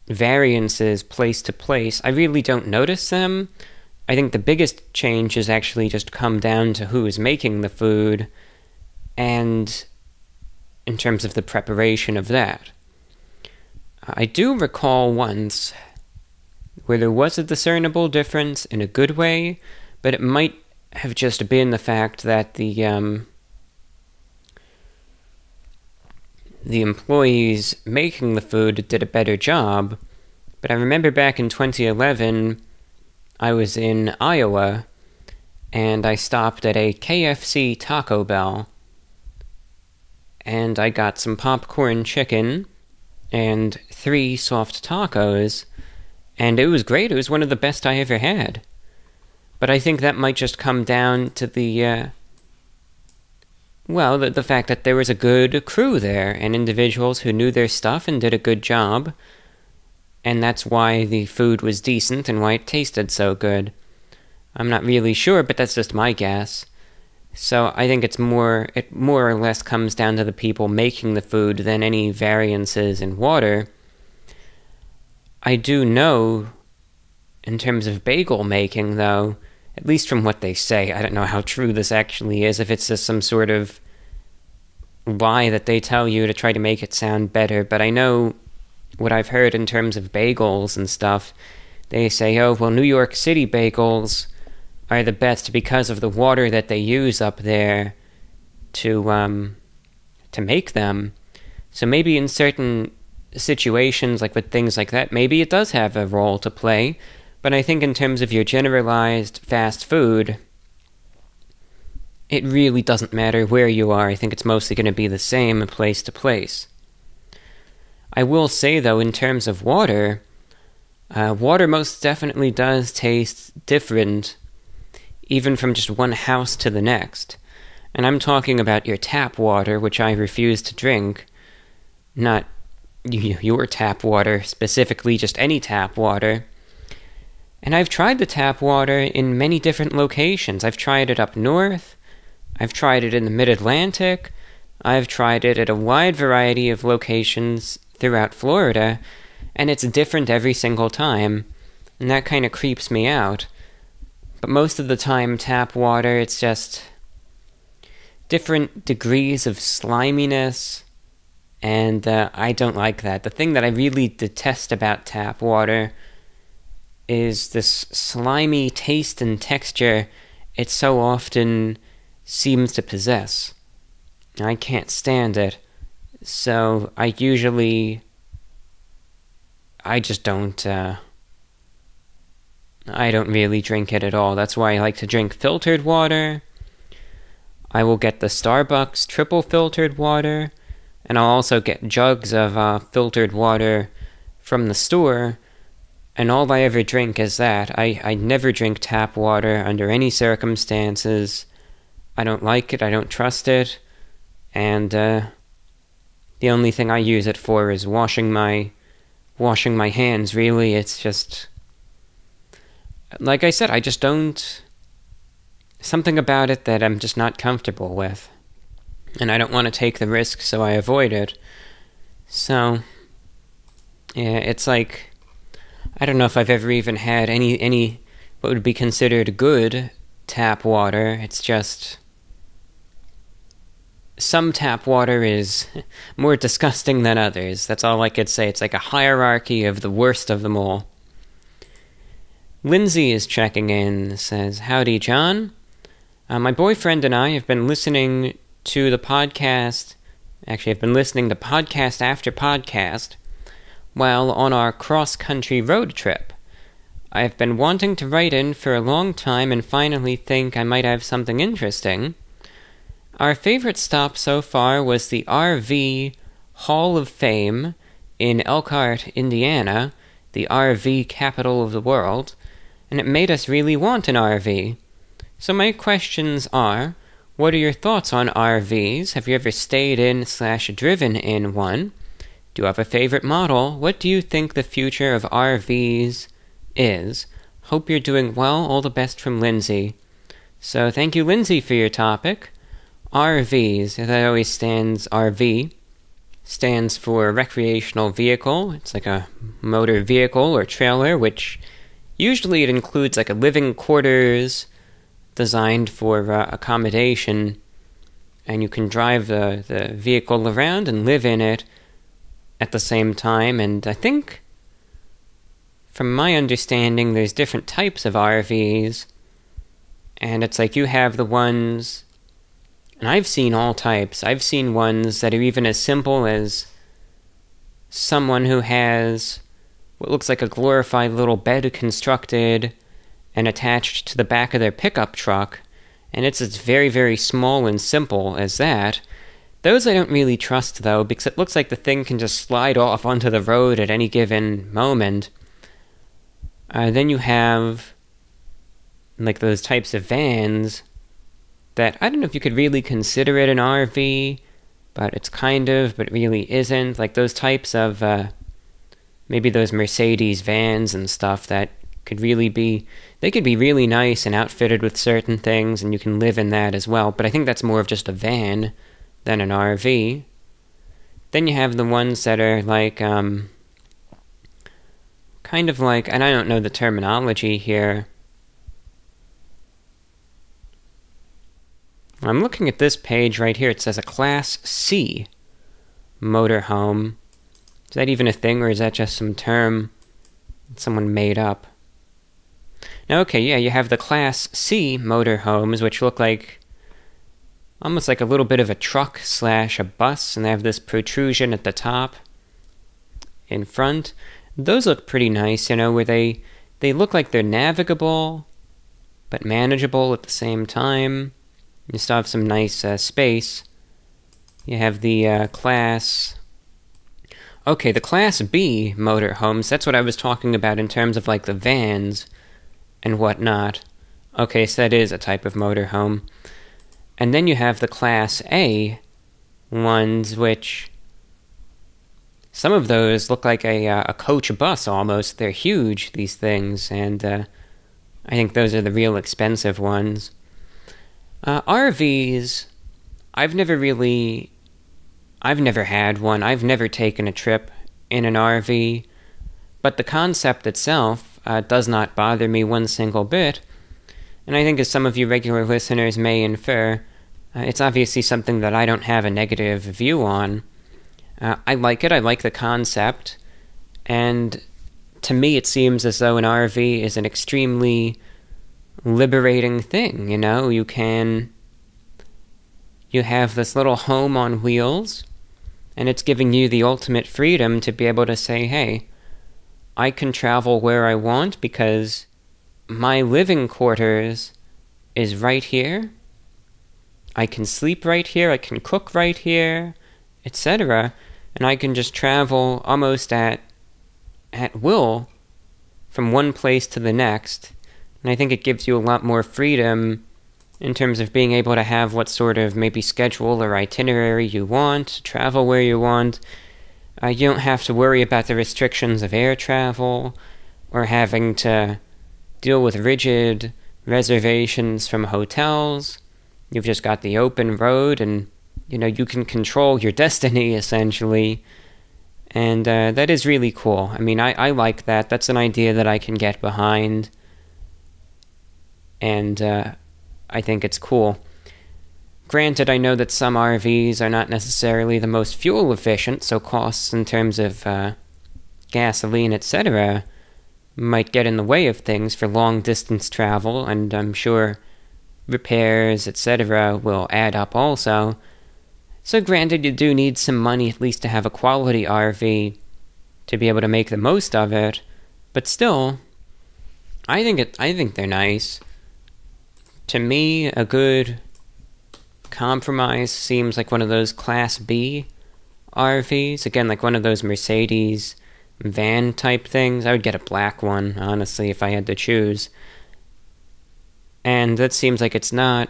variances place to place, I really don't notice them. I think the biggest change has actually just come down to who is making the food and in terms of the preparation of that. I do recall once where there was a discernible difference in a good way, but it might have just been the fact that the employees making the food did a better job. But I remember back in 2011, I was in Iowa, and I stopped at a KFC Taco Bell, and I got some popcorn chicken and 3 soft tacos, and it was great. It was one of the best I ever had. But I think that might just come down to the fact that there was a good crew there, and individuals who knew their stuff and did a good job, and that's why the food was decent and why it tasted so good. I'm not really sure, but that's just my guess. So I think it more or less comes down to the people making the food than any variances in water. I do know, in terms of bagel making, though, at least from what they say, I don't know how true this actually is, if it's just some sort of lie that they tell you to try to make it sound better, but I know what I've heard in terms of bagels and stuff. They say, oh, well, New York City bagels are the best because of the water that they use up there to make them. So maybe in certain situations, like with things like that, maybe it does have a role to play. But I think in terms of your generalized fast food, it really doesn't matter where you are. I think it's mostly going to be the same place to place. I will say, though, in terms of water, water most definitely does taste different, even from just one house to the next. And I'm talking about your tap water, which I refuse to drink, not your tap water, specifically just any tap water. And I've tried the tap water in many different locations. I've tried it up north, I've tried it in the mid-Atlantic, I've tried it at a wide variety of locations throughout Florida, and it's different every single time, and that kind of creeps me out. But most of the time, tap water, it's just different degrees of sliminess, and I don't like that. The thing that I really detest about tap water is this slimy taste and texture it so often seems to possess. I can't stand it, so I just don't really drink it at all. That's why I like to drink filtered water. I will get the Starbucks triple filtered water, and I'll also get jugs of filtered water from the store, and all I ever drink is that. I never drink tap water under any circumstances. I don't like it, I don't trust it, and the only thing I use it for is washing my hands, really. It's just, like I said, I just don't, something about it that I'm just not comfortable with, and I don't want to take the risk, so I avoid it. So, yeah, it's like, I don't know if I've ever even had any what would be considered good tap water. It's just, some tap water is more disgusting than others. That's all I could say. It's like a hierarchy of the worst of them all. Lindsay is checking in, says, "Howdy, John. My boyfriend and I have been listening to the podcast. Actually, I've been listening to podcast after podcast while on our cross-country road trip. I've been wanting to write in for a long time and finally think I might have something interesting. Our favorite stop so far was the RV Hall of Fame in Elkhart, Indiana, the RV capital of the world, and it made us really want an RV. So my questions are, what are your thoughts on RVs? Have you ever stayed in/driven in one? Do you have a favorite model? What do you think the future of RVs is? Hope you're doing well. All the best from Lindsay." So thank you, Lindsay, for your topic. RVs, that always stands, RV, stands for recreational vehicle. It's like a motor vehicle or trailer, which usually it includes like a living quarters designed for accommodation, and you can drive the vehicle around and live in it at the same time. And I think, from my understanding, there's different types of RVs, and it's like you have the ones, and I've seen all types. I've seen ones that are even as simple as someone who has what looks like a glorified little bed constructed and attached to the back of their pickup truck, and it's as very, very small and simple as that. Those I don't really trust, though, because it looks like the thing can just slide off onto the road at any given moment. Then you have like those types of vans that I don't know if you could really consider it an RV, but it's kind of, but it really isn't. Like those types of, maybe those Mercedes vans and stuff that could really be, they could be really nice and outfitted with certain things, and you can live in that as well. But I think that's more of just a van than an RV. Then you have the ones that are like, kind of like, and I don't know the terminology here. I'm looking at this page right here. It says a Class C motorhome. Is that even a thing, or is that just some term someone made up? Now, okay, yeah, you have the Class C motorhomes, which look like almost like a little bit of a truck slash a bus, and they have this protrusion at the top in front. Those look pretty nice, you know, where they look like they're navigable, but manageable at the same time. You still have some nice space. You have the Class... Okay, the Class B motorhomes, that's what I was talking about in terms of, like, the vans and whatnot. Okay, so that is a type of motorhome. And then you have the Class A ones, which... some of those look like a coach bus, almost. They're huge, these things, and I think those are the real expensive ones. RVs, I've never had one. I've never taken a trip in an RV, but the concept itself does not bother me one single bit. And I think, as some of you regular listeners may infer, it's obviously something that I don't have a negative view on. I like it, I like the concept, and to me it seems as though an RV is an extremely liberating thing, you know? You have this little home on wheels, and it's giving you the ultimate freedom to be able to say, hey, I can travel where I want because my living quarters is right here. I can sleep right here, I can cook right here, etc., and I can just travel almost at will from one place to the next. And I think it gives you a lot more freedom in terms of being able to have what sort of maybe schedule or itinerary you want, travel where you want. You don't have to worry about the restrictions of air travel or having to deal with rigid reservations from hotels. You've just got the open road, and you know, you can control your destiny, essentially. And that is really cool. I mean, I like that. That's an idea that I can get behind. And I think it's cool. Granted, I know that some RVs are not necessarily the most fuel efficient, so costs in terms of gasoline, etc., might get in the way of things for long-distance travel, and I'm sure repairs, etc. will add up also. So granted, you do need some money at least to have a quality RV to be able to make the most of it, but still, I think they're nice. To me, a good compromise seems like one of those Class B RVs. Again, like one of those Mercedes van type things. I would get a black one, honestly, if I had to choose. And that seems like it's not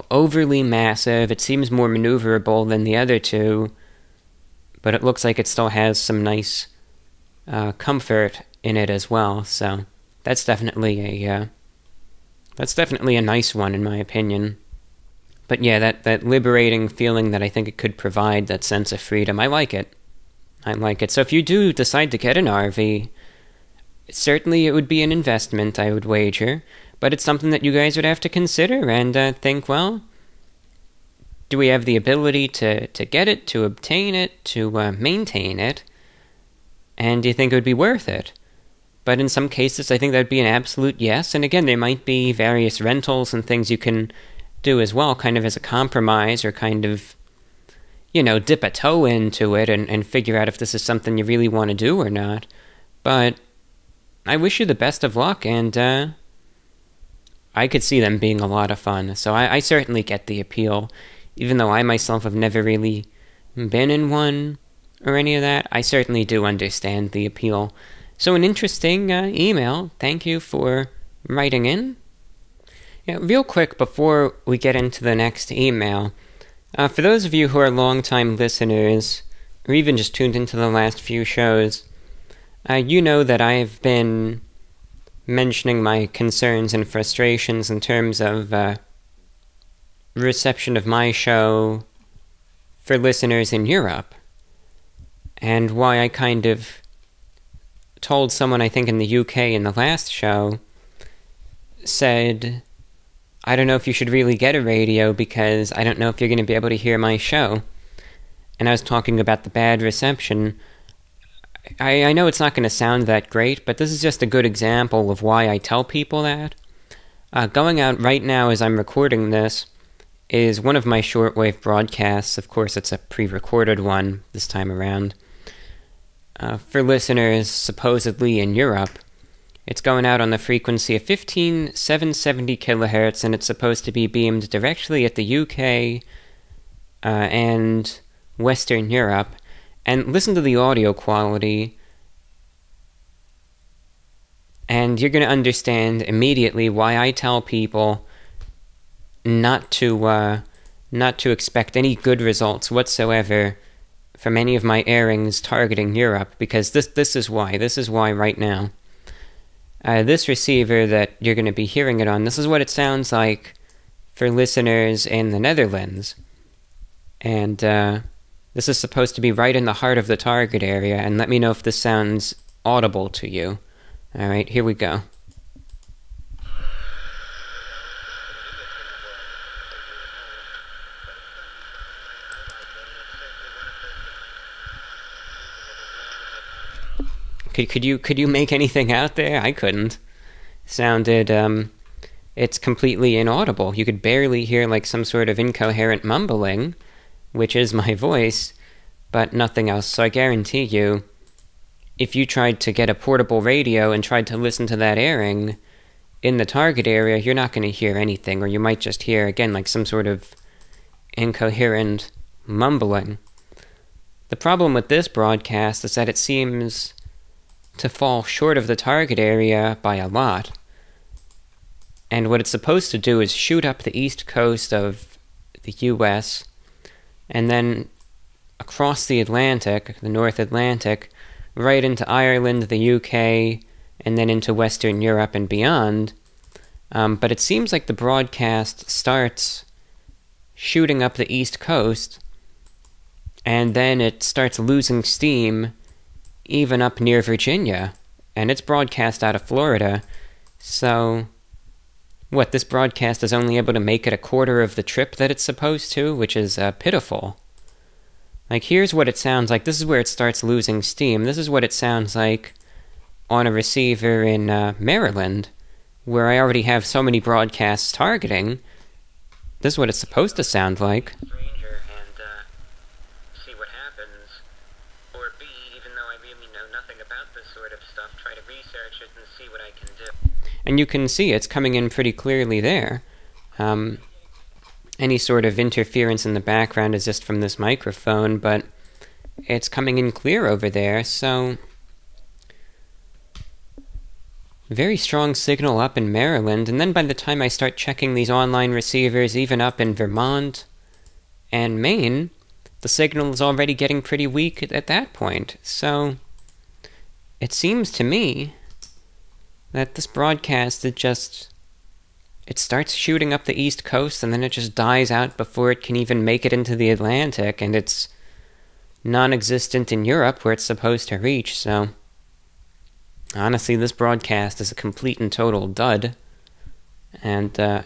overly massive. It seems more maneuverable than the other two, but it looks like it still has some nice comfort in it as well. So that's definitely a nice one, in my opinion. But yeah, that liberating feeling that I think it could provide, that sense of freedom, I like it. So if you do decide to get an RV, certainly it would be an investment, I would wager, but it's something that you guys would have to consider and think, well, do we have the ability to get it, to obtain it, to maintain it, and do you think it would be worth it? But in some cases, I think that would be an absolute yes, and again, there might be various rentals and things you can do as well, kind of as a compromise, or kind of, you know, dip a toe into it and figure out if this is something you really want to do or not. But I wish you the best of luck, and I could see them being a lot of fun. So I certainly get the appeal. Even though I myself have never really been in one or any of that, I certainly do understand the appeal. So an interesting email. Thank you for writing in. Yeah, real quick before we get into the next email, for those of you who are longtime listeners, or even just tuned into the last few shows, you know that I've been mentioning my concerns and frustrations in terms of reception of my show for listeners in Europe, and why I kind of told someone, I think in the UK in the last show, said, I don't know if you should really get a radio because I don't know if you're going to be able to hear my show. And I was talking about the bad reception. I know it's not going to sound that great, but this is just a good example of why I tell people that. Going out right now as I'm recording this is one of my shortwave broadcasts. Of course, it's a pre-recorded one this time around. For listeners supposedly in Europe, it's going out on the frequency of 15,770 kilohertz, and it's supposed to be beamed directly at the UK and Western Europe. And listen to the audio quality, and you're going to understand immediately why I tell people not to expect any good results whatsoever from any of my airings targeting Europe, because this is why. This is why right now. This receiver that you're going to be hearing it on, this is what it sounds like for listeners in the Netherlands. And this is supposed to be right in the heart of the target area, and let me know if this sounds audible to you. Alright, here we go. Could you make anything out there? I couldn't. Sounded, it's completely inaudible. You could barely hear like some sort of incoherent mumbling, which is my voice, but nothing else. So I guarantee you, if you tried to get a portable radio and tried to listen to that airing in the target area, you're not going to hear anything, or you might just hear, again, like some sort of incoherent mumbling. The problem with this broadcast is that it seems to fall short of the target area by a lot. And what it's supposed to do is shoot up the east coast of the US, and then across the Atlantic, the North Atlantic, right into Ireland, the UK, and then into Western Europe and beyond. But it seems like the broadcast starts shooting up the east coast, and then it starts losing steam even up near Virginia, and it's broadcast out of Florida. So what, this broadcast is only able to make it a quarter of the trip that it's supposed to, which is pitiful. Like, here's what it sounds like. This is where it starts losing steam. This is what it sounds like on a receiver in Maryland, where I already have so many broadcasts targeting. This is what it's supposed to sound like. Stranger and see what happens. Or B, even though I really know nothing about this sort of stuff, try to research it and see what I can do. And you can see it's coming in pretty clearly there. Any sort of interference in the background is just from this microphone, but it's coming in clear over there, so very strong signal up in Maryland. And then by the time I start checking these online receivers, even up in Vermont and Maine, the signal is already getting pretty weak at that point. So it seems to me that this broadcast it starts shooting up the east coast, and then it just dies out before it can even make it into the Atlantic, and it's non-existent in Europe where it's supposed to reach. So honestly, this broadcast is a complete and total dud. And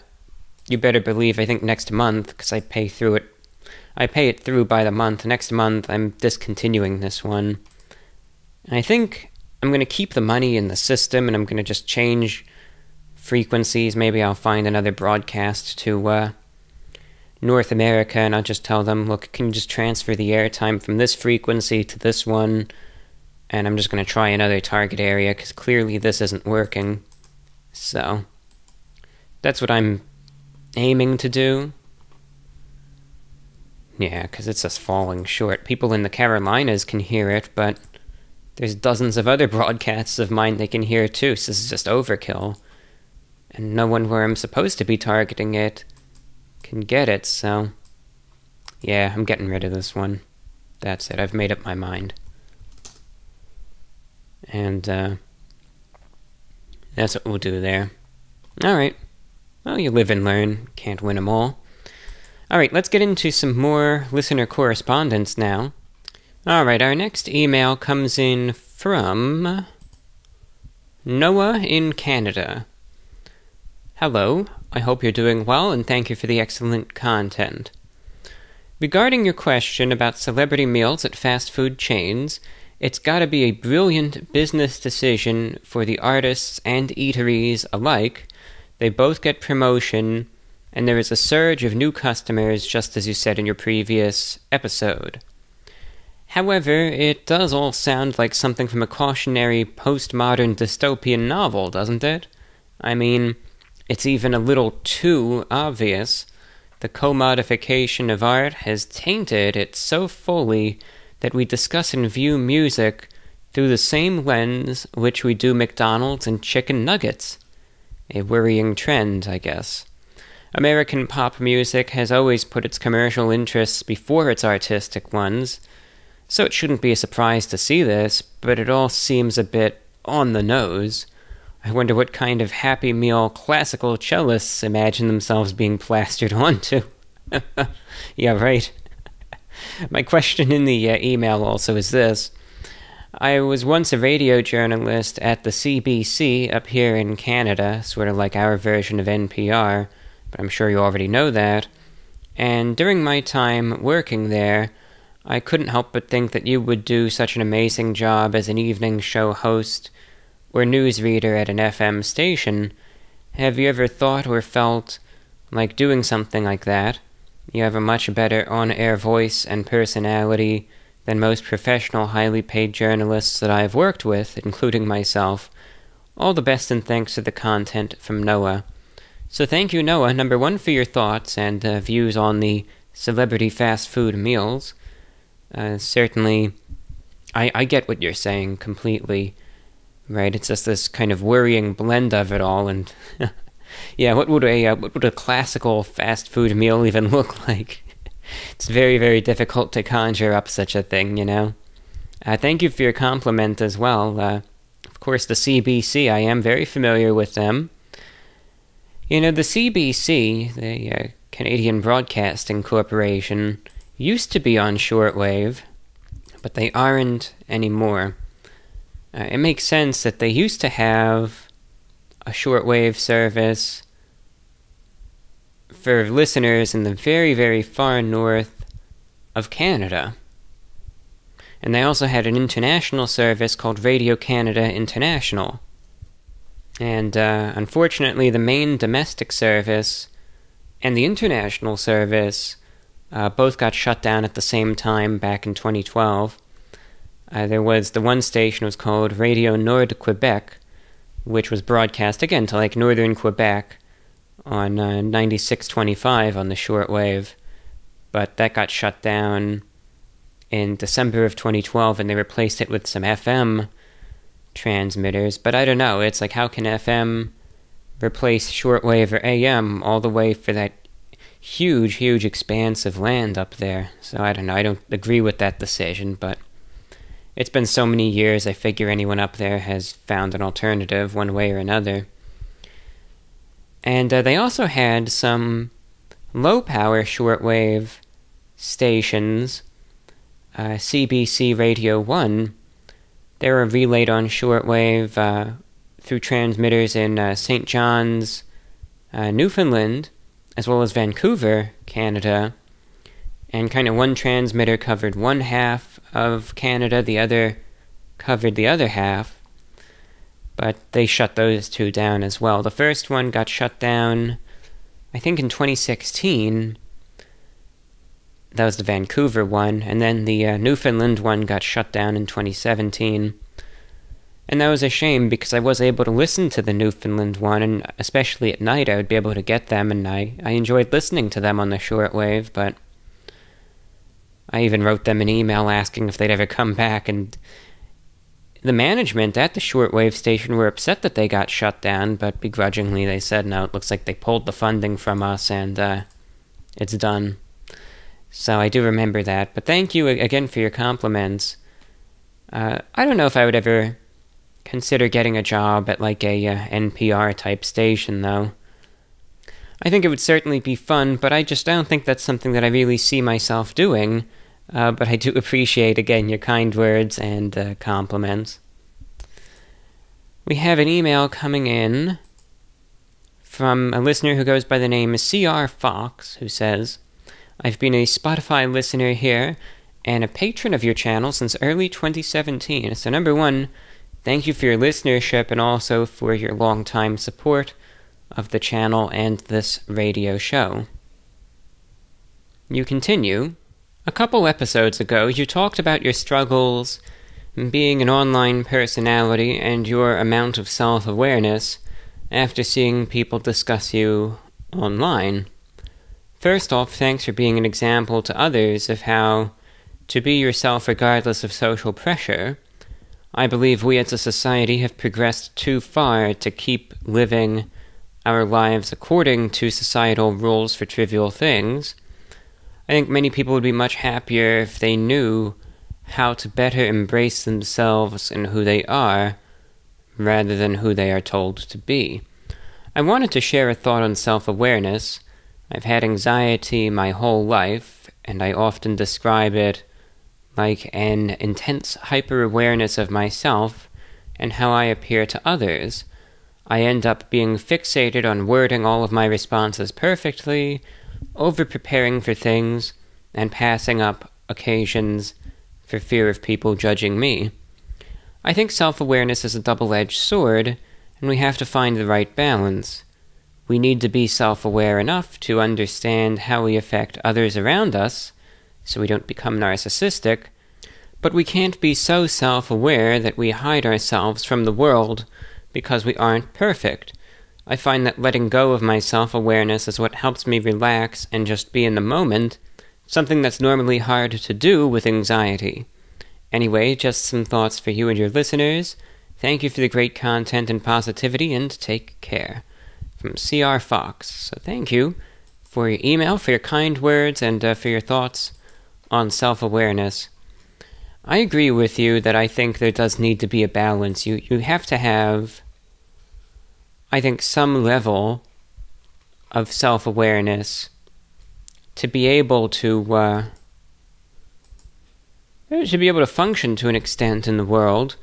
you better believe, I think next month, because I pay it through by the month. Next month, I'm discontinuing this one. And I think I'm going to keep the money in the system, and I'm going to just change frequencies. Maybe I'll find another broadcast to North America, and I'll just tell them, look, can you just transfer the airtime from this frequency to this one? And I'm just going to try another target area, because clearly this isn't working. So that's what I'm aiming to do. Yeah, because it's just falling short. People in the Carolinas can hear it, but there's dozens of other broadcasts of mine they can hear too, so this is just overkill. And no one where I'm supposed to be targeting it can get it, so yeah, I'm getting rid of this one. That's it, I've made up my mind. And that's what we'll do there. Alright, well, you live and learn, can't win them all. Alright, let's get into some more listener correspondence now. Alright, our next email comes in from Noah in Canada. Hello, I hope you're doing well, and thank you for the excellent content. Regarding your question about celebrity meals at fast food chains, it's gotta be a brilliant business decision for the artists and eateries alike. They both get promotion, and there is a surge of new customers, just as you said in your previous episode. However, it does all sound like something from a cautionary postmodern dystopian novel, doesn't it? I mean, it's even a little too obvious. The commodification of art has tainted it so fully that we discuss and view music through the same lens which we do McDonald's and chicken nuggets. A worrying trend, I guess. American pop music has always put its commercial interests before its artistic ones, so it shouldn't be a surprise to see this, but it all seems a bit on the nose. I wonder what kind of Happy Meal classical cellists imagine themselves being plastered onto. Yeah, right. My question in the email also is this. I was once a radio journalist at the CBC up here in Canada, sort of like our version of NPR, but I'm sure you already know that. And during my time working there, I couldn't help but think that you would do such an amazing job as an evening show host or newsreader at an FM station. Have you ever thought or felt like doing something like that? You have a much better on-air voice and personality than most professional, highly paid journalists that I have worked with, including myself. All the best and thanks for the content from Noah. So thank you, Noah, number one, for your thoughts and views on the celebrity fast food meals. Certainly, I get what you're saying completely, right? It's just this kind of worrying blend of it all, and yeah, what would a classical fast food meal even look like? It's very, very difficult to conjure up such a thing, you know? Thank you for your compliment as well. Of course, the CBC, I am very familiar with them. You know, the CBC, the Canadian Broadcasting Corporation, used to be on shortwave, but they aren't anymore. It makes sense that they used to have a shortwave service for listeners in the very, very far north of Canada. And they also had an international service called Radio Canada International. And unfortunately, the main domestic service and the international service both got shut down at the same time back in 2012. There was the one station was called Radio Nord Quebec, which was broadcast again to like northern Quebec on 96.25 on the shortwave, but that got shut down in December of 2012, and they replaced it with some FM transmitters. But I don't know, it's like, how can FM replace shortwave or AM all the way for that huge, huge expanse of land up there? So I don't know, I don't agree with that decision, but it's been so many years, I figure anyone up there has found an alternative one way or another. And they also had some low-power shortwave stations, CBC Radio 1. They were relayed on shortwave through transmitters in St. John's, Newfoundland, as well as Vancouver, Canada. And kind of one transmitter covered one half of Canada, the other covered the other half. But they shut those two down as well. The first one got shut down, I think, in 2016. That was the Vancouver one. And then the Newfoundland one got shut down in 2017. And that was a shame, because I was able to listen to the Newfoundland one, and especially at night I would be able to get them, and I enjoyed listening to them on the shortwave, but I even wrote them an email asking if they'd ever come back, and the management at the shortwave station were upset that they got shut down, but begrudgingly they said, no, it looks like they pulled the funding from us, and it's done. So I do remember that, but thank you again for your compliments. I don't know if I would ever consider getting a job at like a NPR-type station, though. I think it would certainly be fun, but I don't think that's something that I really see myself doing. But I do appreciate, again, your kind words and compliments. We have an email coming in from a listener who goes by the name CR Fox, who says, I've been a Spotify listener here and a patron of your channel since early 2017. So number one, thank you for your listenership and also for your long-time support of the channel and this radio show. You continue, a couple episodes ago you talked about your struggles being an online personality and your amount of self-awareness after seeing people discuss you online. First off, thanks for being an example to others of how to be yourself regardless of social pressure. I believe we as a society have progressed too far to keep living our lives according to societal rules for trivial things. I think many people would be much happier if they knew how to better embrace themselves and who they are, rather than who they are told to be. I wanted to share a thought on self-awareness. I've had anxiety my whole life, and I often describe it like an intense hyper-awareness of myself and how I appear to others. I end up being fixated on wording all of my responses perfectly, over-preparing for things, and passing up occasions for fear of people judging me. I think self-awareness is a double-edged sword, and we have to find the right balance. We need to be self-aware enough to understand how we affect others around us, so we don't become narcissistic, but we can't be so self-aware that we hide ourselves from the world because we aren't perfect. I find that letting go of my self-awareness is what helps me relax and just be in the moment, something that's normally hard to do with anxiety. Anyway, just some thoughts for you and your listeners. Thank you for the great content and positivity, and take care. From C.R. Fox. So thank you for your email, for your kind words, and for your thoughts on self-awareness. I agree with you that I think there does need to be a balance. You have to have, I think, some level of self-awareness to be able to function to an extent in the world,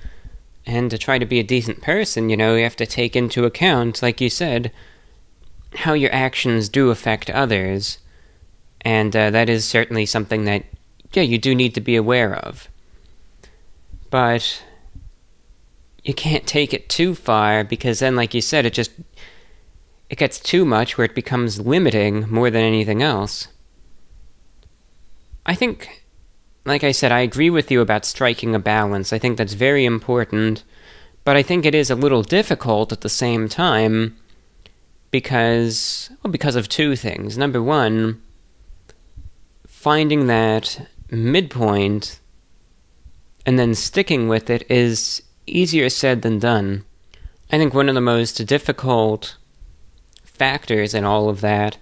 and to try to be a decent person. You have to take into account, like you said, how your actions do affect others, and that is certainly something that, you do need to be aware of. But you can't take it too far, because then, like you said, it gets too much where it becomes limiting more than anything else. I think, like I said, I agree with you about striking a balance. I think that's very important, but I think it is a little difficult at the same time because of two things. Number one, finding that midpoint and then sticking with it is easier said than done. I think one of the most difficult factors in all of that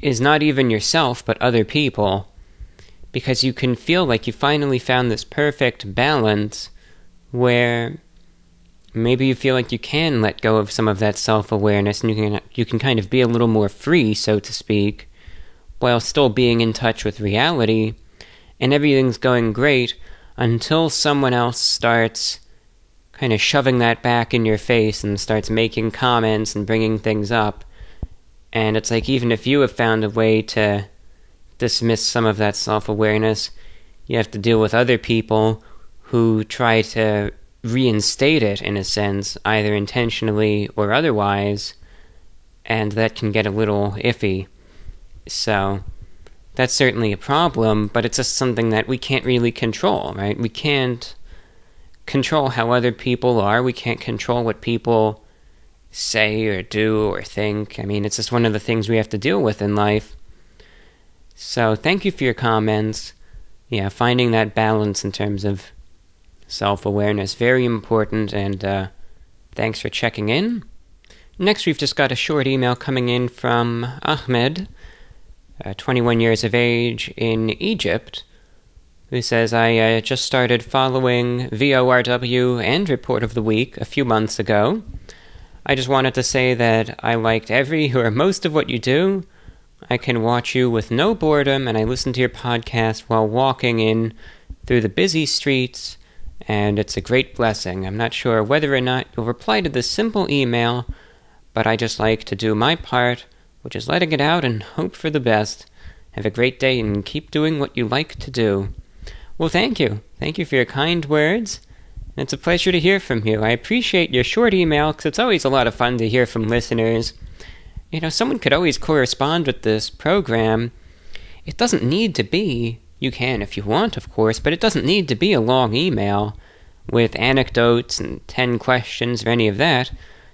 is not even yourself, but other people. Because you can feel like you finally found this perfect balance where maybe you feel like you can let go of some of that self-awareness, and you can kind of be a little more free, so to speak, while still being in touch with reality, and everything's going great until someone else starts kind of shoving that back in your face and starts making comments and bringing things up. And it's like, even if you have found a way to dismiss some of that self-awareness, you have to deal with other people who try to reinstate it, in a sense, either intentionally or otherwise, and that can get a little iffy. So that's certainly a problem, but it's just something that we can't really control, right? We can't control how other people are. We can't control what people say or do or think. I mean, it's just one of the things we have to deal with in life. So thank you for your comments. Yeah, finding that balance in terms of self-awareness, very important, and thanks for checking in. Next, we've just got a short email coming in from Ahmed, 21 years of age, in Egypt, who says, I just started following VORW and Report of the Week a few months ago. I just wanted to say that I liked every or most of what you do. I can watch you with no boredom, and I listen to your podcast while walking in through the busy streets, and it's a great blessing. I'm not sure whether or not you'll reply to this simple email, but I just like to do my part, which is letting it out and hope for the best. Have a great day and keep doing what you like to do. Well, thank you. Thank you for your kind words. It's a pleasure to hear from you. I appreciate your short email, because it's always a lot of fun to hear from listeners. someone could always correspond with this program. It doesn't need to be, you can if you want, of course, but it doesn't need to be a long email with anecdotes and 10 questions or any of that.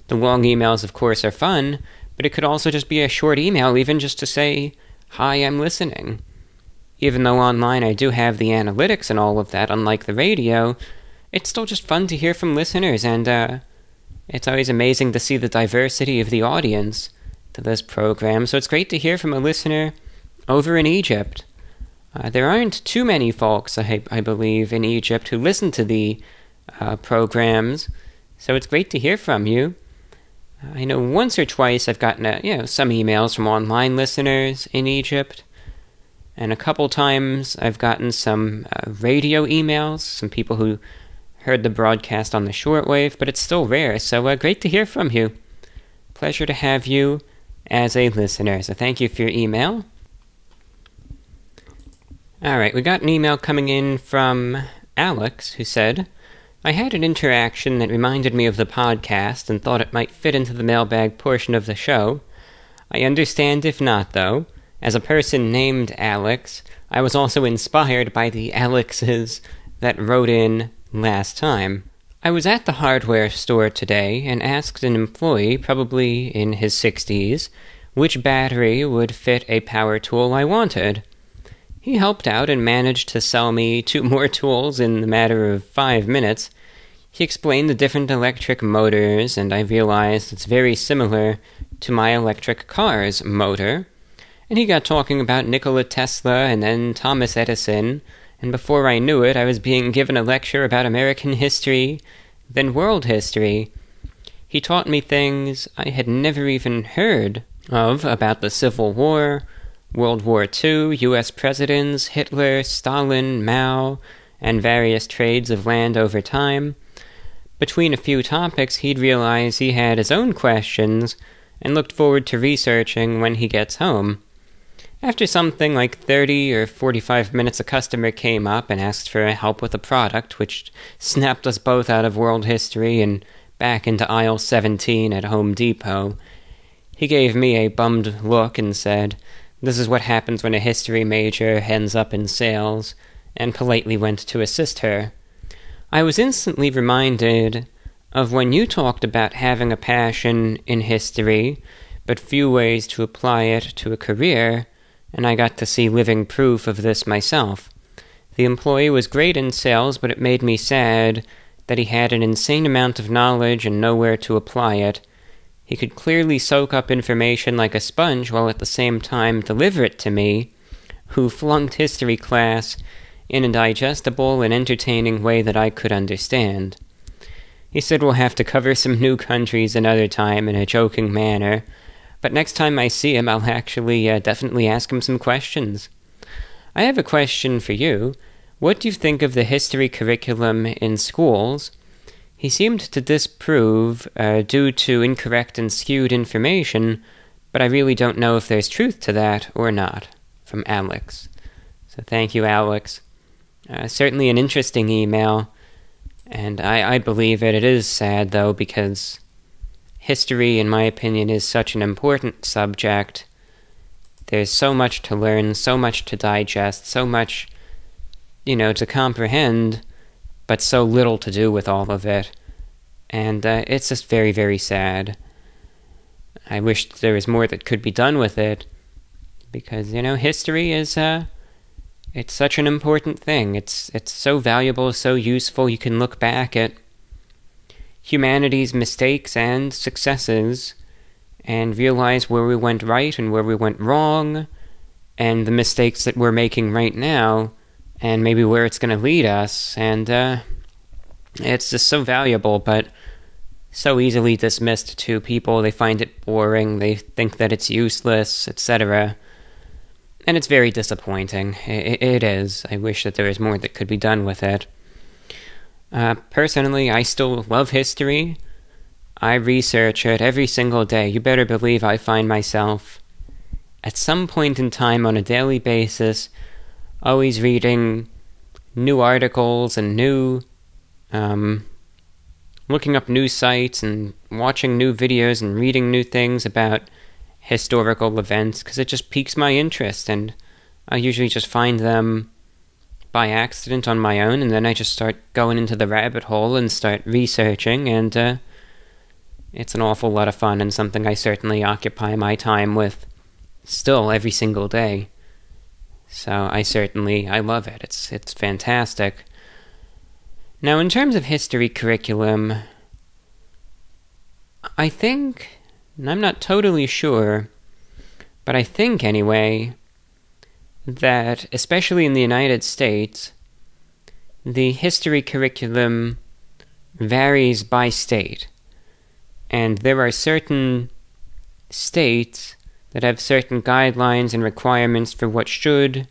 The long emails, of course, are fun, but it could also just be a short email, even just to say, "Hi, I'm listening." Even though online I do have the analytics and all of that, unlike the radio, it's still just fun to hear from listeners, and it's always amazing to see the diversity of the audience to this program. So it's great to hear from a listener over in Egypt. There aren't too many folks, I believe, in Egypt who listen to the programs, so it's great to hear from you. I know once or twice I've gotten some emails from online listeners in Egypt, and a couple times I've gotten some radio emails, some people who heard the broadcast on the shortwave, but it's still rare, so great to hear from you. Pleasure to have you as a listener, so thank you for your email. Alright, we got an email coming in from Alex, who said, "I had an interaction that reminded me of the podcast and thought it might fit into the mailbag portion of the show. I understand if not, though. As a person named Alex, I was also inspired by the Alexes that wrote in last time. I was at the hardware store today and asked an employee, probably in his 60s, which battery would fit a power tool I wanted. He helped out and managed to sell me 2 more tools in the matter of 5 minutes. He explained the different electric motors, and I realized it's very similar to my electric car's motor. And he got talking about Nikola Tesla and then Thomas Edison, and before I knew it, I was being given a lecture about American history, then world history. He taught me things I had never even heard of about the Civil War, World War II, U.S. presidents, Hitler, Stalin, Mao, and various trades of land over time. Between a few topics, he'd realize he had his own questions and looked forward to researching when he gets home. After something like 30 or 45 minutes, a customer came up and asked for help with a product, which snapped us both out of world history and back into aisle 17 at Home Depot. He gave me a bummed look and said, "This is what happens when a history major ends up in sales," and politely went to assist her. I was instantly reminded of when you talked about having a passion in history, but few ways to apply it to a career, and I got to see living proof of this myself. The employee was great in sales, but it made me sad that he had an insane amount of knowledge and nowhere to apply it. He could clearly soak up information like a sponge while at the same time deliver it to me, who flunked history class, in a digestible and entertaining way that I could understand. He said we'll have to cover some new countries another time in a joking manner, but next time I see him I'll actually definitely ask him some questions. I have a question for you. What do you think of the history curriculum in schools? He seemed to disapprove due to incorrect and skewed information, but I really don't know if there's truth to that or not. From Alex. So thank you, Alex. Certainly an interesting email, and I believe it. It is sad, though, because history, in my opinion, is such an important subject. There's so much to learn, so much to digest, so much, to comprehend, but so little to do with all of it. And it's just very, very sad. I wish there was more that could be done with it, because, history is, it's such an important thing. It's so valuable, so useful. You can look back at humanity's mistakes and successes and realize where we went right and where we went wrong, and the mistakes that we're making right now, and maybe where it's going to lead us. And it's just so valuable, but so easily dismissed to people. They find it boring, they think that it's useless, etc. And it's very disappointing. It is. I wish that there was more that could be done with it. Personally, I still love history. I research it every single day. You better believe I find myself, at some point in time on a daily basis, always reading new articles and looking up new sites and watching new videos and reading new things about historical events because it just piques my interest, and I usually just find them by accident on my own, and then I just start going into the rabbit hole and start researching, and it's an awful lot of fun and something I certainly occupy my time with still every single day. So I love it. It's fantastic. Now, in terms of history curriculum, I think, and I'm not totally sure, but I think anyway, that especially in the United States, the history curriculum varies by state. And there are certain states that have certain guidelines and requirements for what should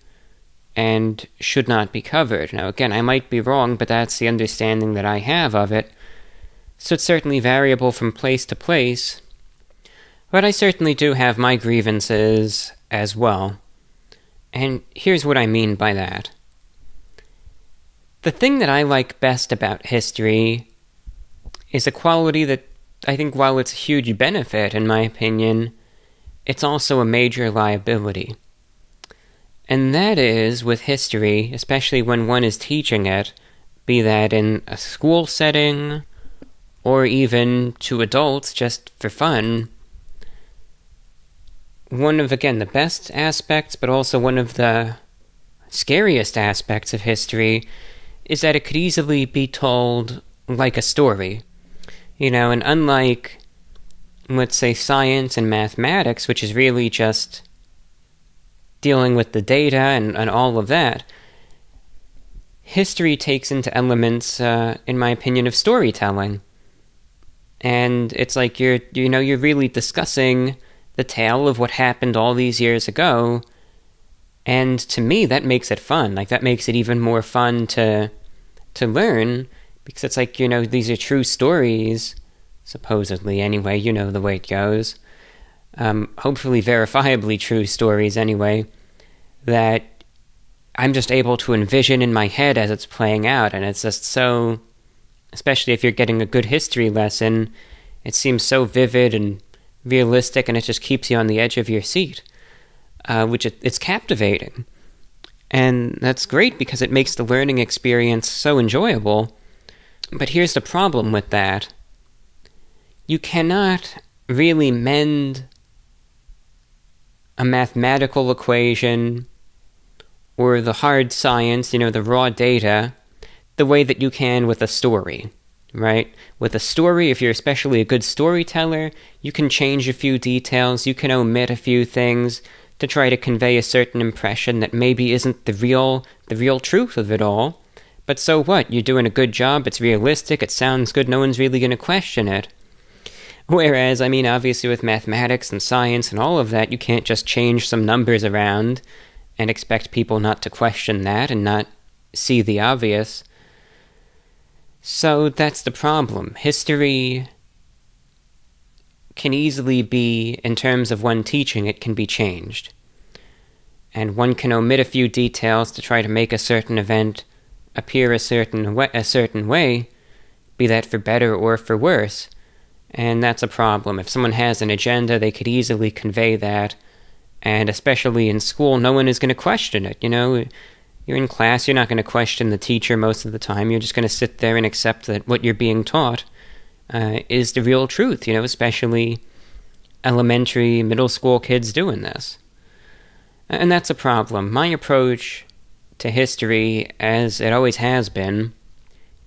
and should not be covered. Now, again, I might be wrong, but that's the understanding that I have of it. So it's certainly variable from place to place, but I certainly do have my grievances as well. And here's what I mean by that. The thing that I like best about history is a quality that I think, while it's a huge benefit, in my opinion, it's also a major liability. And that is, with history, especially when one is teaching it, be that in a school setting, or even to adults just for fun, one of, again, the best aspects, but also one of the scariest aspects of history, is that it could easily be told like a story. And unlike, let's say, science and mathematics, which is really just dealing with the data and all of that, history takes into elements, in my opinion, of storytelling. And it's like you're really discussing the tale of what happened all these years ago, and to me, that makes it fun. Like, that makes it even more fun to learn, because it's like, these are true stories, supposedly anyway, the way it goes. Hopefully verifiably true stories anyway, that I'm just able to envision in my head as it's playing out, and it's just so, especially if you're getting a good history lesson, it seems so vivid and realistic, and it just keeps you on the edge of your seat, which it's captivating. And that's great because it makes the learning experience so enjoyable. But here's the problem with that. You cannot really mend a mathematical equation or the hard science, the raw data, the way that you can with a story, right? With a story, if you're especially a good storyteller, you can change a few details, you can omit a few things to try to convey a certain impression that maybe isn't the real truth of it all. But so what? You're doing a good job, it's realistic, it sounds good, no one's really going to question it. Whereas, obviously with mathematics and science and all of that, you can't just change some numbers around and expect people not to question that and not see the obvious. So that's the problem. History can easily be, in terms of one teaching, it can be changed. And one can omit a few details to try to make a certain event appear a certain way, be that for better or for worse. And that's a problem. If someone has an agenda, they could easily convey that. And especially in school, no one is going to question it. You're in class, you're not going to question the teacher most of the time. You're just going to sit there and accept that what you're being taught is the real truth, especially elementary, middle school kids doing this. And that's a problem. My approach to history, as it always has been,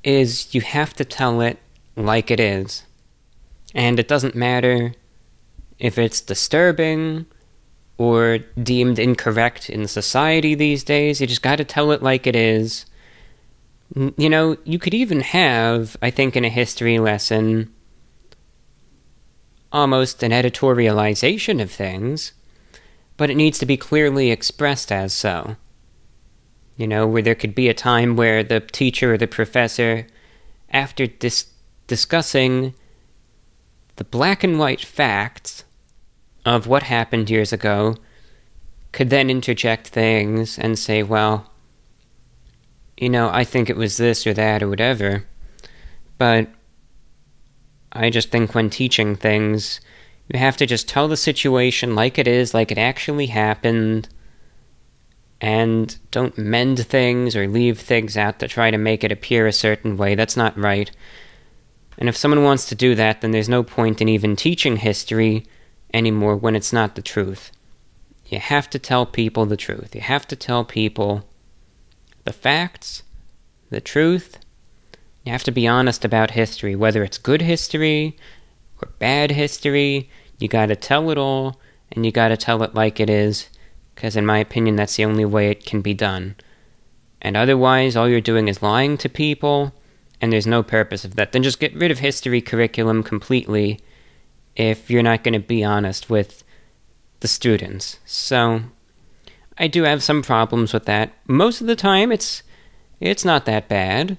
is you have to tell it like it is. And it doesn't matter if it's disturbing or deemed incorrect in society these days. You just got to tell it like it is. You could even have, I think, in a history lesson, almost an editorialization of things, but it needs to be clearly expressed as so. Where there could be a time where the teacher or the professor, after discussing the black and white facts of what happened years ago, could then interject things and say, well, I think it was this or that or whatever, but I just think when teaching things, You have to just tell the situation like it is, like it actually happened, and don't mend things or leave things out to try to make it appear a certain way. That's not right. And if someone wants to do that, then there's no point in even teaching history anymore when it's not the truth. You have to tell people the truth. You have to tell people the facts, the truth. You have to be honest about history, whether it's good history or bad history. You gotta tell it all, and you gotta tell it like it is, because in my opinion, that's the only way it can be done. And otherwise, all you're doing is lying to people, and there's no purpose of that. Then just get rid of history curriculum completely if you're not going to be honest with the students. So, I do have some problems with that. Most of the time, it's not that bad.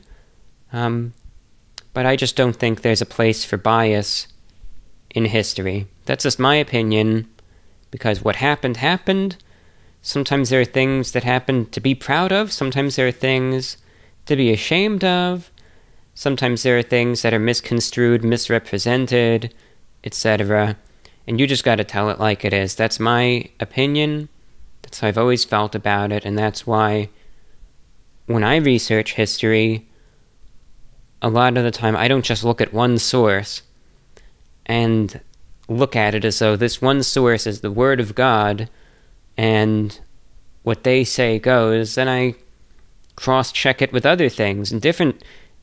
But I just don't think there's a place for bias in history. That's just my opinion, because what happened, happened. Sometimes there are things that happen to be proud of. Sometimes there are things to be ashamed of. Sometimes there are things that are misconstrued, misrepresented, etc. And you just gotta tell it like it is. That's my opinion. That's how I've always felt about it, and that's why when I research history, a lot of the time I don't just look at one source and look at it as though this one source is the Word of God, and what they say goes. Then I cross-check it with other things and different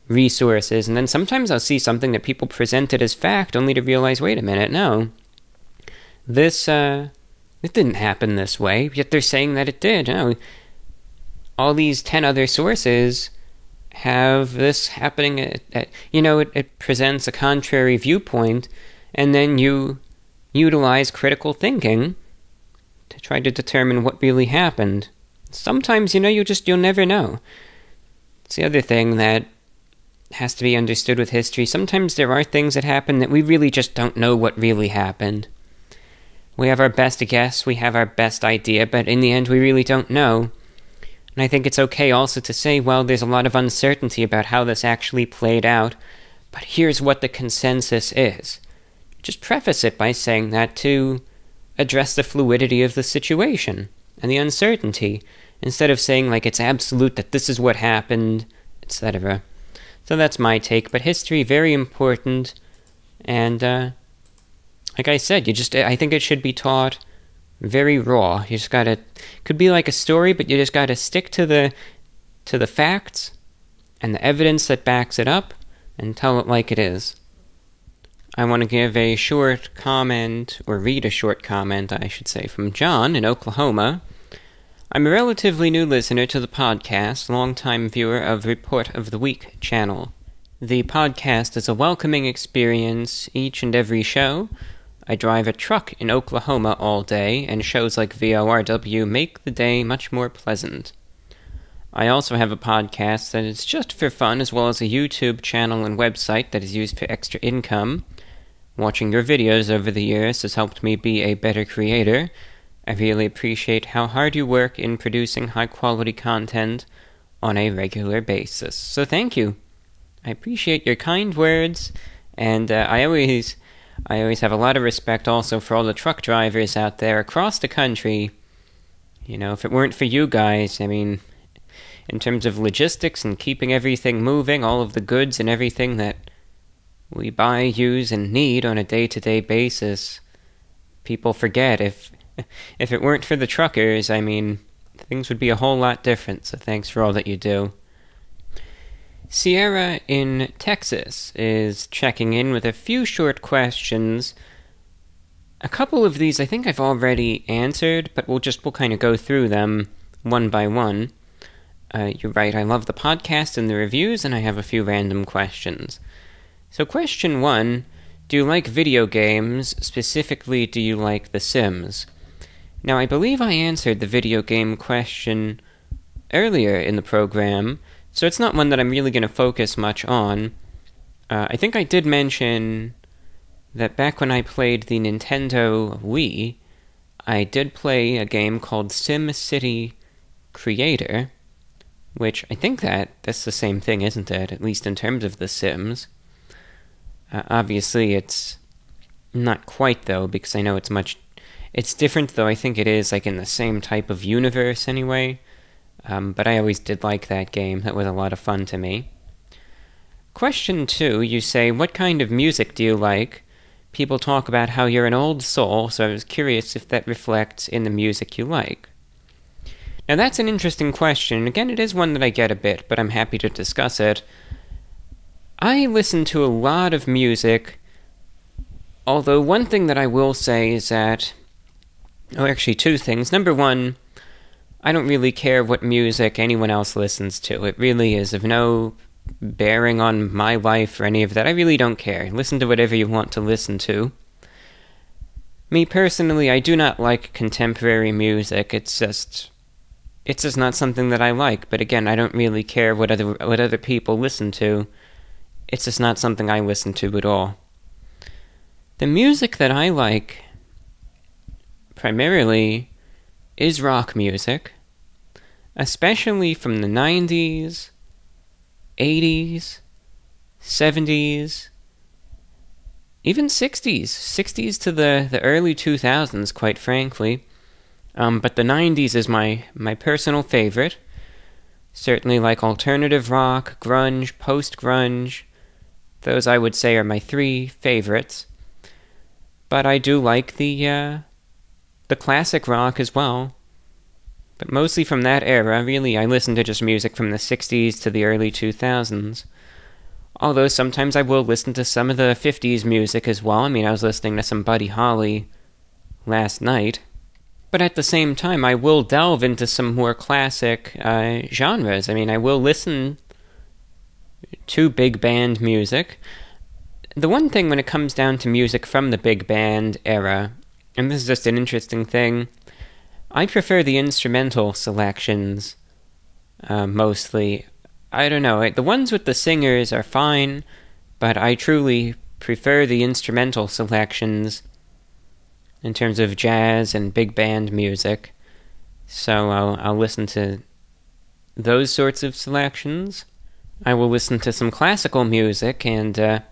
resources, and then sometimes I'll see something that people presented as fact only to realize, wait a minute, no, it didn't happen this way, yet they're saying that it did. No, all these 10 other sources have this happening it presents a contrary viewpoint, and then you utilize critical thinking to try to determine what really happened. Sometimes, you'll never know. It's the other thing that has to be understood with history. Sometimes there are things that happen that we really just don't know what really happened. We have our best guess, we have our best idea, but in the end we really don't know. And I think it's okay also to say, well, there's a lot of uncertainty about how this actually played out, but here's what the consensus is. Just preface it by saying that to address the fluidity of the situation and the uncertainty, instead of saying like it's absolute that this is what happened, etc. So that's my take, but history, very important, and like I said, I think it should be taught very raw. You just gotta, could be like a story, but you just gotta stick to the facts and the evidence that backs it up, and tell it like it is. I want to give a short comment, or read a short comment, I should say, from John in Oklahoma. I'm a relatively new listener to the podcast, longtime viewer of Report of the Week channel. The podcast is a welcoming experience each and every show. I drive a truck in Oklahoma all day, and shows like VORW make the day much more pleasant. I also have a podcast that is just for fun, as well as a YouTube channel and website that is used for extra income. Watching your videos over the years has helped me be a better creator. I really appreciate how hard you work in producing high-quality content on a regular basis. So thank you. I appreciate your kind words, and I always have a lot of respect also for all the truck drivers out there across the country. If it weren't for you guys, in terms of logistics and keeping everything moving, all of the goods and everything that we buy, use, and need on a day-to-day basis, people forget. If it weren't for the truckers, things would be a whole lot different, so thanks for all that you do. Sierra in Texas is checking in with a few short questions. A couple of these I think I've already answered, but we'll kind of go through them one by one. You're right, I love the podcast and the reviews, and I have a few random questions. So question 1, do you like video games? Specifically, do you like The Sims? Now, I believe I answered the video game question earlier in the program, so it's not one that I'm really going to focus much on. I think I did mention that back when I played the Nintendo Wii, I did play a game called SimCity Creator, which I think that's the same thing, isn't it? At least in terms of The Sims. Obviously, it's Not quite, though, because I know it's different, though I think it is, like, in the same type of universe anyway. But I always did like that game. That was a lot of fun to me. Question 2, you say, what kind of music do you like? People talk about how you're an old soul, so I was curious if that reflects in the music you like. Now that's an interesting question. Again, it is one that I get a bit, but I'm happy to discuss it. I listen to a lot of music, although one thing that I will say is that... Oh, actually, two things. Number one, I don't really care what music anyone else listens to. It really is of no bearing on my life or any of that. I really don't care. Listen to whatever you want to listen to. Me personally, I do not like contemporary music. It's just not something that I like. But again, I don't really care what other people listen to. It's just not something I listen to at all. The music that I like primarily is rock music, especially from the 90s, 80s, 70s, even 60s. 60s to the early 2000s, quite frankly. But the 90s is my personal favorite. Certainly like alternative rock, grunge, post-grunge. Those, I would say, are my three favorites. But I do like the classic rock as well. But mostly from that era, really, I listen to just music from the 60s to the early 2000s. Although sometimes I will listen to some of the 50s music as well. I mean, I was listening to some Buddy Holly last night. But at the same time, I will delve into some more classic genres. I mean, I will listen to big band music. The one thing when it comes down to music from the big band era, and this is just an interesting thing, I prefer the instrumental selections, mostly. I don't know, the ones with the singers are fine, but I truly prefer the instrumental selections in terms of jazz and big band music. So I'll listen to those sorts of selections. I will listen to some classical music, and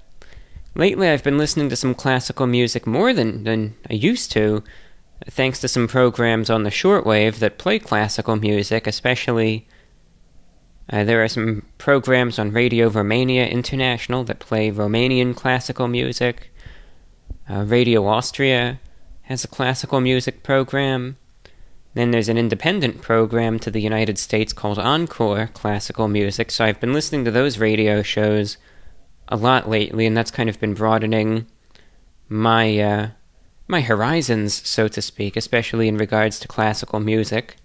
lately I've been listening to some classical music more than I used to, thanks to some programs on the shortwave that play classical music, especially there are some programs on Radio Romania International that play Romanian classical music. Radio Austria has a classical music program. Then there's an independent program to the United States called Encore Classical Music, so I've been listening to those radio shows a lot lately, and that's kind of been broadening my horizons, so to speak, especially in regards to classical music.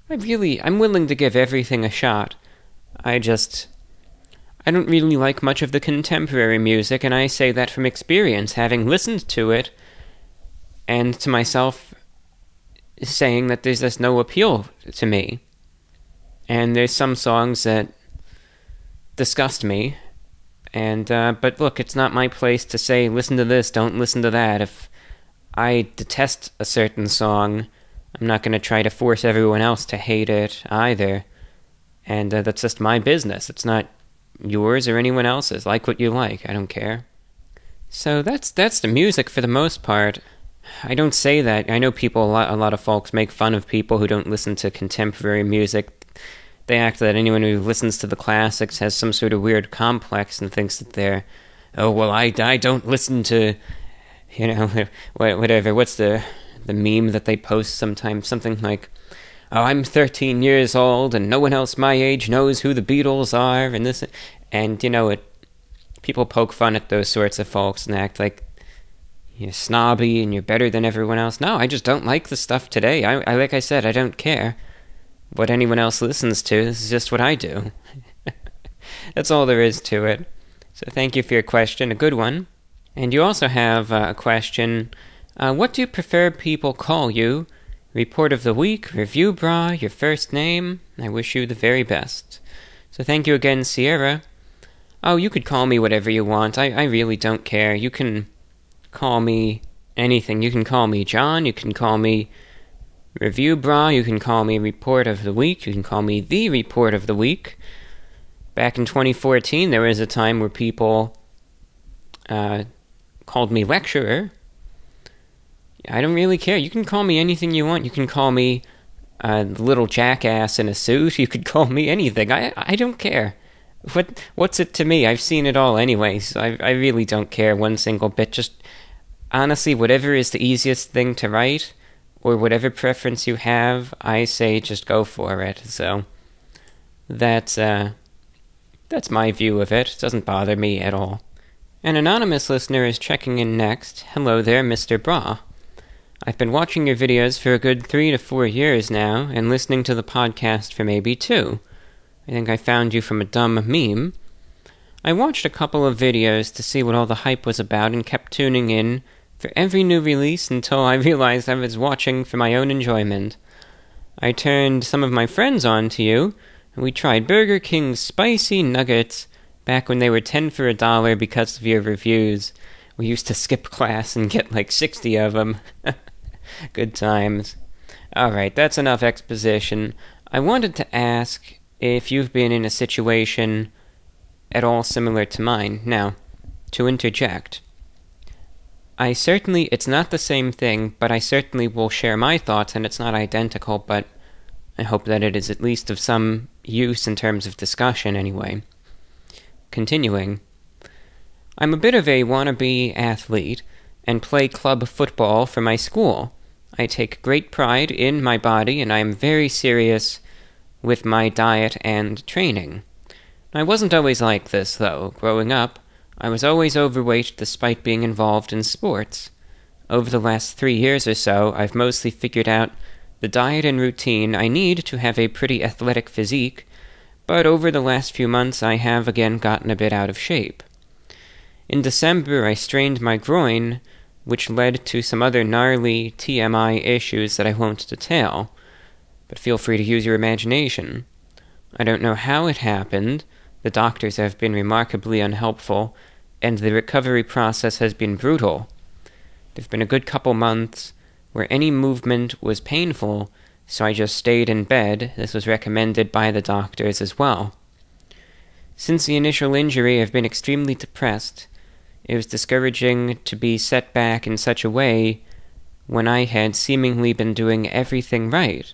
I'm willing to give everything a shot. I don't really like much of the contemporary music, and I say that from experience, having listened to it, and to myself saying that there's just no appeal to me. And there's some songs that disgust me, but look, it's not my place to say, listen to this, don't listen to that. If I detest a certain song, I'm not going to try to force everyone else to hate it either. And that's just my business. It's not yours or anyone else's. Like what you like. I don't care. So that's the music for the most part. I don't say that. I know a lot of folks make fun of people who don't listen to contemporary music. They act that anyone who listens to the classics has some sort of weird complex and thinks that they're, oh, well, I don't listen to, whatever. What's the meme that they post sometimes? Something like, oh, I'm 13 years old and no one else my age knows who the Beatles are, and this, and people poke fun at those sorts of folks and act like you're snobby and you're better than everyone else. No, I just don't like the stuff today. I like I said, I don't care what anyone else listens to. This is just what I do. That's all there is to it. So thank you for your question, a good one. And you also have a question, what do you prefer people call you? Report of the week, review bra, your first name. I wish you the very best. So thank you again, Sierra. Oh, you could call me whatever you want. I really don't care. You can call me anything. You can call me John. You can call me Review Bra. You can call me Report of the Week. You can call me The Report of the Week. Back in 2014, there was a time where people called me lecturer. I don't really care. You can call me anything you want. You can call me a little jackass in a suit. You could call me anything. I don't care. What's it to me? I've seen it all anyways. I really don't care one single bit. Just, honestly, whatever is the easiest thing to write, or whatever preference you have, I say just go for it. So, that's my view of it. It doesn't bother me at all. An anonymous listener is checking in next. Hello there, Mr. Bra. I've been watching your videos for a good 3 to 4 years now, and listening to the podcast for maybe 2. I think I found you from a dumb meme. I watched a couple of videos to see what all the hype was about and kept tuning in for every new release until I realized I was watching for my own enjoyment. I turned some of my friends on to you, and we tried Burger King's spicy nuggets back when they were 10 for $1 because of your reviews. We used to skip class and get like 60 of them. Good times. Alright, that's enough exposition. I wanted to ask if you've been in a situation at all similar to mine. Now, to interject, it's not the same thing, but I certainly will share my thoughts, and it's not identical, but I hope that it is at least of some use in terms of discussion anyway. Continuing, I'm a bit of a wannabe athlete and play club football for my school. I take great pride in my body, and I am very serious with my diet and training. I wasn't always like this, though. Growing up, I was always overweight despite being involved in sports. Over the last 3 years or so, I've mostly figured out the diet and routine I need to have a pretty athletic physique, but over the last few months I have again gotten a bit out of shape. In December, I strained my groin, which led to some other gnarly TMI issues that I won't detail, but feel free to use your imagination. I don't know how it happened. The doctors have been remarkably unhelpful, and the recovery process has been brutal. There've been a good couple months where any movement was painful, so I just stayed in bed. This was recommended by the doctors as well. Since the initial injury, I've been extremely depressed. It was discouraging to be set back in such a way when I had seemingly been doing everything right.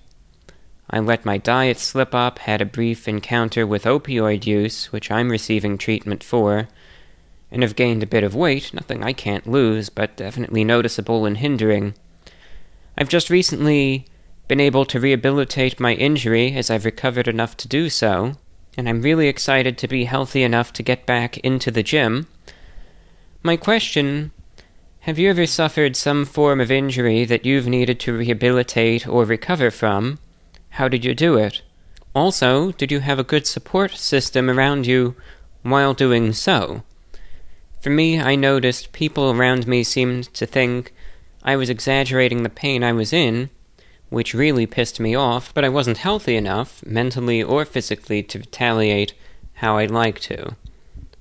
I let my diet slip up, had a brief encounter with opioid use, which I'm receiving treatment for, and have gained a bit of weight, nothing I can't lose, but definitely noticeable and hindering. I've just recently been able to rehabilitate my injury as I've recovered enough to do so, and I'm really excited to be healthy enough to get back into the gym. My question, have you ever suffered some form of injury that you've needed to rehabilitate or recover from? How did you do it? Also, did you have a good support system around you while doing so? For me, I noticed people around me seemed to think I was exaggerating the pain I was in, which really pissed me off, but I wasn't healthy enough, mentally or physically, to retaliate how I'd like to.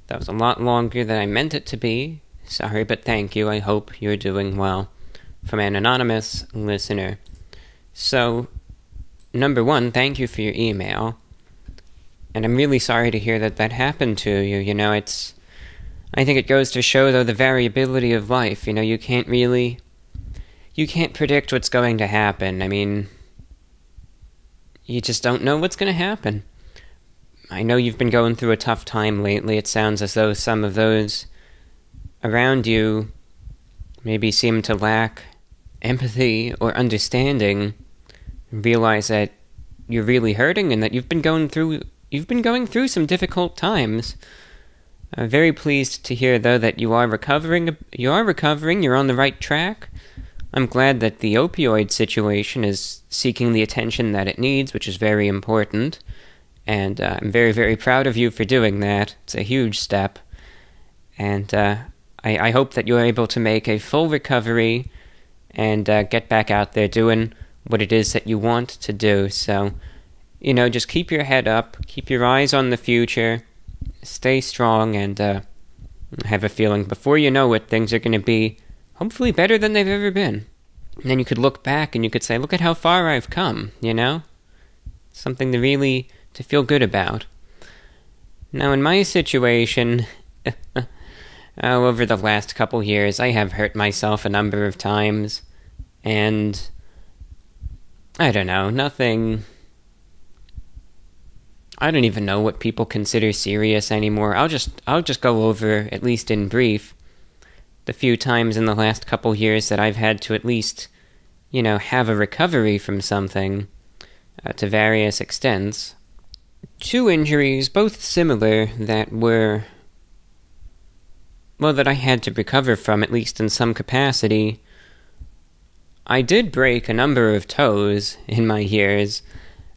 That was a lot longer than I meant it to be. Sorry, but thank you. I hope you're doing well. From an anonymous listener. So, number one, thank you for your email. And I'm really sorry to hear that that happened to you. You know, I think it goes to show, though, the variability of life. You know, you can't predict what's going to happen. I mean, you just don't know what's going to happen. I know you've been going through a tough time lately. It sounds as though some of those around you maybe seem to lack empathy or understanding, realize that you're really hurting and that you've been going through some difficult times. I'm very pleased to hear, though, that you are recovering. You're on the right track. I'm glad that the opioid situation is seeking the attention that it needs, which is very important. And I'm very, very proud of you for doing that. It's a huge step. And I hope that you're able to make a full recovery and get back out there doing what it is that you want to do. So, you know, just keep your head up, keep your eyes on the future, stay strong, and have a feeling before you know it, things are going to be hopefully better than they've ever been. And then you could look back and you could say, look at how far I've come, you know? Something to feel good about. Now, in my situation, Over the last couple years, I have hurt myself a number of times, and I don't know, nothing. I don't even know what people consider serious anymore. I'll just go over, at least in brief, the few times in the last couple years that I've had to at least, have a recovery from something, to various extents. 2 injuries, both similar, that I had to recover from, at least in some capacity. I did break a number of toes in my years.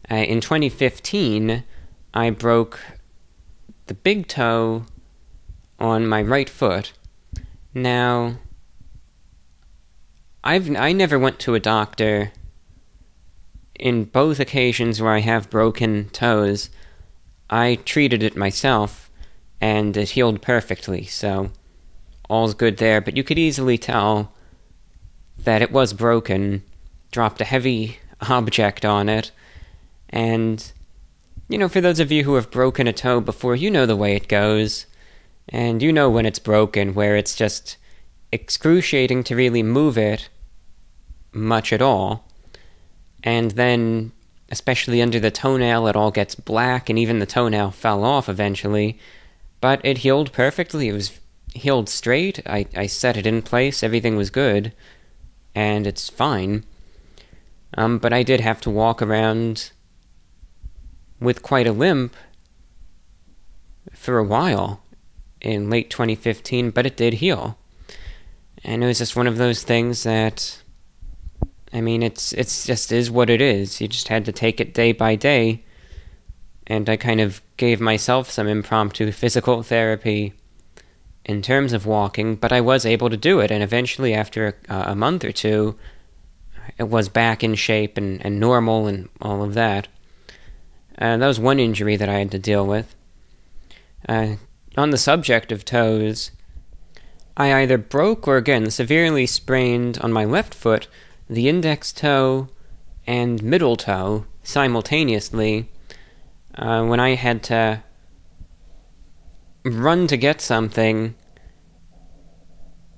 In 2015, I broke the big toe on my right foot. Now, I never went to a doctor. In both occasions where I have broken toes, I treated it myself, and it healed perfectly, so all's good there. But you could easily tell that it was broken, dropped a heavy object on it, and, for those of you who have broken a toe before, you know the way it goes, and you know when it's broken, where it's just excruciating to really move it much at all. And then, especially under the toenail, it all gets black, and even the toenail fell off eventually. But it healed perfectly. It was healed straight. I set it in place. Everything was good. And it's fine. But I did have to walk around with quite a limp for a while in late 2015, but it did heal. And it was just one of those things that, it's just is what it is. You just had to take it day by day, and I kind of gave myself some impromptu physical therapy in terms of walking, but I was able to do it, and eventually after a month or two, it was back in shape and normal and all of that. That was one injury that I had to deal with. On the subject of toes, I either broke or, again, severely sprained on my left foot the index toe and middle toe simultaneously when I had to run to get something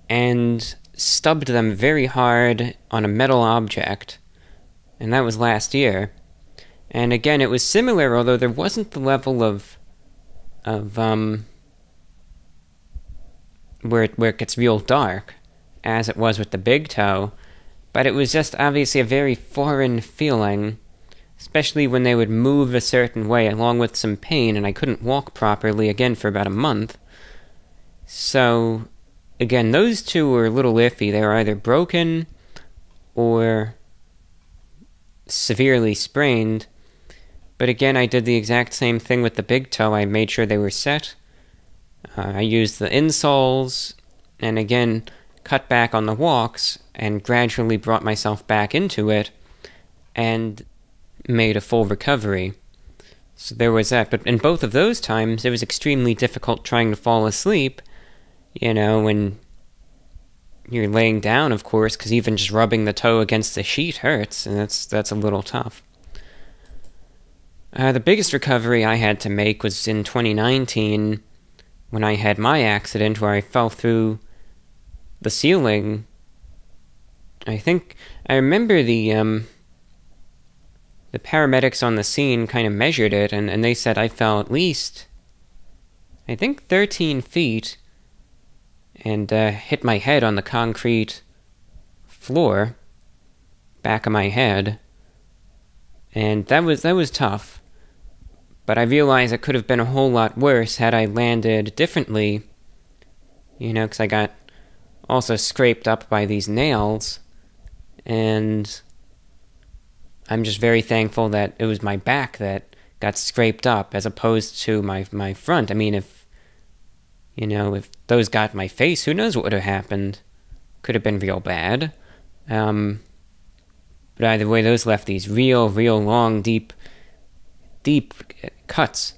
and stubbed them very hard on a metal object, and that was last year. And again, it was similar, although there wasn't the level of where it gets real dark, as it was with the big toe, but it was just obviously a very foreign feeling, especially when they would move a certain way, along with some pain, and I couldn't walk properly again for about a month. So, again, those two were a little iffy. They were either broken or severely sprained, but again, I did the exact same thing with the big toe. I made sure they were set. I used the insoles, and again, cut back on the walks, and gradually brought myself back into it, and made a full recovery. So there was that. But in both of those times, it was extremely difficult trying to fall asleep, when you're laying down, of course, because even just rubbing the toe against the sheet hurts, and that's a little tough. The biggest recovery I had to make was in 2019, when I had my accident where I fell through the ceiling. I remember the paramedics on the scene kind of measured it, and they said I fell at least, 13 feet, and hit my head on the concrete floor, back of my head, and that was tough. But I realized it could have been a whole lot worse had I landed differently, because I got also scraped up by these nails, and I'm just very thankful that it was my back that got scraped up as opposed to my front. If those got my face, who knows what would have happened? Could have been real bad. But either way, those left these real long, deep cuts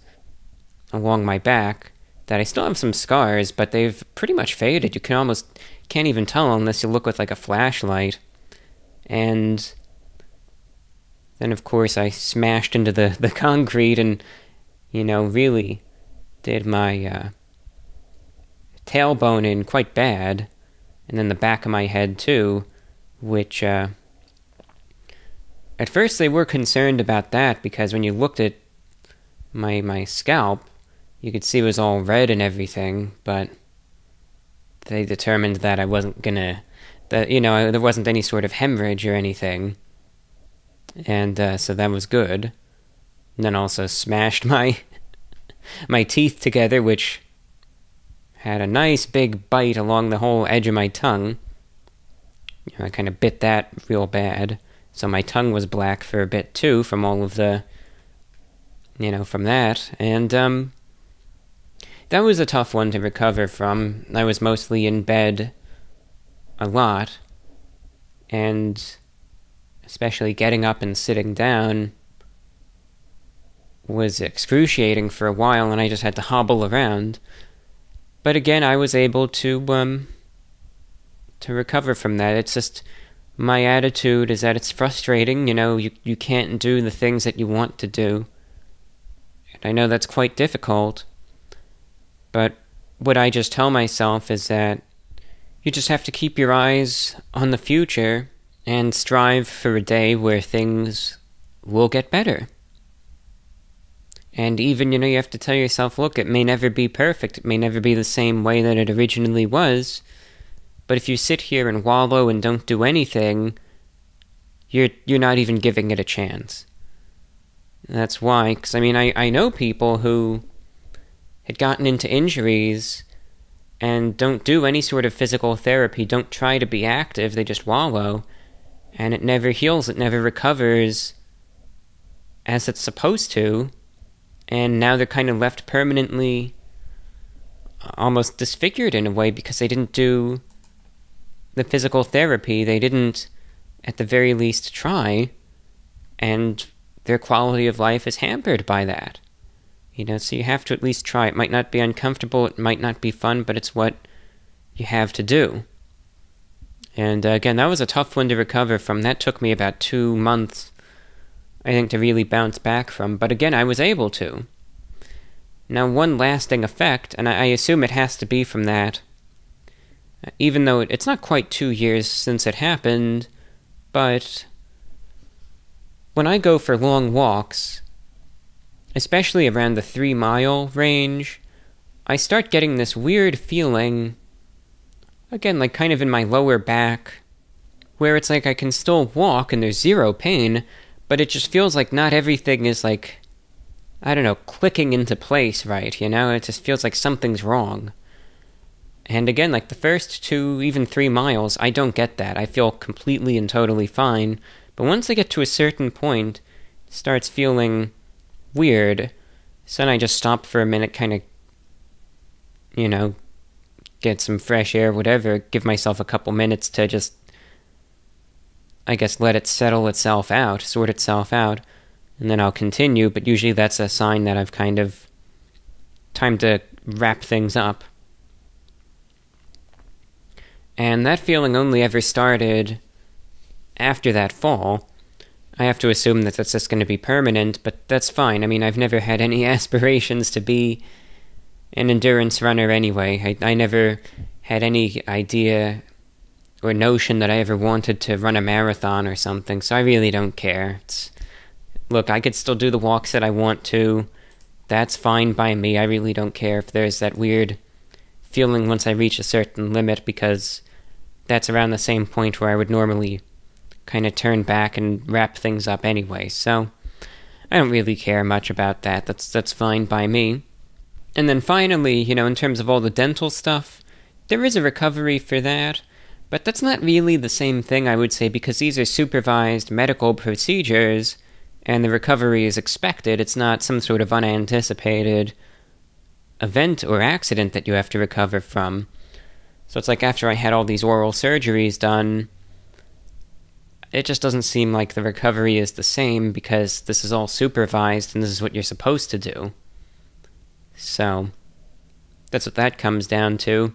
along my back that I still have some scars, but they've pretty much faded. You can't even tell unless you look with like a flashlight. And then, of course, I smashed into the concrete and, really did my tailbone in quite bad, and then the back of my head too, which, at first they were concerned about that, because when you looked at my scalp, you could see it was all red and everything, but they determined that I wasn't gonna, that, you know, there wasn't any sort of hemorrhage or anything, and so that was good. And then also smashed my teeth together, which had a nice big bite along the whole edge of my tongue. You know, I kind of bit that real bad, so my tongue was black for a bit too, from all of the, you know, from that, and that was a tough one to recover from. I was mostly in bed a lot, and especially getting up and sitting down was excruciating for a while, and I just had to hobble around. But again, I was able to recover from that. It's just, my attitude is that it's frustrating, you know, you can't do the things that you want to do. And I know that's quite difficult, but what I just tell myself is that you just have to keep your eyes on the future and strive for a day where things will get better. And even, you know, you have to tell yourself, look, it may never be perfect, it may never be the same way that it originally was, but if you sit here and wallow and don't do anything, you're not even giving it a chance. That's why, because I mean, I know people who had gotten into injuries and don't do any sort of physical therapy, don't try to be active, they just wallow, and it never heals, it never recovers as it's supposed to, and now they're kind of left permanently almost disfigured in a way because they didn't do the physical therapy, they didn't at the very least try, and their quality of life is hampered by that. You know, so you have to at least try. It might not be uncomfortable, it might not be fun, but it's what you have to do. And again, that was a tough one to recover from. That took me about 2 months, I think, to really bounce back from. But again, I was able to. Now, one lasting effect, and I assume it has to be from that, even though it's not quite 2 years since it happened, but when I go for long walks, especially around the 3-mile range, I start getting this weird feeling, again, like kind of in my lower back, where it's like I can still walk and there's zero pain, but it just feels like not everything is like, I don't know, clicking into place right, you know? It just feels like something's wrong. And again, like the first 2, even 3 miles, I don't get that. I feel completely and totally fine. But once I get to a certain point, it starts feeling weird. So then I just stop for a minute, kind of, you know, get some fresh air, whatever, give myself a couple minutes to just, I guess, let it settle itself out, sort itself out, and then I'll continue, but usually that's a sign that I've kind of time to wrap things up. And that feeling only ever started after that fall. I have to assume that that's just going to be permanent, but that's fine. I mean, I've never had any aspirations to be an endurance runner anyway. I never had any idea or notion that I ever wanted to run a marathon or something, so I really don't care. Look, I could still do the walks that I want to. That's fine by me. I really don't care if there's that weird feeling once I reach a certain limit, because that's around the same point where I would normally kind of turn back and wrap things up anyway, so I don't really care much about that. That's fine by me. And then finally, you know, in terms of all the dental stuff, there is a recovery for that, but that's not really the same thing, I would say, because these are supervised medical procedures, and the recovery is expected. It's not some sort of unanticipated event or accident that you have to recover from. So it's like after I had all these oral surgeries done, it just doesn't seem like the recovery is the same, because this is all supervised and this is what you're supposed to do. So that's what that comes down to.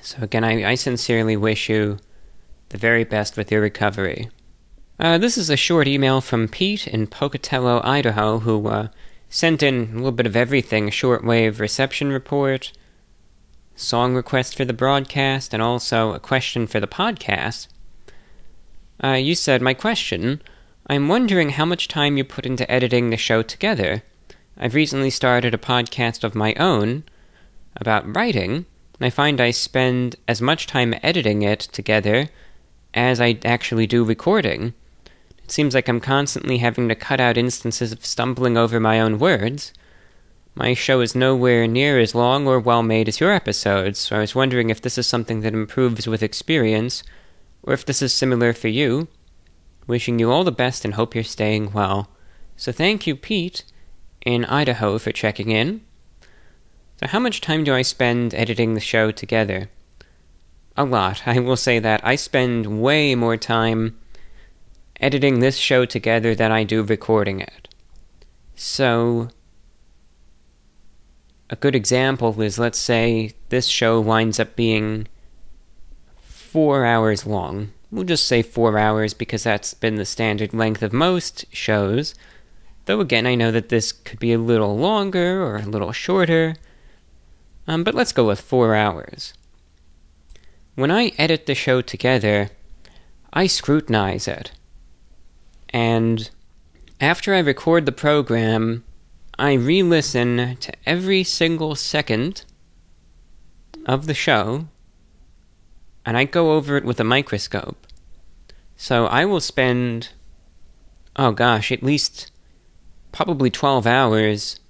So again, I sincerely wish you the very best with your recovery. This is a short email from Pete in Pocatello, Idaho, who sent in a little bit of everything: a shortwave reception report, song request for the broadcast and also a question for the podcast. You said, my question, I'm wondering how much time you put into editing the show together. I've recently started a podcast of my own about writing, and I find I spend as much time editing it together as I actually do recording. It seems like I'm constantly having to cut out instances of stumbling over my own words. My show is nowhere near as long or well-made as your episodes, so I was wondering if this is something that improves with experience, or if this is similar for you. Wishing you all the best and hope you're staying well. So thank you, Pete, in Idaho, for checking in. So how much time do I spend editing the show together? A lot. I will say that. I spend way more time editing this show together than I do recording it. So a good example is, let's say this show winds up being 4 hours long. We'll just say 4 hours because that's been the standard length of most shows. Though again, I know that this could be a little longer or a little shorter. But let's go with 4 hours. When I edit the show together, I scrutinize it. And after I record the program, I re-listen to every single second of the show, and I go over it with a microscope. So I will spend, at least probably 12 hours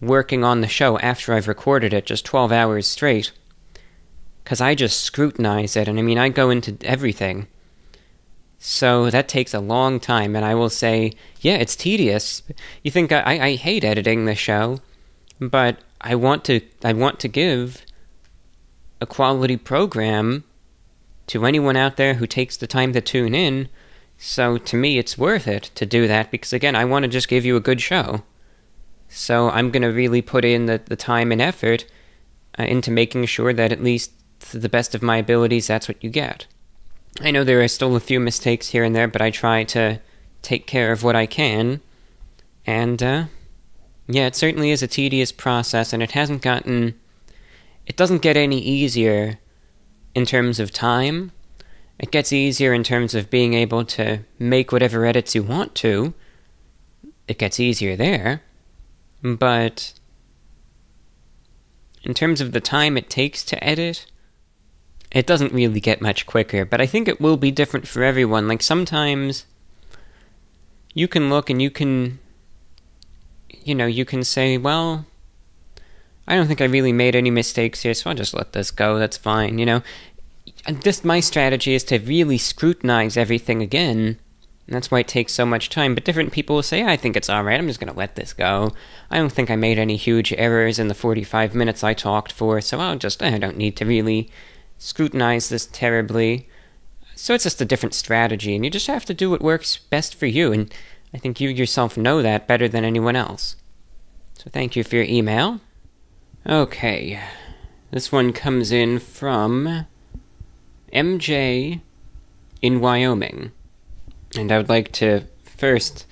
working on the show after I've recorded it, just 12 hours straight. Because I just scrutinize it, and I go into everything. So that takes a long time, and I will say, yeah, it's tedious. You think I hate editing the show, but I want to give a quality program to anyone out there who takes the time to tune in. So to me, it's worth it to do that, because again, I want to just give you a good show. So I'm going to really put in the time and effort into making sure that at least to the best of my abilities, that's what you get. I know there are still a few mistakes here and there, but I try to take care of what I can. And, it certainly is a tedious process, and it doesn't get any easier in terms of time. It gets easier in terms of being able to make whatever edits you want to. It gets easier there. But in terms of the time it takes to edit, it doesn't really get much quicker. But I think it will be different for everyone. Like, sometimes you can look and you can say, well, I don't think I really made any mistakes here, so I'll just let this go, that's fine, My strategy is to really scrutinize everything again, and that's why it takes so much time. But different people will say, I think it's alright, I'm just going to let this go. I don't think I made any huge errors in the 45 minutes I talked for, so I don't need to really scrutinize this terribly. So it's just a different strategy, and you just have to do what works best for you, and I think you yourself know that better than anyone else. So thank you for your email. Okay, this one comes in from MJ in Wyoming. And I would like to first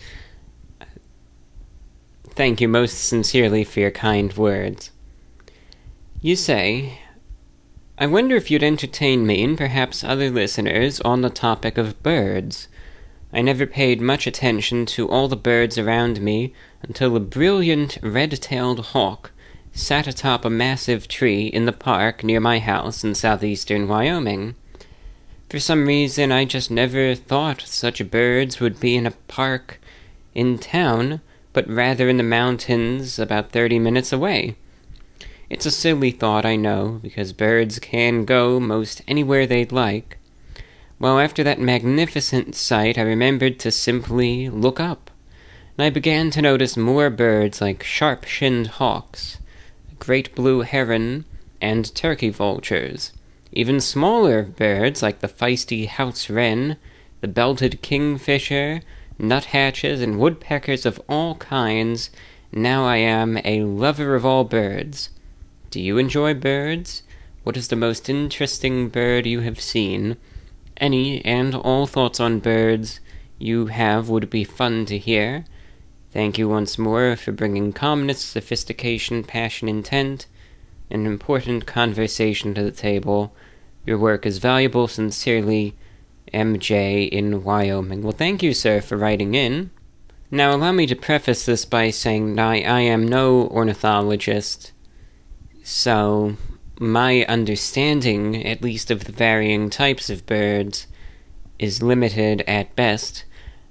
thank you most sincerely for your kind words. You say, I wonder if you'd entertain me and perhaps other listeners on the topic of birds. I never paid much attention to all the birds around me until a brilliant red-tailed hawk sat atop a massive tree in the park near my house in southeastern Wyoming. For some reason, I just never thought such birds would be in a park in town, but rather in the mountains about 30 minutes away. It's a silly thought, I know, because birds can go most anywhere they'd like. Well, after that magnificent sight, I remembered to simply look up, and I began to notice more birds like sharp-shinned hawks, great blue heron, and turkey vultures. Even smaller birds like the feisty house wren, the belted kingfisher, nuthatches, and woodpeckers of all kinds. Now I am a lover of all birds. Do you enjoy birds? What is the most interesting bird you have seen? Any and all thoughts on birds you have would be fun to hear. Thank you once more for bringing calmness, sophistication, passion, intent an important conversation to the table. Your work is valuable. Sincerely, MJ in Wyoming. Well, thank you, sir, for writing in. Now, allow me to preface this by saying I am no ornithologist, so my understanding, at least of the varying types of birds, is limited at best,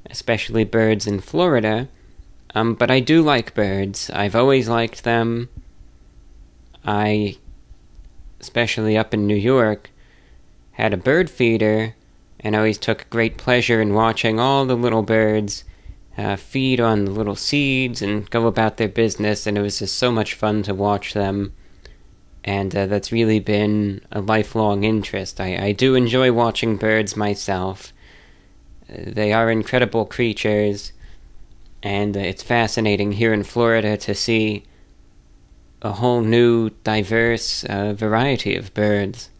especially birds in Florida. But I do like birds. I've always liked them. I, especially up in New York, had a bird feeder, and always took great pleasure in watching all the little birds feed on the little seeds and go about their business, and it was just so much fun to watch them. And that's really been a lifelong interest. I do enjoy watching birds myself. They are incredible creatures, and it's fascinating here in Florida to see a whole new, diverse variety of birds.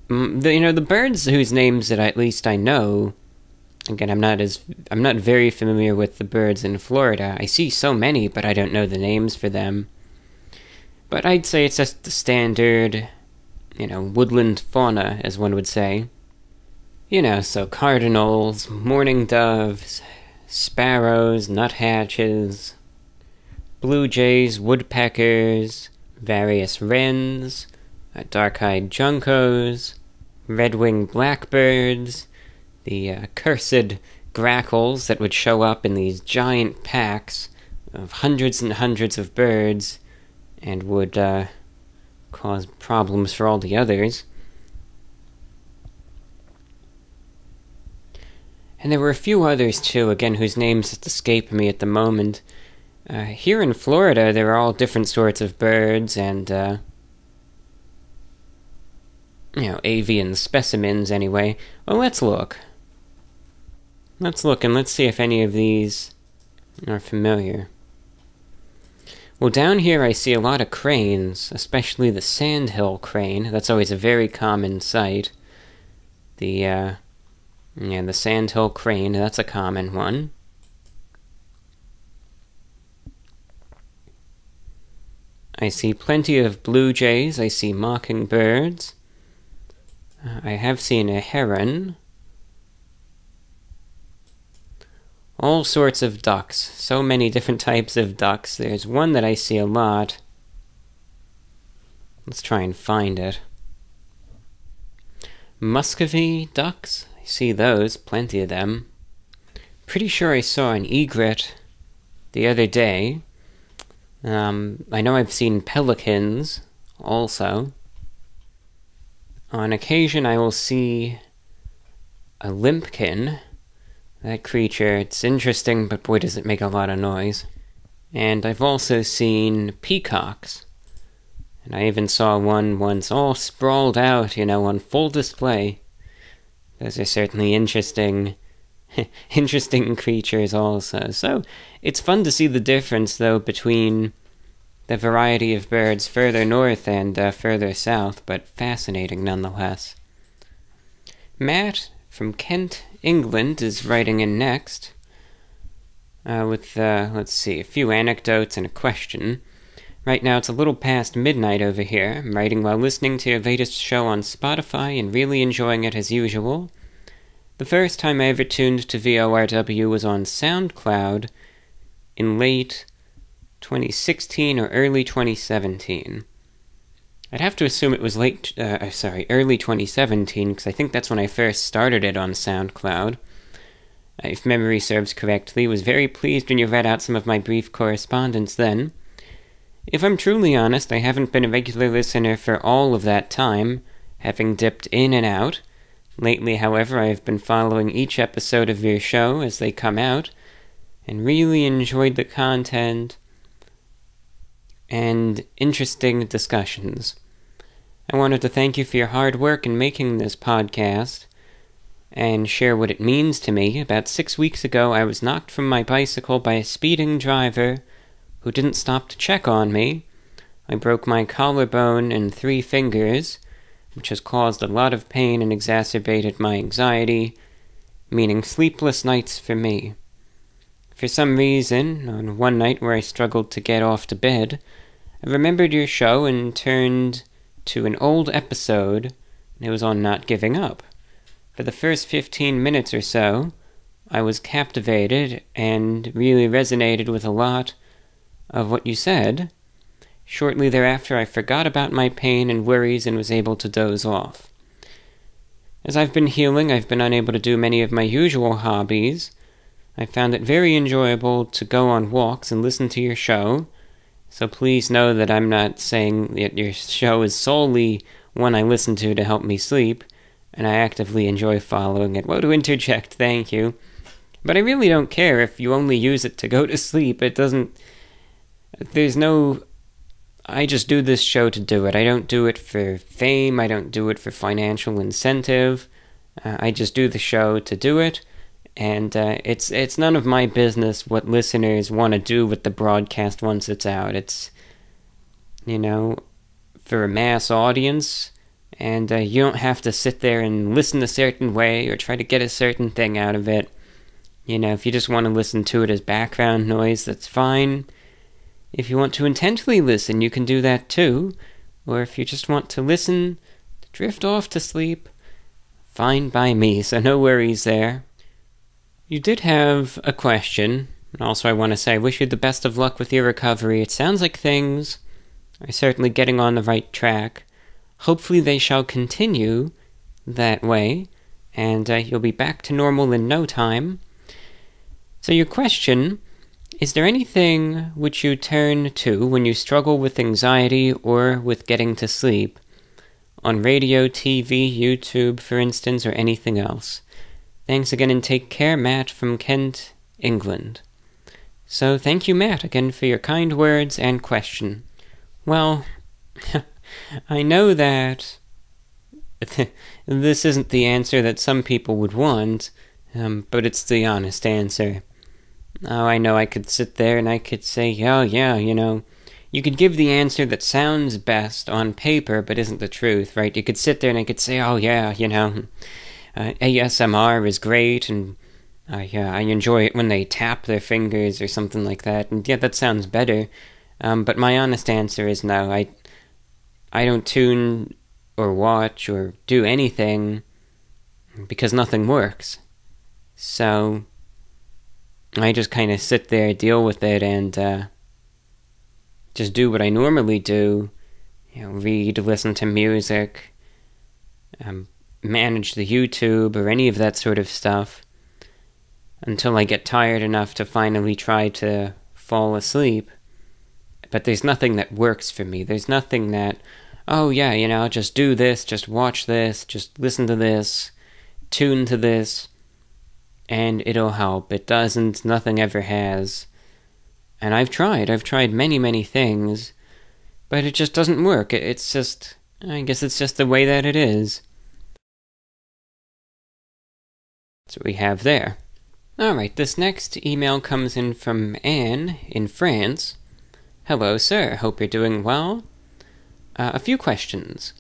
The birds whose names that at least I know, again, I'm not very familiar with the birds in Florida. I see so many, but I don't know the names for them. But I'd say it's just the standard, woodland fauna, as one would say. So cardinals, mourning doves, sparrows, nuthatches, blue jays, woodpeckers, various wrens, dark-eyed juncos, red-winged blackbirds, the cursed grackles that would show up in these giant packs of hundreds and hundreds of birds, and would cause problems for all the others. And there were a few others too, again, whose names just escape me at the moment. Here in Florida, there are all different sorts of birds and, avian specimens anyway. Well, let's look. Let's look and let's see if any of these are familiar. Well, down here I see a lot of cranes, especially the sandhill crane. That's always a very common sight. The sandhill crane, that's a common one. I see plenty of blue jays. I see mockingbirds. I have seen a heron. All sorts of ducks. So many different types of ducks. There's one that I see a lot. Let's try and find it. Muscovy ducks. I see those. Plenty of them. Pretty sure I saw an egret the other day. I know I've seen pelicans also. On occasion I will see a limpkin. That creature, it's interesting, but boy does it make a lot of noise. And I've also seen peacocks. And I even saw one once all sprawled out, on full display. Those are certainly interesting creatures also. So, it's fun to see the difference, though, between the variety of birds further north and further south, but fascinating nonetheless. Matt from Kent, England, is writing in next with, let's see, a few anecdotes and a question. Right now it's a little past midnight over here. I'm writing while listening to your latest show on Spotify and really enjoying it as usual. The first time I ever tuned to VORW was on SoundCloud in late 2016 or early 2017. I'd have to assume it was early 2017, because I think that's when I first started it on SoundCloud. If memory serves correctly, was very pleased when you read out some of my brief correspondence then. If I'm truly honest, I haven't been a regular listener for all of that time, having dipped in and out. Lately, however, I have been following each episode of your show as they come out, and really enjoyed the content and interesting discussions. I wanted to thank you for your hard work in making this podcast and share what it means to me. About 6 weeks ago, I was knocked from my bicycle by a speeding driver who didn't stop to check on me. I broke my collarbone and 3 fingers, which has caused a lot of pain and exacerbated my anxiety, meaning sleepless nights for me. For some reason, on one night where I struggled to get off to bed, I remembered your show and turned to an old episode, and it was on not giving up. For the first 15 minutes or so, I was captivated and really resonated with a lot of what you said. Shortly thereafter, I forgot about my pain and worries and was able to doze off. As I've been healing, I've been unable to do many of my usual hobbies. I found it very enjoyable to go on walks and listen to your show, so please know that I'm not saying that your show is solely one I listen to help me sleep, and I actively enjoy following it. Whoa, to interject, thank you. But I really don't care if you only use it to go to sleep. I just do this show to do it. I don't do it for fame. I don't do it for financial incentive. I just do the show to do it. And it's none of my business what listeners want to do with the broadcast once it's out. It's, for a mass audience. And you don't have to sit there and listen a certain way or try to get a certain thing out of it. If you just want to listen to it as background noise, that's fine. If you want to intently listen, you can do that too. Or if you just want to listen, to drift off to sleep, fine by me, so no worries there. You did have a question, and also I want to say I wish you the best of luck with your recovery. It sounds like things are certainly getting on the right track. Hopefully they shall continue that way, and you'll be back to normal in no time. So your question, is there anything which you turn to when you struggle with anxiety or with getting to sleep? On radio, TV, YouTube, for instance, or anything else? Thanks again and take care, Matt from Kent, England. So thank you, Matt, again for your kind words and question. Well, I know that this isn't the answer that some people would want, but it's the honest answer. Oh, I know I could sit there and I could say, oh yeah, you could give the answer that sounds best on paper but isn't the truth, right? You could sit there and I could say, oh yeah, ASMR is great and I enjoy it when they tap their fingers or something like that, and yeah, that sounds better, but my honest answer is no. I don't tune or watch or do anything because nothing works. So I just kind of sit there, deal with it, and just do what I normally do. Read, listen to music, manage the YouTube or any of that sort of stuff until I get tired enough to finally try to fall asleep. But there's nothing that works for me. There's nothing that, oh yeah, just do this, just watch this, just listen to this, tune to this, and it'll help. It doesn't. Nothing ever has. And I've tried many, many things, but it just doesn't work. It's just, I guess it's just the way that it is. That's what we have there. Alright, this next email comes in from Anne in France. Hello, sir. Hope you're doing well. A few questions.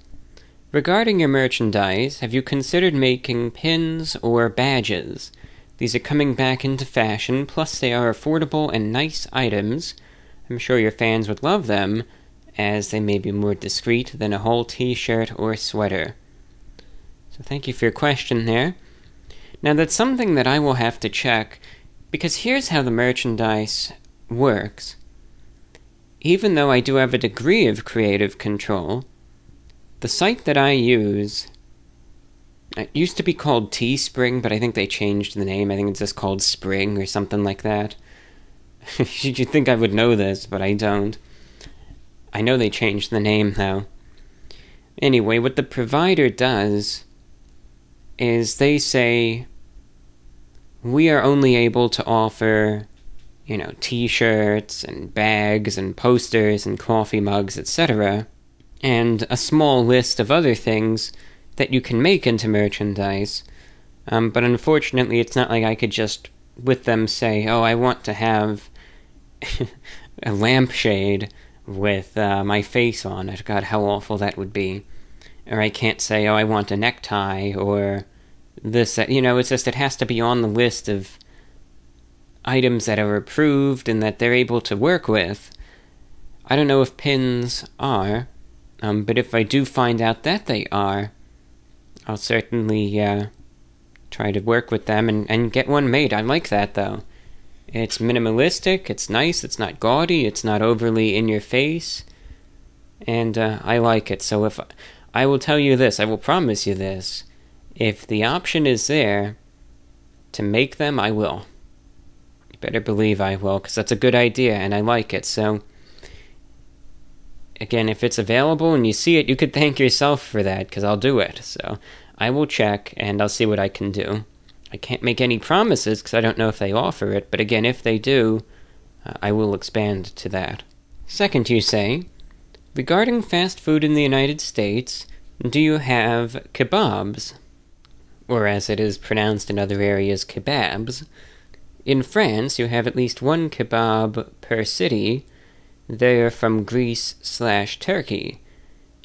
Regarding your merchandise, have you considered making pins or badges? These are coming back into fashion, plus they are affordable and nice items. I'm sure your fans would love them, as they may be more discreet than a whole t-shirt or sweater. So thank you for your question there. Now that's something that I will have to check, because here's how the merchandise works. Even though I do have a degree of creative control, the site that I use, it used to be called Teespring, but I think they changed the name. I think it's just called Spring or something like that. You'd think I would know this, but I don't. I know they changed the name, though. Anyway, what the provider does is they say, we are only able to offer, t-shirts and bags and posters and coffee mugs, etc., and a small list of other things that you can make into merchandise. But unfortunately, it's not like I could just, with them, say, oh, I want to have a lampshade with my face on it. God, how awful that would be. Or I can't say, oh, I want a necktie, or this, it's just, it has to be on the list of items that are approved and that they're able to work with. I don't know if pins are, but if I do find out that they are, I'll certainly try to work with them and get one made. I like that, though. It's minimalistic, it's nice, it's not gaudy, it's not overly in your face, and I like it. So if I will tell you this, I will promise you this, if the option is there to make them, I will. You better believe I will, because that's a good idea, and I like it. So, again, if it's available and you see it, you could thank yourself for that, because I'll do it. So, I will check, and I'll see what I can do. I can't make any promises, because I don't know if they offer it, but again, if they do, I will expand to that. Second, you say, regarding fast food in the United States, do you have kebabs? Or as it is pronounced in other areas, kebabs. In France, you have at least one kebab per city. They are from Greece/Turkey.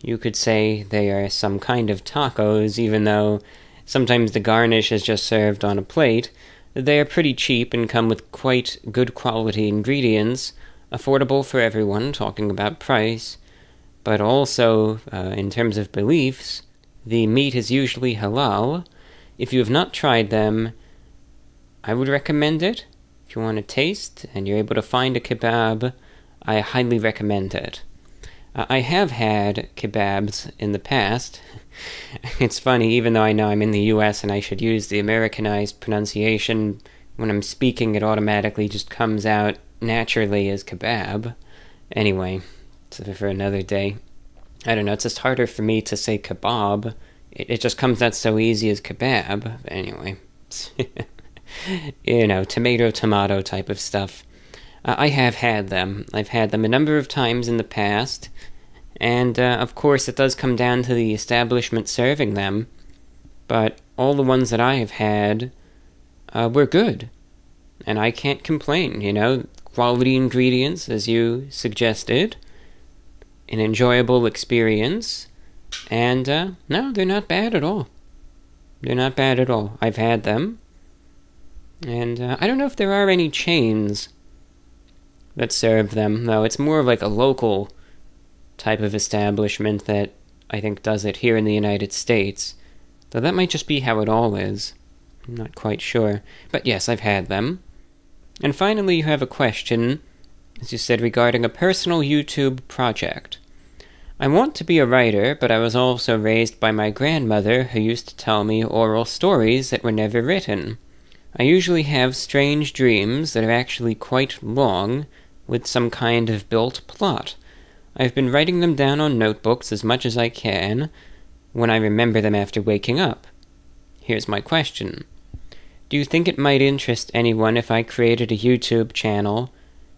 You could say they are some kind of tacos, even though sometimes the garnish is just served on a plate. They are pretty cheap and come with quite good quality ingredients, affordable for everyone, talking about price, but also, in terms of beliefs, the meat is usually halal. If you have not tried them, I would recommend it. If you want to taste and you're able to find a kebab, I highly recommend it. I have had kebabs in the past. It's funny, even though I know I'm in the US and I should use the Americanized pronunciation, when I'm speaking it automatically just comes out naturally as kebab. Anyway, it's for another day. I don't know, it's just harder for me to say kebab. It just comes out so easy as kebab. Anyway, tomato type of stuff. I have had them. I've had them a number of times in the past, and of course it does come down to the establishment serving them, but all the ones that I have had were good, and I can't complain, quality ingredients, as you suggested, an enjoyable experience, and no, they're not bad at all. They're not bad at all. I've had them, and I don't know if there are any chains that serve them, though. It's more of like a local type of establishment that I think does it here in the United States, though that might just be how it all is. I'm not quite sure. But yes, I've had them. And finally, you have a question, as you said, regarding a personal YouTube project. I want to be a writer, but I was also raised by my grandmother, who used to tell me oral stories that were never written. I usually have strange dreams that are actually quite long, with some kind of built plot. I've been writing them down on notebooks as much as I can, when I remember them after waking up. Here's my question. Do you think it might interest anyone if I created a YouTube channel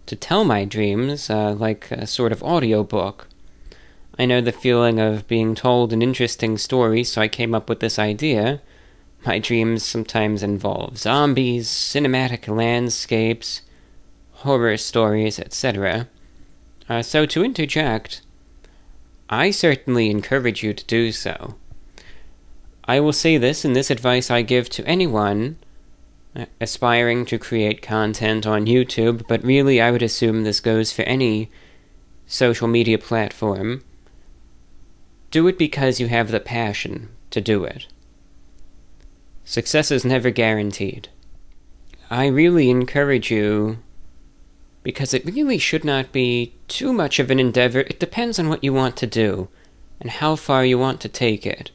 to tell my dreams, like a sort of audiobook? I know the feeling of being told an interesting story, so I came up with this idea. My dreams sometimes involve zombies, cinematic landscapes, horror stories, etc. So to interject, I certainly encourage you to do so. I will say this, and this advice I give to anyone aspiring to create content on YouTube, but really I would assume this goes for any social media platform. Do it because you have the passion to do it. Success is never guaranteed. I really encourage you, because it really should not be too much of an endeavor. It depends on what you want to do, and how far you want to take it.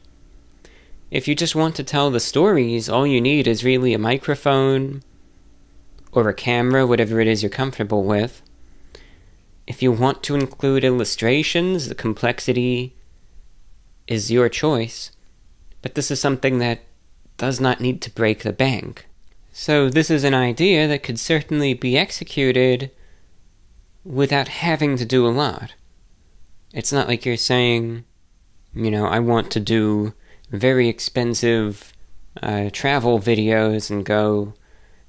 If you just want to tell the stories, all you need is really a microphone, or a camera, whatever it is you're comfortable with. If you want to include illustrations, the complexity is your choice, but this is something that does not need to break the bank. So this is an idea that could certainly be executed without having to do a lot. It's not like you're saying, I want to do very expensive travel videos and go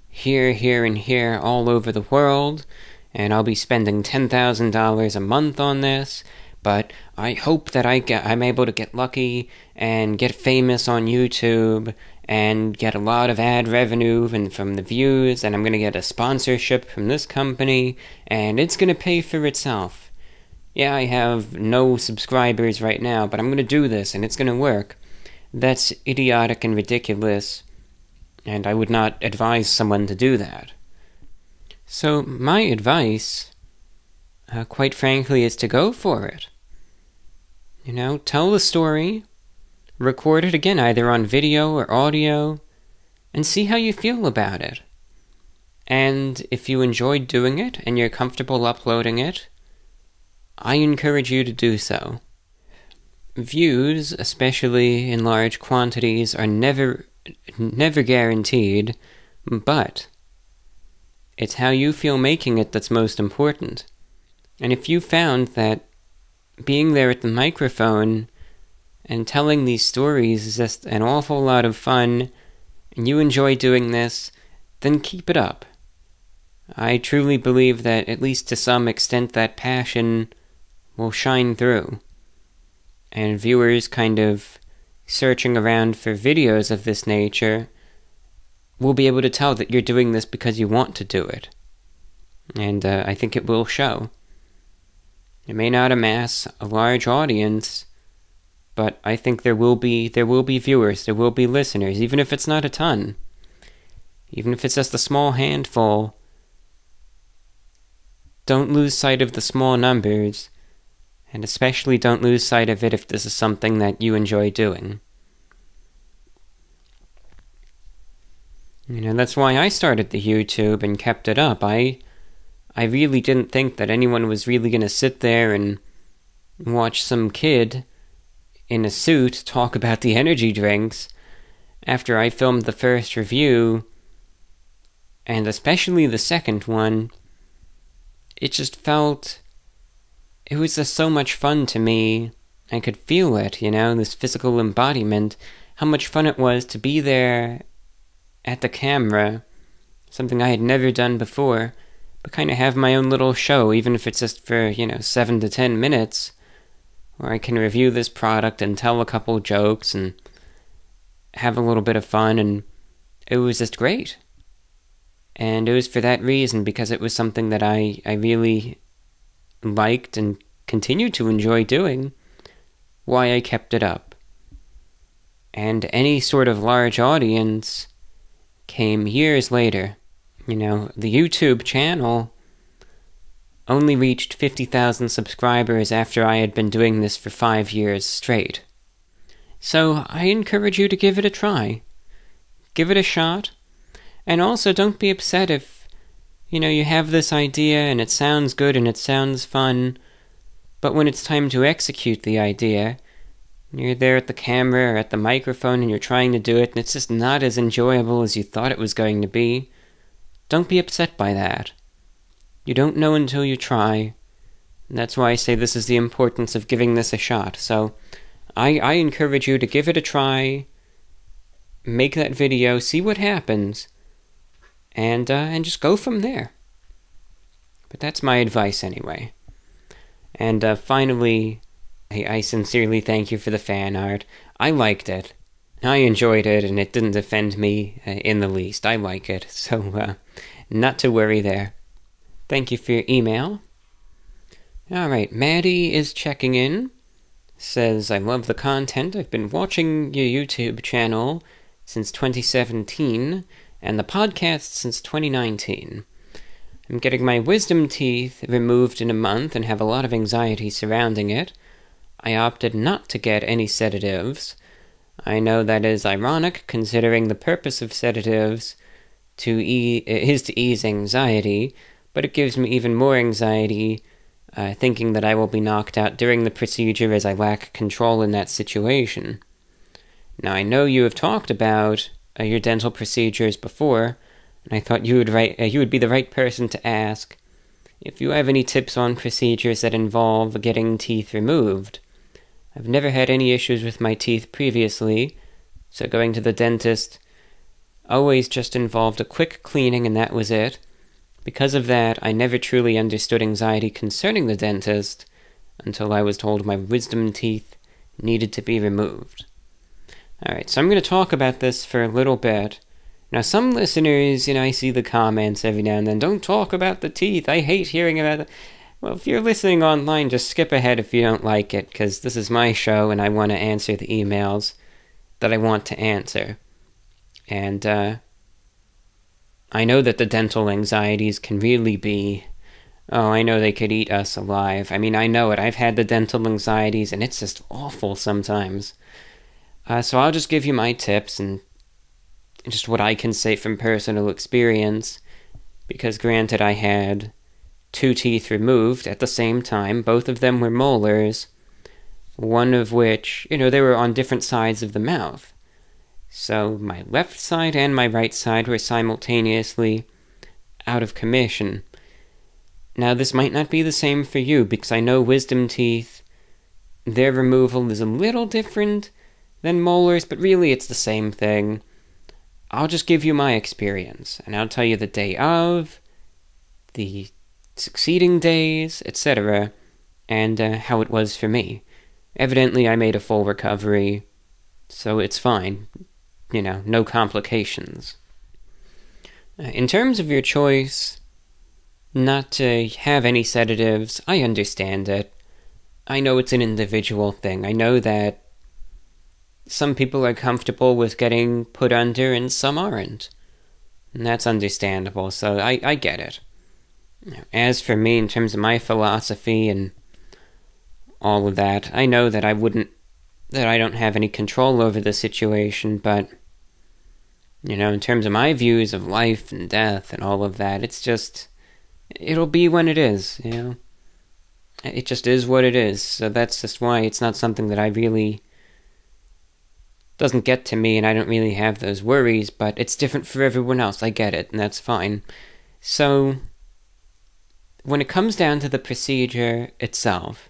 here, here, and here all over the world, and I'll be spending $10,000 a month on this, but I hope that I'm able to get lucky and get famous on YouTube and get a lot of ad revenue from the views, and I'm going to get a sponsorship from this company, and it's going to pay for itself. yeah, I have no subscribers right now, but I'm going to do this and it's going to work. That's idiotic and ridiculous, and I would not advise someone to do that. So my advice, quite frankly, is to go for it. Tell the story, record it again either on video or audio, and see how you feel about it. And if you enjoyed doing it and you're comfortable uploading it, I encourage you to do so. Views, especially in large quantities, are never guaranteed, but it's how you feel making it that's most important. And if you found that being there at the microphone and telling these stories is just an awful lot of fun, and you enjoy doing this, then keep it up. I truly believe that, at least to some extent, that passion will shine through. And viewers kind of searching around for videos of this nature will be able to tell that you're doing this because you want to do it. And I think it will show. It may not amass a large audience, but I think there will be viewers, there will be listeners, even if it's not a ton. Even if it's just a small handful. Don't lose sight of the small numbers, and especially don't lose sight of it if this is something that you enjoy doing. That's why I started the YouTube and kept it up. I really didn't think that anyone was really going to sit there and watch some kid in a suit talk about the energy drinks after I filmed the first review, and especially the second one. It just felt... It was just so much fun to me. I could feel it, this physical embodiment, how much fun it was to be there at the camera, something I had never done before, but kind of have my own little show, even if it's just for, 7 to 10 minutes, where I can review this product and tell a couple jokes and have a little bit of fun, and it was just great. And it was for that reason, because it was something that I really liked and continued to enjoy doing, why I kept it up. And any sort of large audience came years later. The YouTube channel only reached 50,000 subscribers after I had been doing this for 5 years straight. So I encourage you to give it a try. Give it a shot. And also don't be upset if, you have this idea and it sounds good and it sounds fun, but when it's time to execute the idea, you're there at the camera or at the microphone and you're trying to do it and it's just not as enjoyable as you thought it was going to be. Don't be upset by that. You don't know until you try. And that's why I say this is the importance of giving this a shot. So I encourage you to give it a try, make that video, see what happens, and just go from there. But that's my advice anyway. And finally, I sincerely thank you for the fan art. I liked it. I enjoyed it, and it didn't offend me in the least. I like it, so not to worry there. Thank you for your email. Alright, Maddie is checking in. Says, I love the content. I've been watching your YouTube channel since 2017, and the podcast since 2019. I'm getting my wisdom teeth removed in a month and have a lot of anxiety surrounding it. I opted not to get any sedatives. I know that is ironic, considering the purpose of sedatives is to ease anxiety, but it gives me even more anxiety thinking that I will be knocked out during the procedure as I lack control in that situation. Now, I know you have talked about your dental procedures before, and I thought you would be the right person to ask if you have any tips on procedures that involve getting teeth removed. I've never had any issues with my teeth previously, so going to the dentist always just involved a quick cleaning and that was it. Because of that, I never truly understood anxiety concerning the dentist until I was told my wisdom teeth needed to be removed. Alright, so I'm going to talk about this for a little bit. Now, some listeners, I see the comments every now and then, don't talk about the teeth, I hate hearing about it. Well, if you're listening online, just skip ahead if you don't like it, because this is my show and I want to answer the emails that I want to answer. And I know that the dental anxieties can really be... Oh, I know they could eat us alive. I mean, I know it. I've had the dental anxieties, and it's just awful sometimes. So I'll just give you my tips and just what I can say from personal experience, because granted, I had 2 teeth removed at the same time. Both of them were molars, one of which, they were on different sides of the mouth. So my left side and my right side were simultaneously out of commission. Now, this might not be the same for you, because I know wisdom teeth, their removal is a little different than molars, but really it's the same thing. I'll just give you my experience, and I'll tell you the day of, the succeeding days, etc., and how it was for me. Evidently, I made a full recovery, so it's fine. No complications. In terms of your choice not to have any sedatives, I understand it. I know it's an individual thing. I know that some people are comfortable with getting put under and some aren't. And that's understandable, so I get it. As for me, in terms of my philosophy and all of that, I know that I don't have any control over the situation, but, in terms of my views of life and death and all of that, it's just... It'll be when it is, It just is what it is, so that's just why it's not something that I really... doesn't get to me, and I don't really have those worries, but it's different for everyone else. I get it, and that's fine. So, when it comes down to the procedure itself,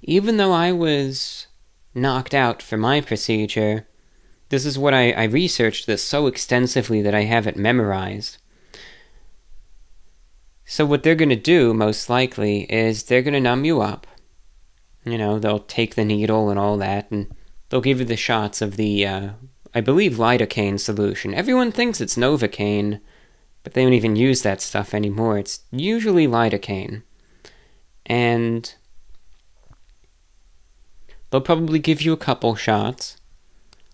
even though I was knocked out for my procedure, this is what I researched this so extensively that I have it memorized. So what they're going to do, most likely, is they're going to numb you up. They'll take the needle and all that, and they'll give you the shots of the, I believe, lidocaine solution. Everyone thinks it's Novocaine, but they don't even use that stuff anymore. It's usually lidocaine. And they'll probably give you a couple shots,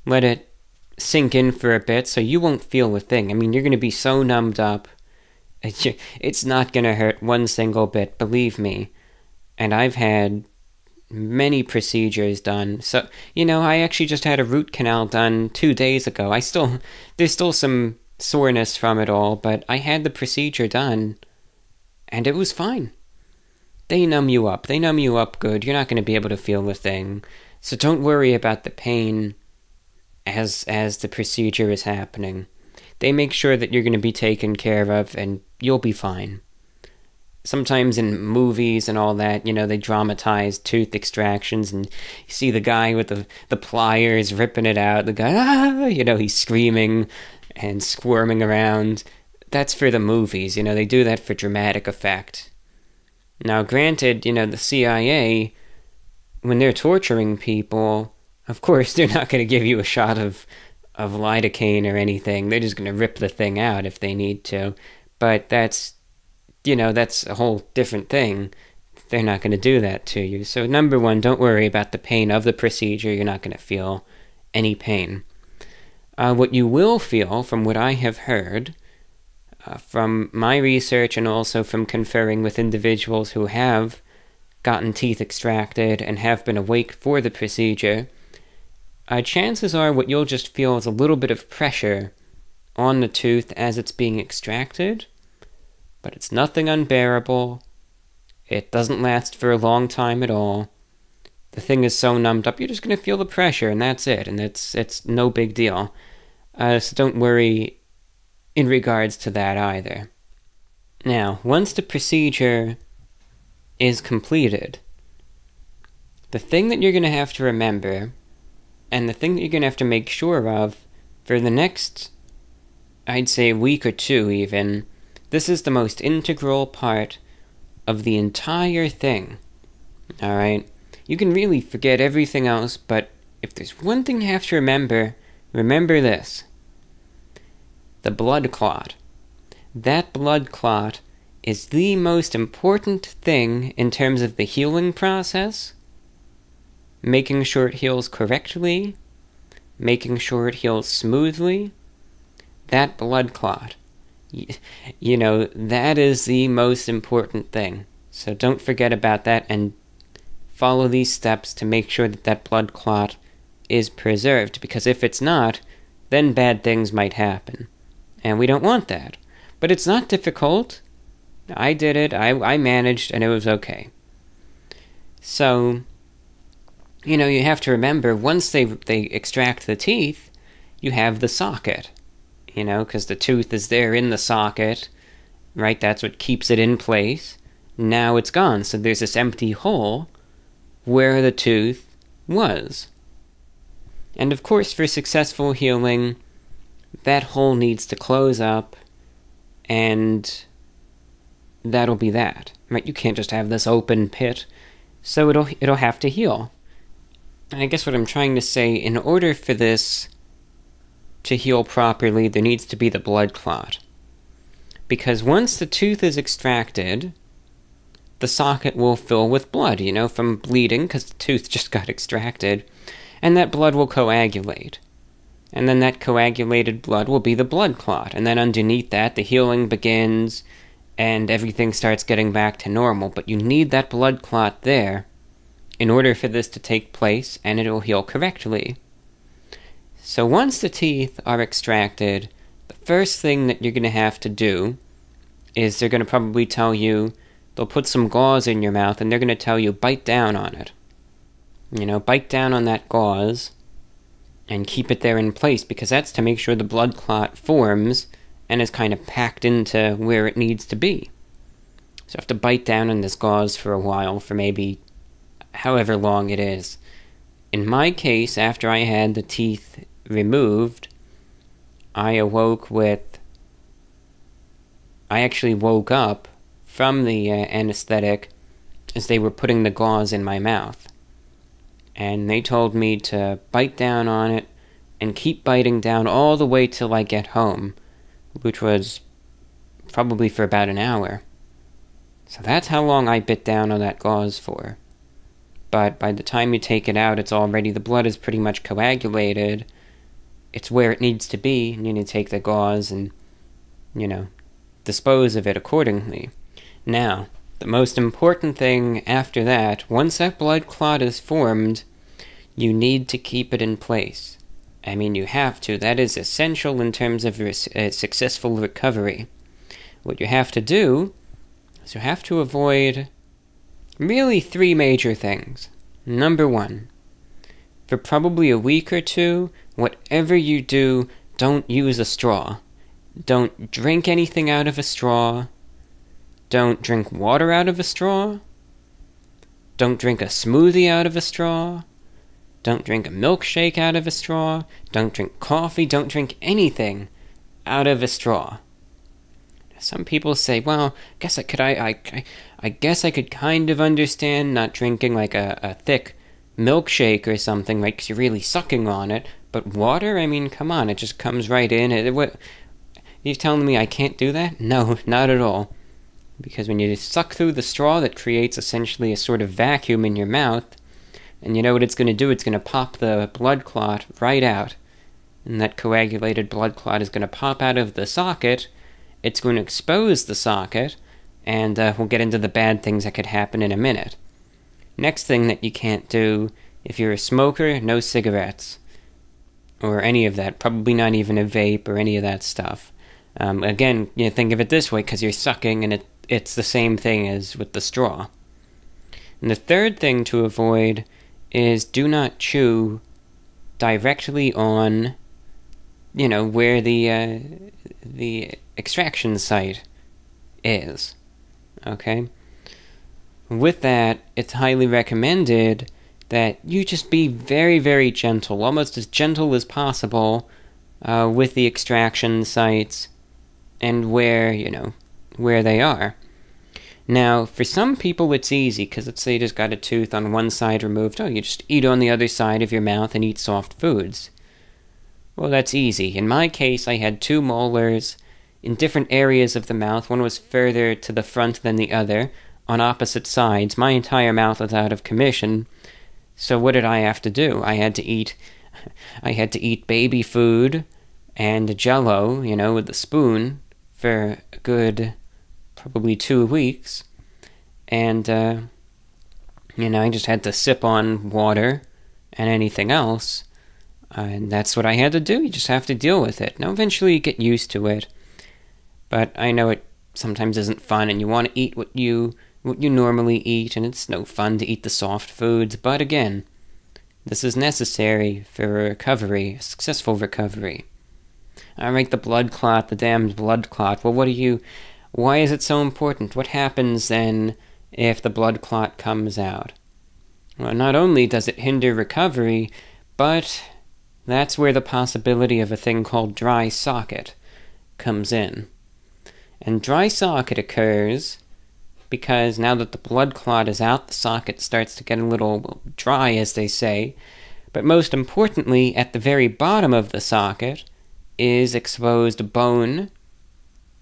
let it sink in for a bit so you won't feel a thing. I mean, you're going to be so numbed up. It's not going to hurt one single bit, believe me. And I've had many procedures done. So, I actually just had a root canal done 2 days ago. There's still some soreness from it all, but I had the procedure done, and it was fine. They numb you up. They numb you up good. You're not going to be able to feel a thing. So don't worry about the pain as the procedure is happening. They make sure that you're going to be taken care of, and you'll be fine. Sometimes in movies and all that, they dramatize tooth extractions, and you see the guy with the pliers ripping it out, the guy, he's screaming and squirming around. That's for the movies, they do that for dramatic effect. Now, granted, the CIA, when they're torturing people, of course, they're not going to give you a shot of lidocaine or anything. They're just going to rip the thing out if they need to. But that's a whole different thing. They're not going to do that to you. So number one, don't worry about the pain of the procedure. You're not going to feel any pain. What you will feel, from what I have heard, from my research and also from conferring with individuals who have gotten teeth extracted and have been awake for the procedure, chances are what you'll just feel is a little bit of pressure on the tooth as it's being extracted, but it's nothing unbearable. It doesn't last for a long time at all. The thing is so numbed up, you're just going to feel the pressure, and that's it, and it's no big deal. So don't worry in regards to that either. Now, once the procedure is completed, the thing that you're going to have to remember, and the thing that you're going to have to make sure of for the next, I'd say, week or two even, this is the most integral part of the entire thing. Alright? You can really forget everything else, but if there's one thing you have to remember this. The blood clot. That blood clot is the most important thing in terms of the healing process. Making sure it heals correctly, making sure it heals smoothly. That blood clot, you know, that is the most important thing. So don't forget about that and follow these steps to make sure that that blood clot is preserved, because if it's not, then bad things might happen. And we don't want that. But it's not difficult. I did it, I managed, and it was okay. So, you know, you have to remember, once they extract the teeth, you have the socket. You know, because the tooth is there in the socket, right? That's what keeps it in place. Now it's gone, so there's this empty hole where the tooth was. And of course, for successful healing, that hole needs to close up, and that'll be that, right? You can't just have this open pit, so it'll have to heal. And I guess what I'm trying to say, in order for this to heal properly, there needs to be the blood clot. Because once the tooth is extracted, the socket will fill with blood, you know, from bleeding, because the tooth just got extracted, and that blood will coagulate. And then that coagulated blood will be the blood clot, and then underneath that, the healing begins, and everything starts getting back to normal. But you need that blood clot there in order for this to take place, and it will heal correctly. So once the teeth are extracted, the first thing that you're going to have to do is they're going to probably tell you, they'll put some gauze in your mouth, and they're going to tell you, bite down on it. You know, bite down on that gauze and keep it there in place, because that's to make sure the blood clot forms and is kind of packed into where it needs to be. So you have to bite down on this gauze for a while, for maybe however long it is. In my case, after I had the teeth removed, I actually woke up from the anesthetic as they were putting the gauze in my mouth. And they told me to bite down on it and keep biting down all the way till I get home, which was probably for about an hour. So that's how long I bit down on that gauze for. But by the time you take it out, the blood is pretty much coagulated. It's where it needs to be, and you need to take the gauze and, you know, dispose of it accordingly. Now, the most important thing after that, once that blood clot is formed, you need to keep it in place. I mean, you have to. That is essential in terms of successful recovery. What you have to do is you have to avoid really 3 major things. Number 1, for probably a week or 2, whatever you do, don't use a straw. Don't drink anything out of a straw. Don't drink water out of a straw. Don't drink a smoothie out of a straw. Don't drink a milkshake out of a straw. Don't drink coffee. Don't drink anything out of a straw. Some people say, well, I guess I could kind of understand not drinking like a thick milkshake or something, right, because you're really sucking on it. But water, I mean, come on, it just comes right in. What, you're telling me I can't do that? No, not at all. Because when you suck through the straw, that creates essentially a sort of vacuum in your mouth. And you know what it's going to do? It's going to pop the blood clot right out. And that coagulated blood clot is going to pop out of the socket. It's going to expose the socket. And we'll get into the bad things that could happen in a minute. Next thing that you can't do, if you're a smoker, no cigarettes. Or any of that. Probably not even a vape or any of that stuff. Again, you think of it this way, because you're sucking and it's the same thing as with the straw. And the third thing to avoid is do not chew directly on, you know, where the extraction site is. Okay? With that, it's highly recommended that you just be very, very gentle, almost as gentle as possible with the extraction sites and where they are. Now, for some people it's easy, because let's say you just got a tooth on one side removed. Oh, you just eat on the other side of your mouth and eat soft foods. Well, that's easy. In my case, I had 2 molars in different areas of the mouth. One was further to the front than the other, on opposite sides. My entire mouth was out of commission. So what did I have to do? I had to eat baby food and Jello, with a spoon for a good probably 2 weeks. And, I just had to sip on water and anything else. And that's what I had to do. You just have to deal with it. Now, eventually you get used to it. But I know it sometimes isn't fun, and you want to eat what you normally eat, and it's no fun to eat the soft foods. But again, this is necessary for recovery, a successful recovery. Alright, the blood clot, the damned blood clot. Well, why is it so important? What happens then if the blood clot comes out? Well, not only does it hinder recovery, but that's where the possibility of a thing called dry socket comes in. And dry socket occurs because now that the blood clot is out, the socket starts to get a little dry, as they say. But most importantly, at the very bottom of the socket is exposed bone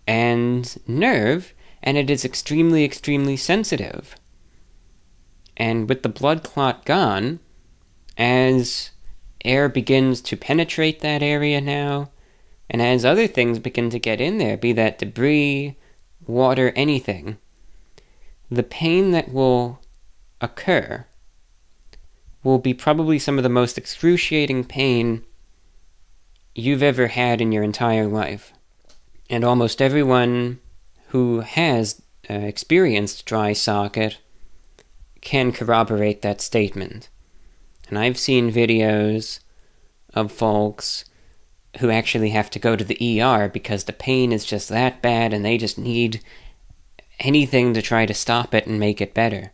and nerve, and it is extremely, extremely sensitive. And with the blood clot gone, as air begins to penetrate that area now, and as other things begin to get in there, be that debris, water, anything, the pain that will occur will be probably some of the most excruciating pain you've ever had in your entire life. And almost everyone who has experienced dry socket can corroborate that statement. And I've seen videos of folks who actually have to go to the ER because the pain is just that bad and they just need anything to try to stop it and make it better.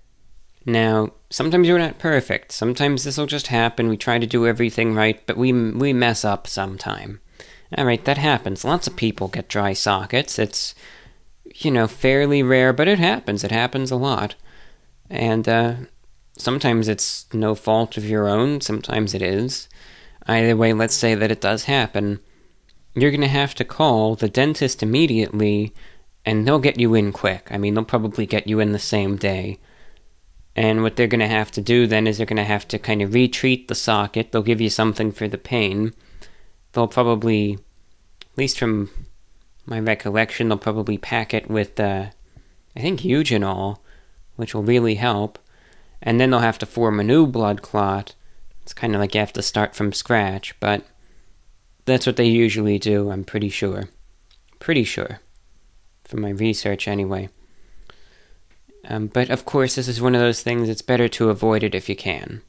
Now, sometimes we're not perfect. Sometimes this will just happen. We try to do everything right, but we mess up sometime. Alright, that happens. Lots of people get dry sockets. It's, fairly rare, but it happens. It happens a lot. And sometimes it's no fault of your own. Sometimes it is. Either way, let's say that it does happen. You're going to have to call the dentist immediately, and they'll get you in quick. I mean, they'll probably get you in the same day. And what they're going to have to do then is they're going to have to kind of retreat the socket. They'll give you something for the pain. They'll probably, at least from my recollection, they'll probably pack it with, I think, eugenol, which will really help. And then they'll have to form a new blood clot. It's kind of like you have to start from scratch, but that's what they usually do, I'm pretty sure. Pretty sure. From my research, anyway. But, of course, this is one of those things, it's better to avoid it if you can.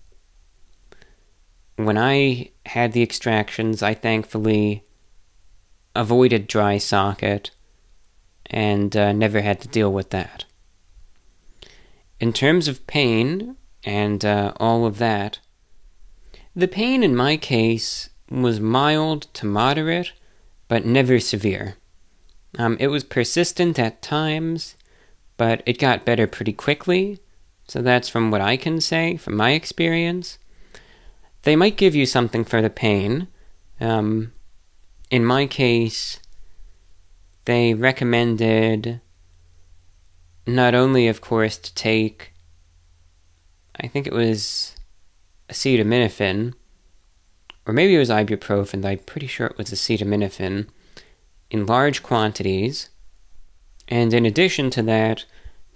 When I had the extractions, I thankfully avoided dry socket and never had to deal with that. In terms of pain and all of that, the pain in my case was mild to moderate, but never severe. It was persistent at times, but it got better pretty quickly, so that's from what I can say, from my experience. They might give you something for the pain. In my case, they recommended not only, of course, to take, I think it was acetaminophen, or maybe it was ibuprofen, I'm pretty sure it was acetaminophen, in large quantities. And in addition to that,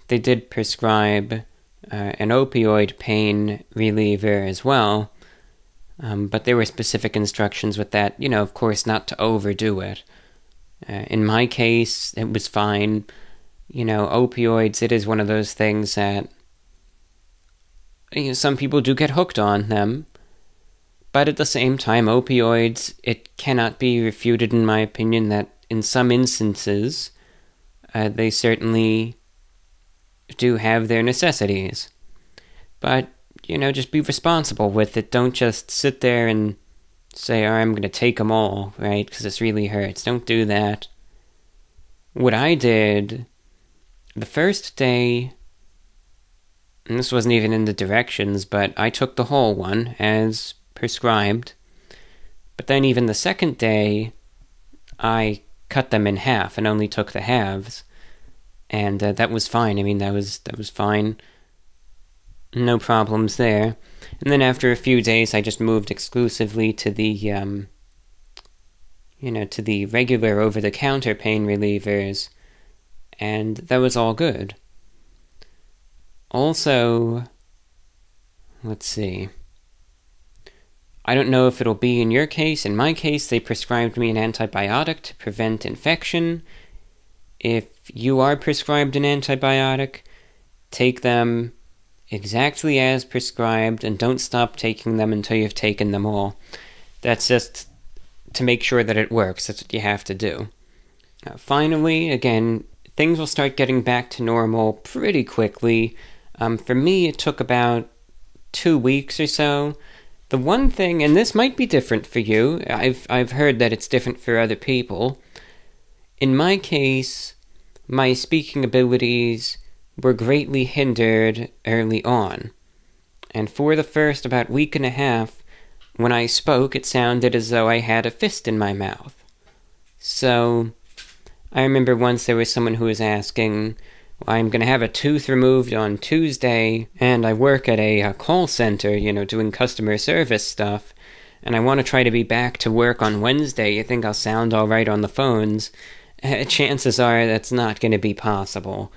they did prescribe an opioid pain reliever as well, but there were specific instructions with that, of course, not to overdo it. In my case, it was fine. Opioids, it is one of those things that some people do get hooked on them, but at the same time, opioids, it cannot be refuted, in my opinion, that in some instances, they certainly do have their necessities. But, just be responsible with it. Don't just sit there and say, I'm going to take them all, right, because this really hurts. Don't do that. What I did, the first day, and this wasn't even in the directions, but I took the whole one as prescribed. But then even the second day, I cut them in half and only took the halves. And that was fine. I mean, that was fine. No problems there. And then after a few days, I just moved exclusively to the, to the regular over-the-counter pain relievers. And that was all good. Also, let's see. I don't know if it'll be in your case. In my case, they prescribed me an antibiotic to prevent infection. If you are prescribed an antibiotic, take them exactly as prescribed and don't stop taking them until you've taken them all. That's just to make sure that it works. That's what you have to do. Finally, again, things will start getting back to normal pretty quickly. For me, it took about 2 weeks or so. The one thing, and this might be different for you, I've heard that it's different for other people. In my case, my speaking abilities were greatly hindered early on. And for the first about week and a half, when I spoke, it sounded as though I had a fist in my mouth. So, I remember once there was someone who was asking, I'm going to have a tooth removed on Tuesday, and I work at a call center, doing customer service stuff, and I want to try to be back to work on Wednesday. You think I'll sound all right on the phones? Chances are that's not going to be possible.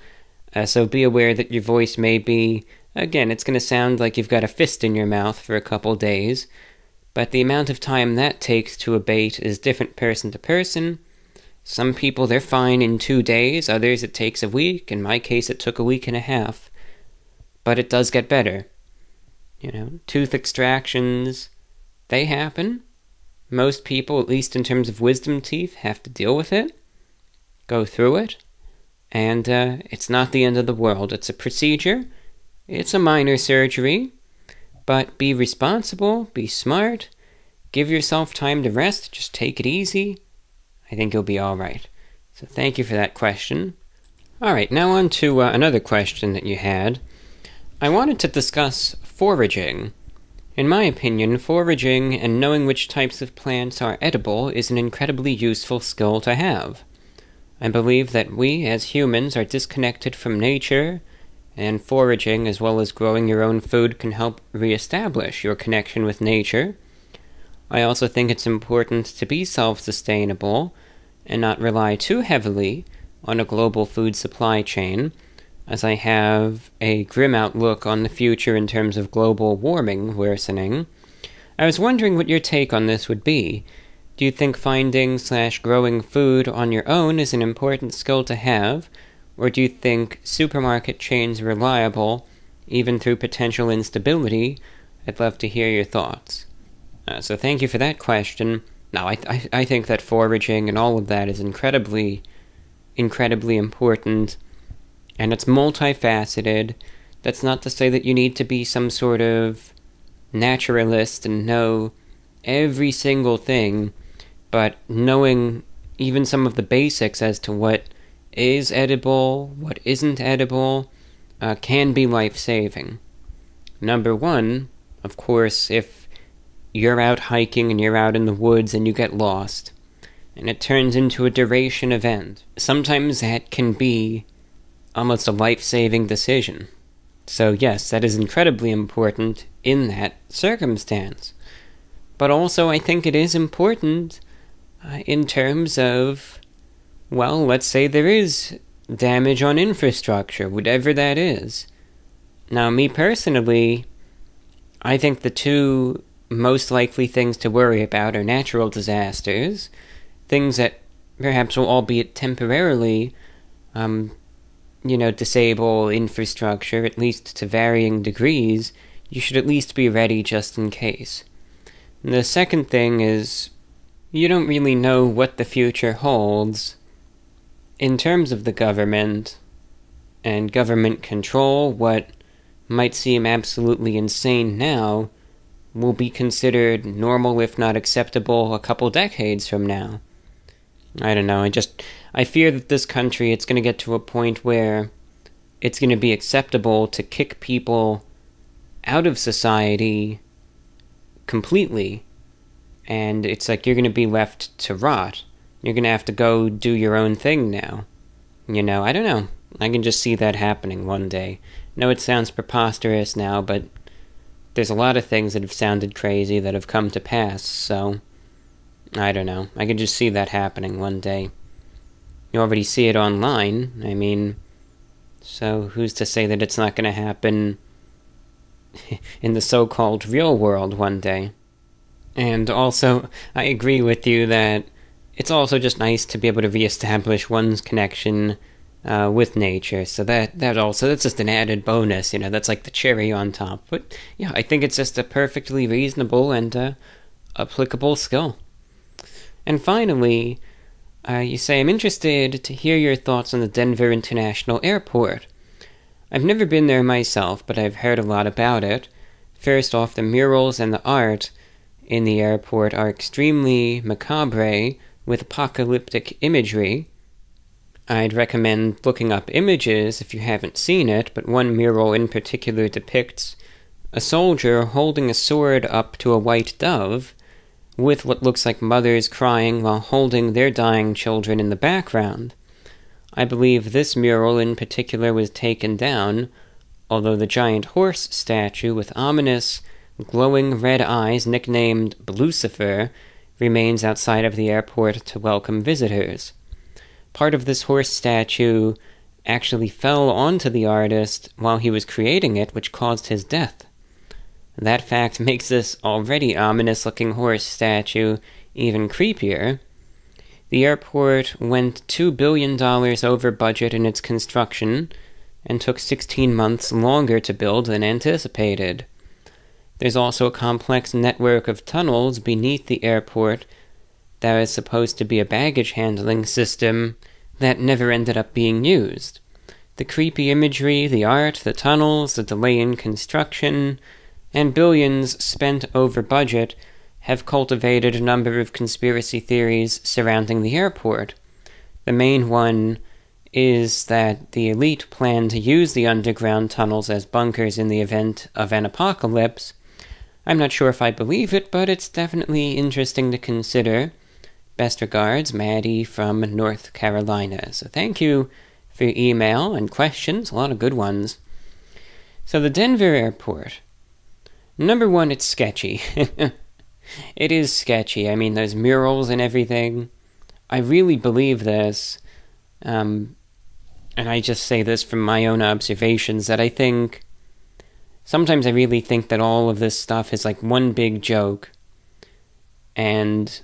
So be aware that your voice may be, again, it's going to sound like you've got a fist in your mouth for a couple days, but the amount of time that takes to abate is different person to person. Some people, they're fine in 2 days, others it takes a week. In my case, it took a week and a half. But it does get better. Tooth extractions, they happen. Most people, at least in terms of wisdom teeth, have to deal with it, go through it, and it's not the end of the world. It's a procedure. It's a minor surgery, but be responsible, be smart, give yourself time to rest, just take it easy. I think you'll be all right. So thank you for that question. All right, now on to another question that you had. I wanted to discuss foraging. In my opinion, foraging and knowing which types of plants are edible is an incredibly useful skill to have. I believe that we, as humans, are disconnected from nature, and foraging as well as growing your own food can help reestablish your connection with nature. I also think it's important to be self-sustainable and not rely too heavily on a global food supply chain, as I have a grim outlook on the future in terms of global warming worsening. I was wondering what your take on this would be. Do you think finding/growing food on your own is an important skill to have, or do you think supermarket chains are reliable, even through potential instability? I'd love to hear your thoughts. So thank you for that question. Now, I think that foraging and all of that is incredibly important, and it's multifaceted. That's not to say that you need to be some sort of naturalist and know every single thing, but knowing even some of the basics as to what is edible, what isn't edible, can be life-saving. Number one, of course, if you're out hiking and you're out in the woods and you get lost, and it turns into a duration event, sometimes that can be almost a life-saving decision. So yes, that is incredibly important in that circumstance. But also I think it is important in terms of, well, let's say there is damage on infrastructure, whatever that is. Now, me personally, I think the two most likely things to worry about are natural disasters, things that perhaps will, albeit temporarily, disable infrastructure, at least to varying degrees. You should at least be ready just in case. And the second thing is, you don't really know what the future holds in terms of the government and government control. What might seem absolutely insane now will be considered normal, if not acceptable, a couple decades from now. I don't know, I fear that this country, it's going to get to a point where it's going to be acceptable to kick people out of society completely, and it's like you're going to be left to rot, you're gonna have to go do your own thing now. You know, I don't know. I can just see that happening one day. I know it sounds preposterous now, but there's a lot of things that have sounded crazy that have come to pass, so I don't know. I can just see that happening one day. You already see it online, I mean, so who's to say that it's not going to happen in the so-called real world one day? And also, I agree with you that it's also just nice to be able to reestablish one's connection with nature, so that's just an added bonus, you know, that's like the cherry on top. But yeah, I think it's just a perfectly reasonable and applicable skill. And finally, you say, I'm interested to hear your thoughts on the Denver International Airport. I've never been there myself, but I've heard a lot about it. First off, the murals and the art in the airport are extremely macabre, with apocalyptic imagery. I'd recommend looking up images if you haven't seen it, but one mural in particular depicts a soldier holding a sword up to a white dove, with what looks like mothers crying while holding their dying children in the background. I believe this mural in particular was taken down, although the giant horse statue with ominous, glowing red eyes nicknamed Lucifer remains outside of the airport to welcome visitors. Part of this horse statue actually fell onto the artist while he was creating it, which caused his death. That fact makes this already ominous-looking horse statue even creepier. The airport went $2 billion over budget in its construction, and took 16 months longer to build than anticipated. There's also a complex network of tunnels beneath the airport that is supposed to be a baggage handling system that never ended up being used. The creepy imagery, the art, the tunnels, the delay in construction, and billions spent over budget have cultivated a number of conspiracy theories surrounding the airport. The main one is that the elite plan to use the underground tunnels as bunkers in the event of an apocalypse. I'm not sure if I believe it, but it's definitely interesting to consider. Best regards, Maddie from North Carolina. So thank you for your email and questions, a lot of good ones. So the Denver airport. Number one, it's sketchy. It is sketchy. I mean, there's murals and everything. I really believe this. And I just say this from my own observations, that I think sometimes I really think that all of this stuff is like one big joke, and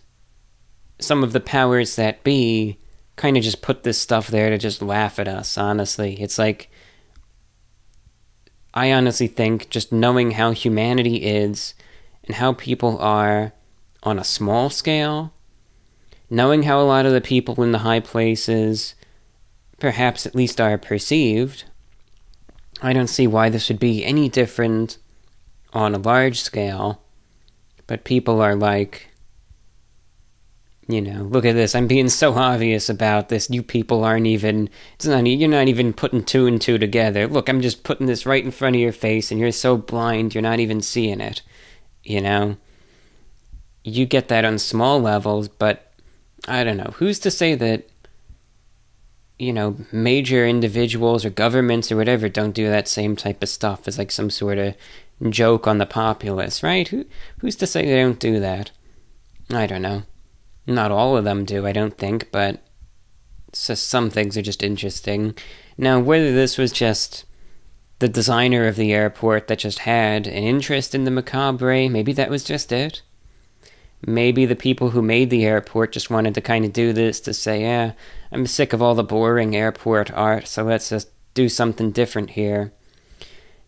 some of the powers that be kind of just put this stuff there to just laugh at us, honestly. It's like, I honestly think just knowing how humanity is and how people are on a small scale, knowing how a lot of the people in the high places perhaps at least are perceived, I don't see why this would be any different on a large scale. But people are like, you know, look at this, I'm being so obvious about this, you people aren't even, you're not even putting two and two together. Look, I'm just putting this right in front of your face, and you're so blind, you're not even seeing it. You know? You get that on small levels, but I don't know. Who's to say that, you know, major individuals or governments or whatever don't do that same type of stuff as like some sort of joke on the populace, right? Who's to say they don't do that? I don't know. Not all of them do, I don't think, but it's just some things are just interesting. Now, whether this was just the designer of the airport that just had an interest in the macabre, maybe that was just it. Maybe the people who made the airport just wanted to kind of do this to say, yeah, I'm sick of all the boring airport art, so let's just do something different here.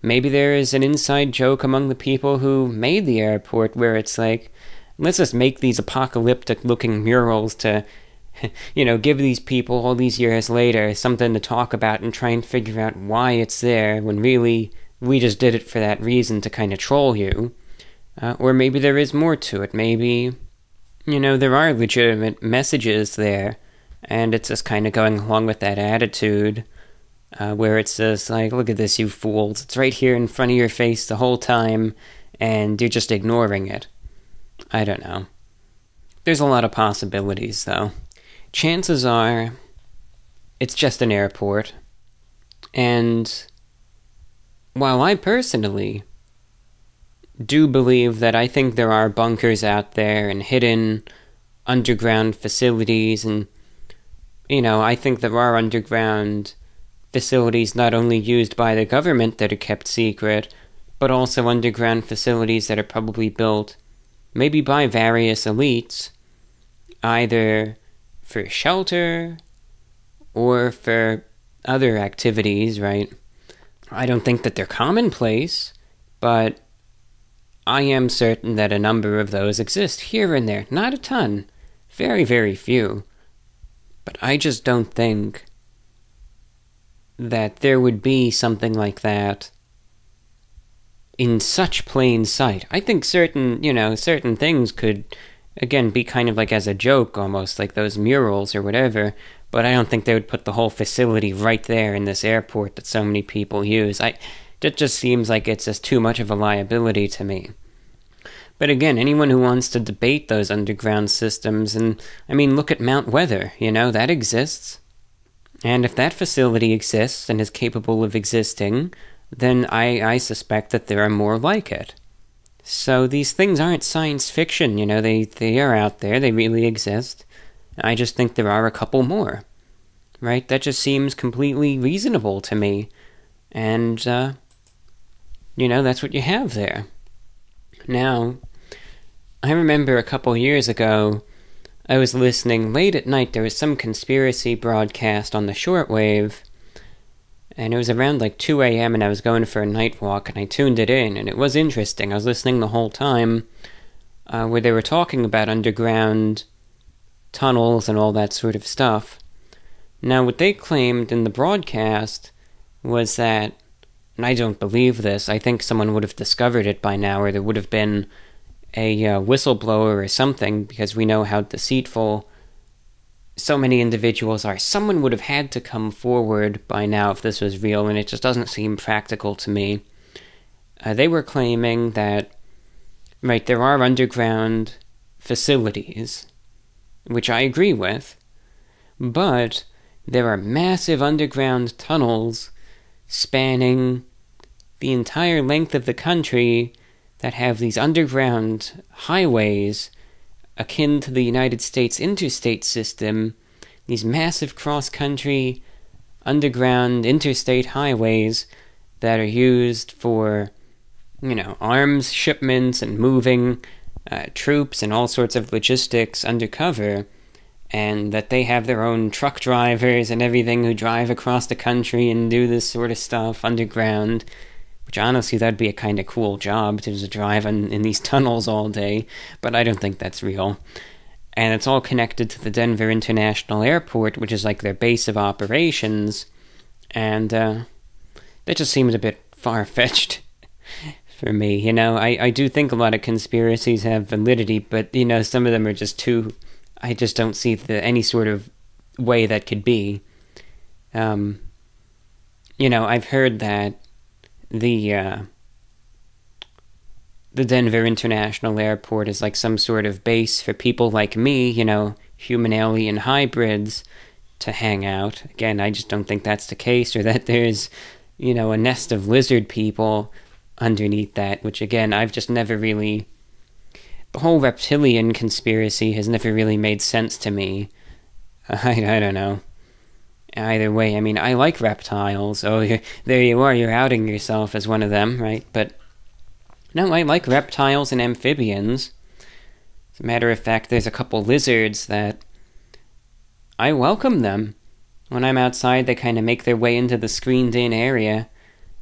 Maybe there is an inside joke among the people who made the airport where it's like, let's just make these apocalyptic-looking murals to, you know, give these people all these years later something to talk about and try and figure out why it's there, when really we just did it for that reason to kind of troll you. Or maybe there is more to it. Maybe, you know, there are legitimate messages there, and it's just kind of going along with that attitude, where it's just like, look at this, you fools. It's right here in front of your face the whole time, and you're just ignoring it. I don't know. There's a lot of possibilities, though. chances are it's just an airport. And while I personally do believe that I think there are bunkers out there and hidden underground facilities, and, I think there are underground facilities not only used by the government that are kept secret, but also underground facilities that are probably built maybe by various elites, either for shelter or for other activities, right? I don't think that they're commonplace, but I am certain that a number of those exist here and there. Not a ton. Very, very few. But I just don't think that there would be something like that in such plain sight. I think certain things could, again, be kind of like as a joke almost, like those murals or whatever, but I don't think they would put the whole facility right there in this airport that so many people use. That just seems like it's just too much of a liability to me. But again, anyone who wants to debate those underground systems, and, look at Mount Weather, that exists. And if that facility exists and is capable of existing, then I suspect that there are more like it. So these things aren't science fiction, they are out there, they really exist. I just think there are a couple more, right? That just seems completely reasonable to me. And, that's what you have there. Now, I remember a couple years ago, I was listening late at night. There was some conspiracy broadcast on the Shortwave, and it was around like 2 a.m. and I was going for a night walk, and I tuned it in, and it was interesting. I was listening the whole time, where they were talking about underground tunnels and all that sort of stuff. Now, what they claimed in the broadcast was that, and I don't believe this, I think someone would have discovered it by now, or there would have been a whistleblower or something, because we know how deceitful so many individuals are. Someone would have had to come forward by now if this was real, and it just doesn't seem practical to me. They were claiming that, right, there are underground facilities, which I agree with, but there are massive underground tunnels spanning the entire length of the country that have these underground highways akin to the United States interstate system, these massive cross-country underground interstate highways that are used for, arms shipments and moving troops and all sorts of logistics undercover, and that they have their own truck drivers and everything who drive across the country and do this sort of stuff underground, which honestly, that'd be a kind of cool job to just drive in these tunnels all day, but I don't think that's real. And it's all connected to the Denver International Airport, which is like their base of operations, and that just seems a bit far-fetched for me, I do think a lot of conspiracies have validity, but, some of them are just too... I just don't see any sort of way that could be. I've heard that the Denver International Airport is like some sort of base for people like me, human-alien hybrids, to hang out. Again, I just don't think that's the case, or that there's, a nest of lizard people underneath that, which, again, I've just never really... The whole reptilian conspiracy has never really made sense to me. I don't know. Either way, I like reptiles. Oh, there you are, you're outing yourself as one of them, right? But, no, I like reptiles and amphibians. As a matter of fact, there's a couple lizards that I welcome them. When I'm outside, they kind of make their way into the screened-in area,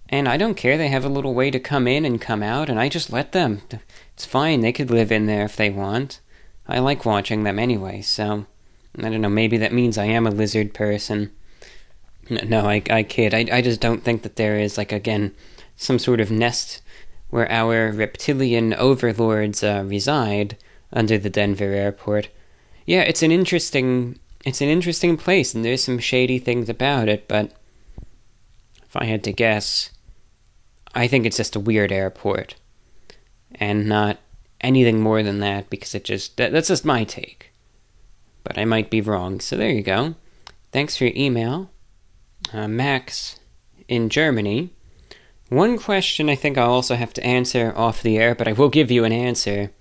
and I don't care, they have a little way to come in and come out, and I just let them. It's fine, they could live in there if they want. I like watching them anyway, so... I don't know, maybe that means I am a lizard person. No, I kid. I just don't think that there is, again, some sort of nest where our reptilian overlords reside under the Denver airport. Yeah, it's an interesting place, and there's some shady things about it, but if I had to guess, I think it's just a weird airport, and not anything more than that, because that's just my take. but I might be wrong. So there you go. Thanks for your email. Max in Germany. One question I think I'll also have to answer off the air, but I will give you an answer.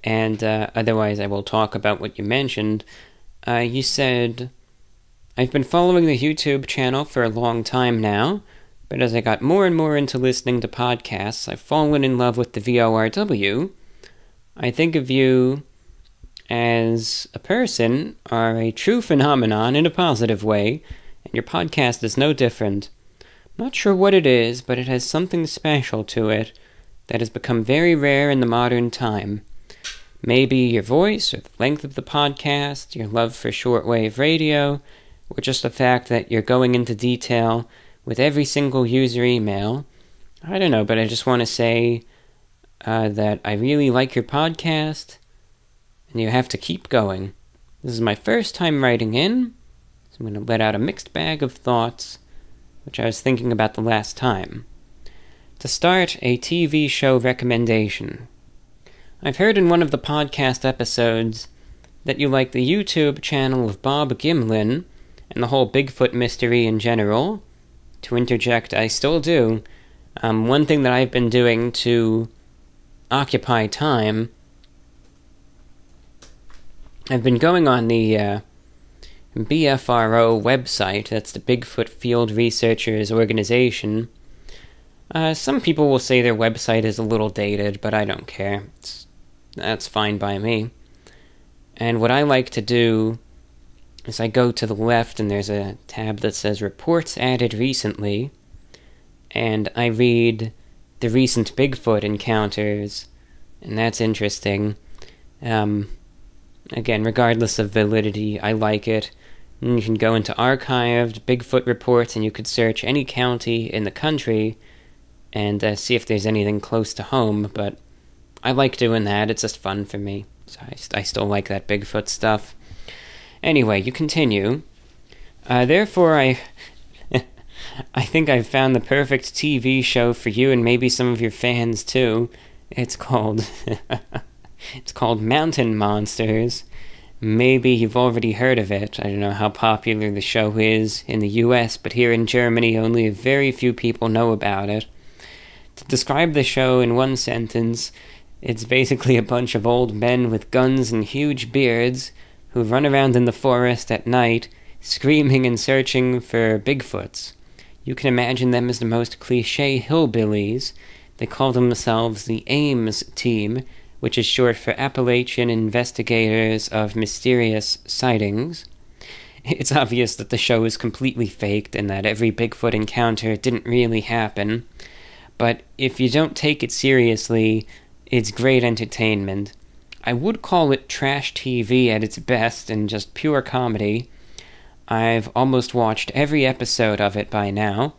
And otherwise I will talk about what you mentioned. You said, I've been following the YouTube channel for a long time now, but as I got more and more into listening to podcasts, I've fallen in love with the VORW. I think of you as a person are a true phenomenon in a positive way, and your podcast is no different. I'm not sure what it is, but it has something special to it that has become very rare in the modern time. Maybe your voice, or the length of the podcast, your love for shortwave radio, or just the fact that you're going into detail with every single user email. I don't know, but I just want to say that I really like your podcast, and you have to keep going. This is my first time writing in, so I'm going to let out a mixed bag of thoughts, which I was thinking about the last time. To start, a TV show recommendation. I've heard in one of the podcast episodes that you like the YouTube channel of Bob Gimlin and the whole Bigfoot mystery in general. To interject, I still do. One thing that I've been doing to occupy time, I've been going on the BFRO website, that's the Bigfoot Field Researchers Organization. Some people will say their website is a little dated, but I don't care. That's fine by me. And what I like to do is I go to the left and there's a tab that says Reports Added Recently, and I read the recent Bigfoot encounters, and that's interesting. Again, regardless of validity, I like it. And you can go into archived Bigfoot reports and you could search any county in the country and see if there's anything close to home, but I like doing that. It's just fun for me. So I still like that Bigfoot stuff. Anyway, you continue. Therefore, I think I've found the perfect TV show for you and maybe some of your fans too. It's called Mountain Monsters. Maybe you've already heard of it. I don't know how popular the show is in the US, but here in Germany only a very few people know about it. To describe the show in one sentence, it's basically a bunch of old men with guns and huge beards who run around in the forest at night, screaming and searching for Bigfoots. You can imagine them as the most cliché hillbillies. They call themselves the Ames Team, which is short for Appalachian Investigators of Mysterious Sightings. It's obvious that the show is completely faked and that every Bigfoot encounter didn't really happen, but if you don't take it seriously, it's great entertainment. I would call it trash TV at its best and just pure comedy. I've almost watched every episode of it by now.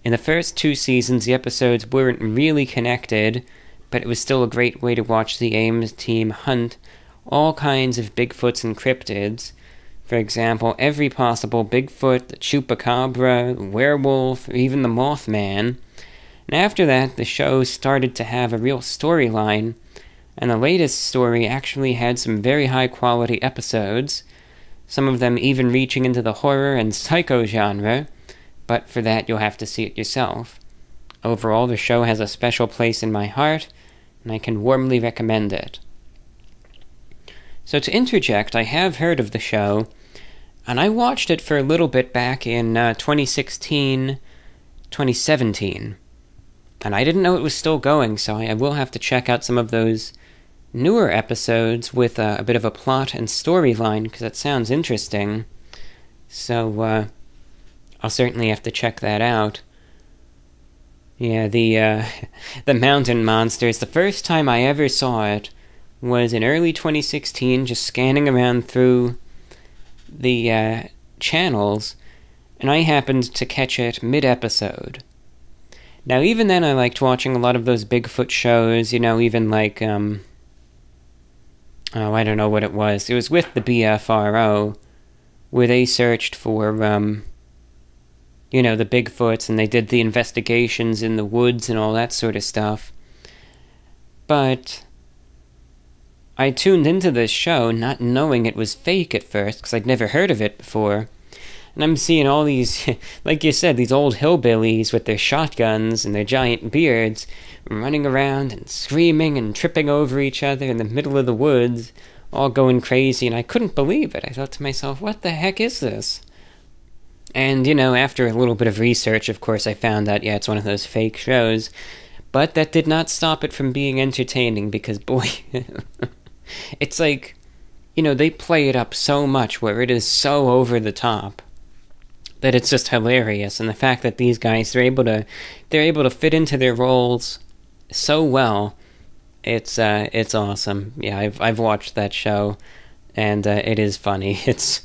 In the first 2 seasons, the episodes weren't really connected, but it was still a great way to watch the Ames team hunt all kinds of Bigfoots and cryptids. For example, every possible Bigfoot, the Chupacabra, the werewolf, or even the Mothman. And after that, the show started to have a real storyline, and the latest story actually had some very high-quality episodes, some of them even reaching into the horror and psycho genre, but for that you'll have to see it yourself. Overall, the show has a special place in my heart, and I can warmly recommend it. So to interject, I have heard of the show, and I watched it for a little bit back in 2016, 2017. And I didn't know it was still going, so I will have to check out some of those newer episodes with a bit of a plot and storyline, because that sounds interesting. So, I'll certainly have to check that out. Yeah, the Mountain Monsters, the first time I ever saw it was in early 2016, just scanning around through the channels, and I happened to catch it mid-episode. Now, even then, I liked watching a lot of those Bigfoot shows, even like, I don't know what it was. It was with the BFRO, where they searched for, the Bigfoots, and they did the investigations in the woods and all that sort of stuff. But I tuned into this show not knowing it was fake at first, because I'd never heard of it before. And I'm seeing all these, like you said, these old hillbillies with their shotguns and their giant beards running around and screaming and tripping over each other in the middle of the woods, all going crazy, and I couldn't believe it. I thought to myself, what the heck is this? And, after a little bit of research, of course, I found out, it's one of those fake shows. But that did not stop it from being entertaining, because, boy, it's like, they play it up so much where it is so over the top that it's just hilarious. And the fact that these guys, they're able to fit into their roles so well, it's awesome. Yeah, I've watched that show, and it is funny. It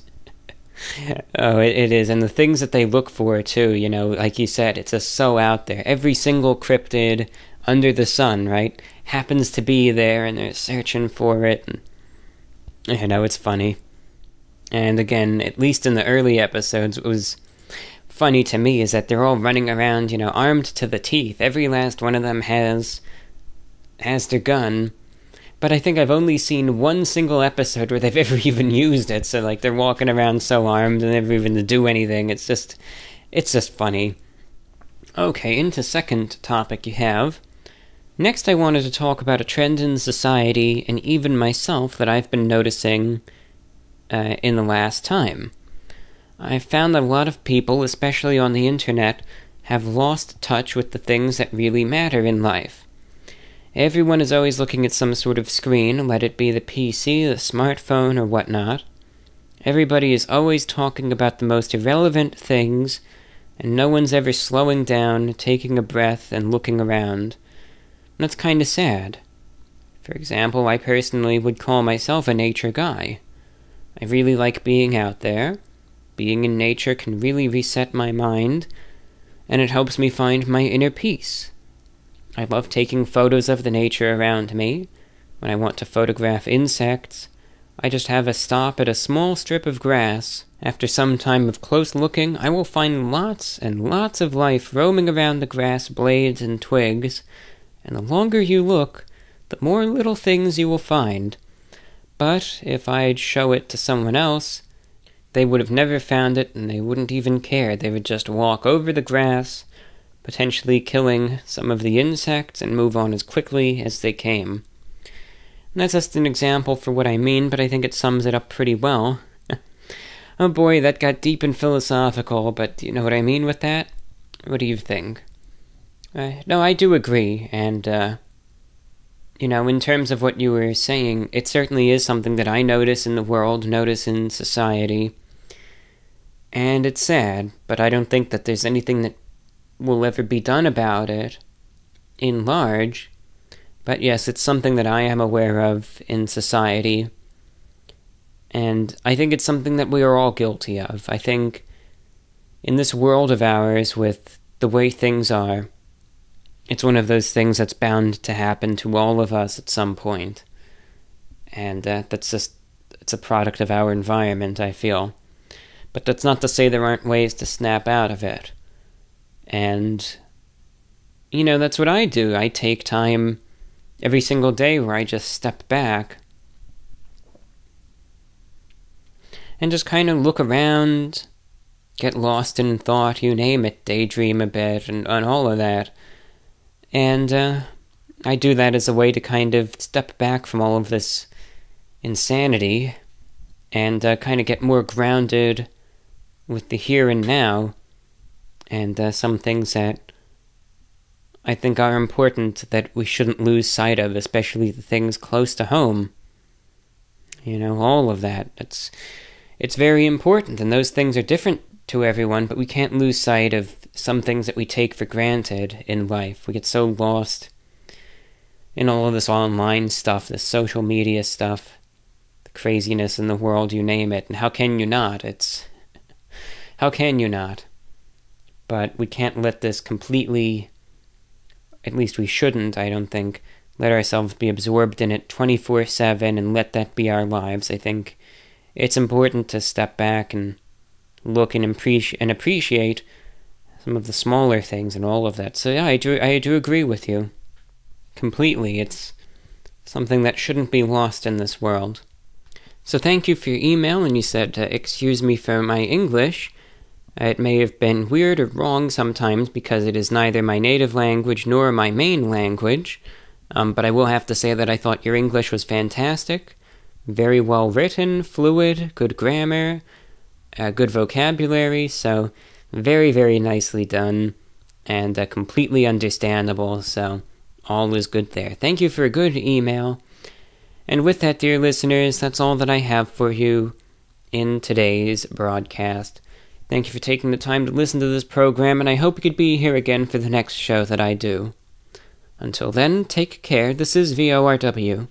is, and the things that they look for too, like you said, it's just so out there. Every single cryptid under the sun, right, happens to be there, and they're searching for it, and, it's funny. And again, at least in the early episodes, what was funny to me is that they're all running around, armed to the teeth. Every last one of them has their gun. But I think I've only seen one single episode where they've ever even used it, so, they're walking around so armed and never even to do anything. It's just funny. Okay, into second topic you have. Next I wanted to talk about a trend in society, and even myself, that I've been noticing in the last time. I've found that a lot of people, especially on the internet, have lost touch with the things that really matter in life. Everyone is always looking at some sort of screen, let it be the PC, the smartphone, or whatnot. Everybody is always talking about the most irrelevant things, and no one's ever slowing down, taking a breath, and looking around. And that's kind of sad. For example, I personally would call myself a nature guy. I really like being out there. Being in nature can really reset my mind, and it helps me find my inner peace. I love taking photos of the nature around me. When I want to photograph insects, I just have a stop at a small strip of grass. After some time of close looking, I will find lots and lots of life roaming around the grass blades and twigs, and the longer you look, the more little things you will find. But if I'd show it to someone else, they would have never found it, and they wouldn't even care. They would just walk over the grass, potentially killing some of the insects, and move on as quickly as they came. And that's just an example for what I mean, but I think it sums it up pretty well. Oh boy, that got deep and philosophical, but do you know what I mean with that? What do you think? No, I do agree, and, in terms of what you were saying, it certainly is something that I notice in the world, notice in society, and it's sad, but I don't think that there's anything that will ever be done about it in large. But yes, it's something that I am aware of in society, and I think it's something that we are all guilty of. I think in this world of ours, with the way things are, it's one of those things that's bound to happen to all of us at some point. And it's a product of our environment, I feel. But that's not to say there aren't ways to snap out of it. And, that's what I do. I take time every single day where I just step back and just kind of look around, get lost in thought, you name it, daydream a bit, and all of that. And I do that as a way to kind of step back from all of this insanity and kind of get more grounded with the here and now, and some things that I think are important that we shouldn't lose sight of, especially the things close to home. All of that. It's very important, and those things are different to everyone, but we can't lose sight of some things that we take for granted in life. We get so lost in all of this online stuff, this social media stuff, the craziness in the world, you name it, and how can you not? How can you not? But we can't let this completely, at least we shouldn't, I don't think, let ourselves be absorbed in it 24/7 and let that be our lives. I think it's important to step back and look and appreciate some of the smaller things and all of that. So yeah, I do agree with you completely. It's something that shouldn't be lost in this world. So thank you for your email, and you said, excuse me for my English. It may have been weird or wrong sometimes because it is neither my native language nor my main language, but I will have to say that I thought your English was fantastic, very well written, fluid, good grammar, good vocabulary, so very, very nicely done, and completely understandable, so all is good there. Thank you for a good email. And with that, dear listeners, that's all that I have for you in today's broadcast. Thank you for taking the time to listen to this program, and I hope you could be here again for the next show that I do. Until then, take care. This is VORW.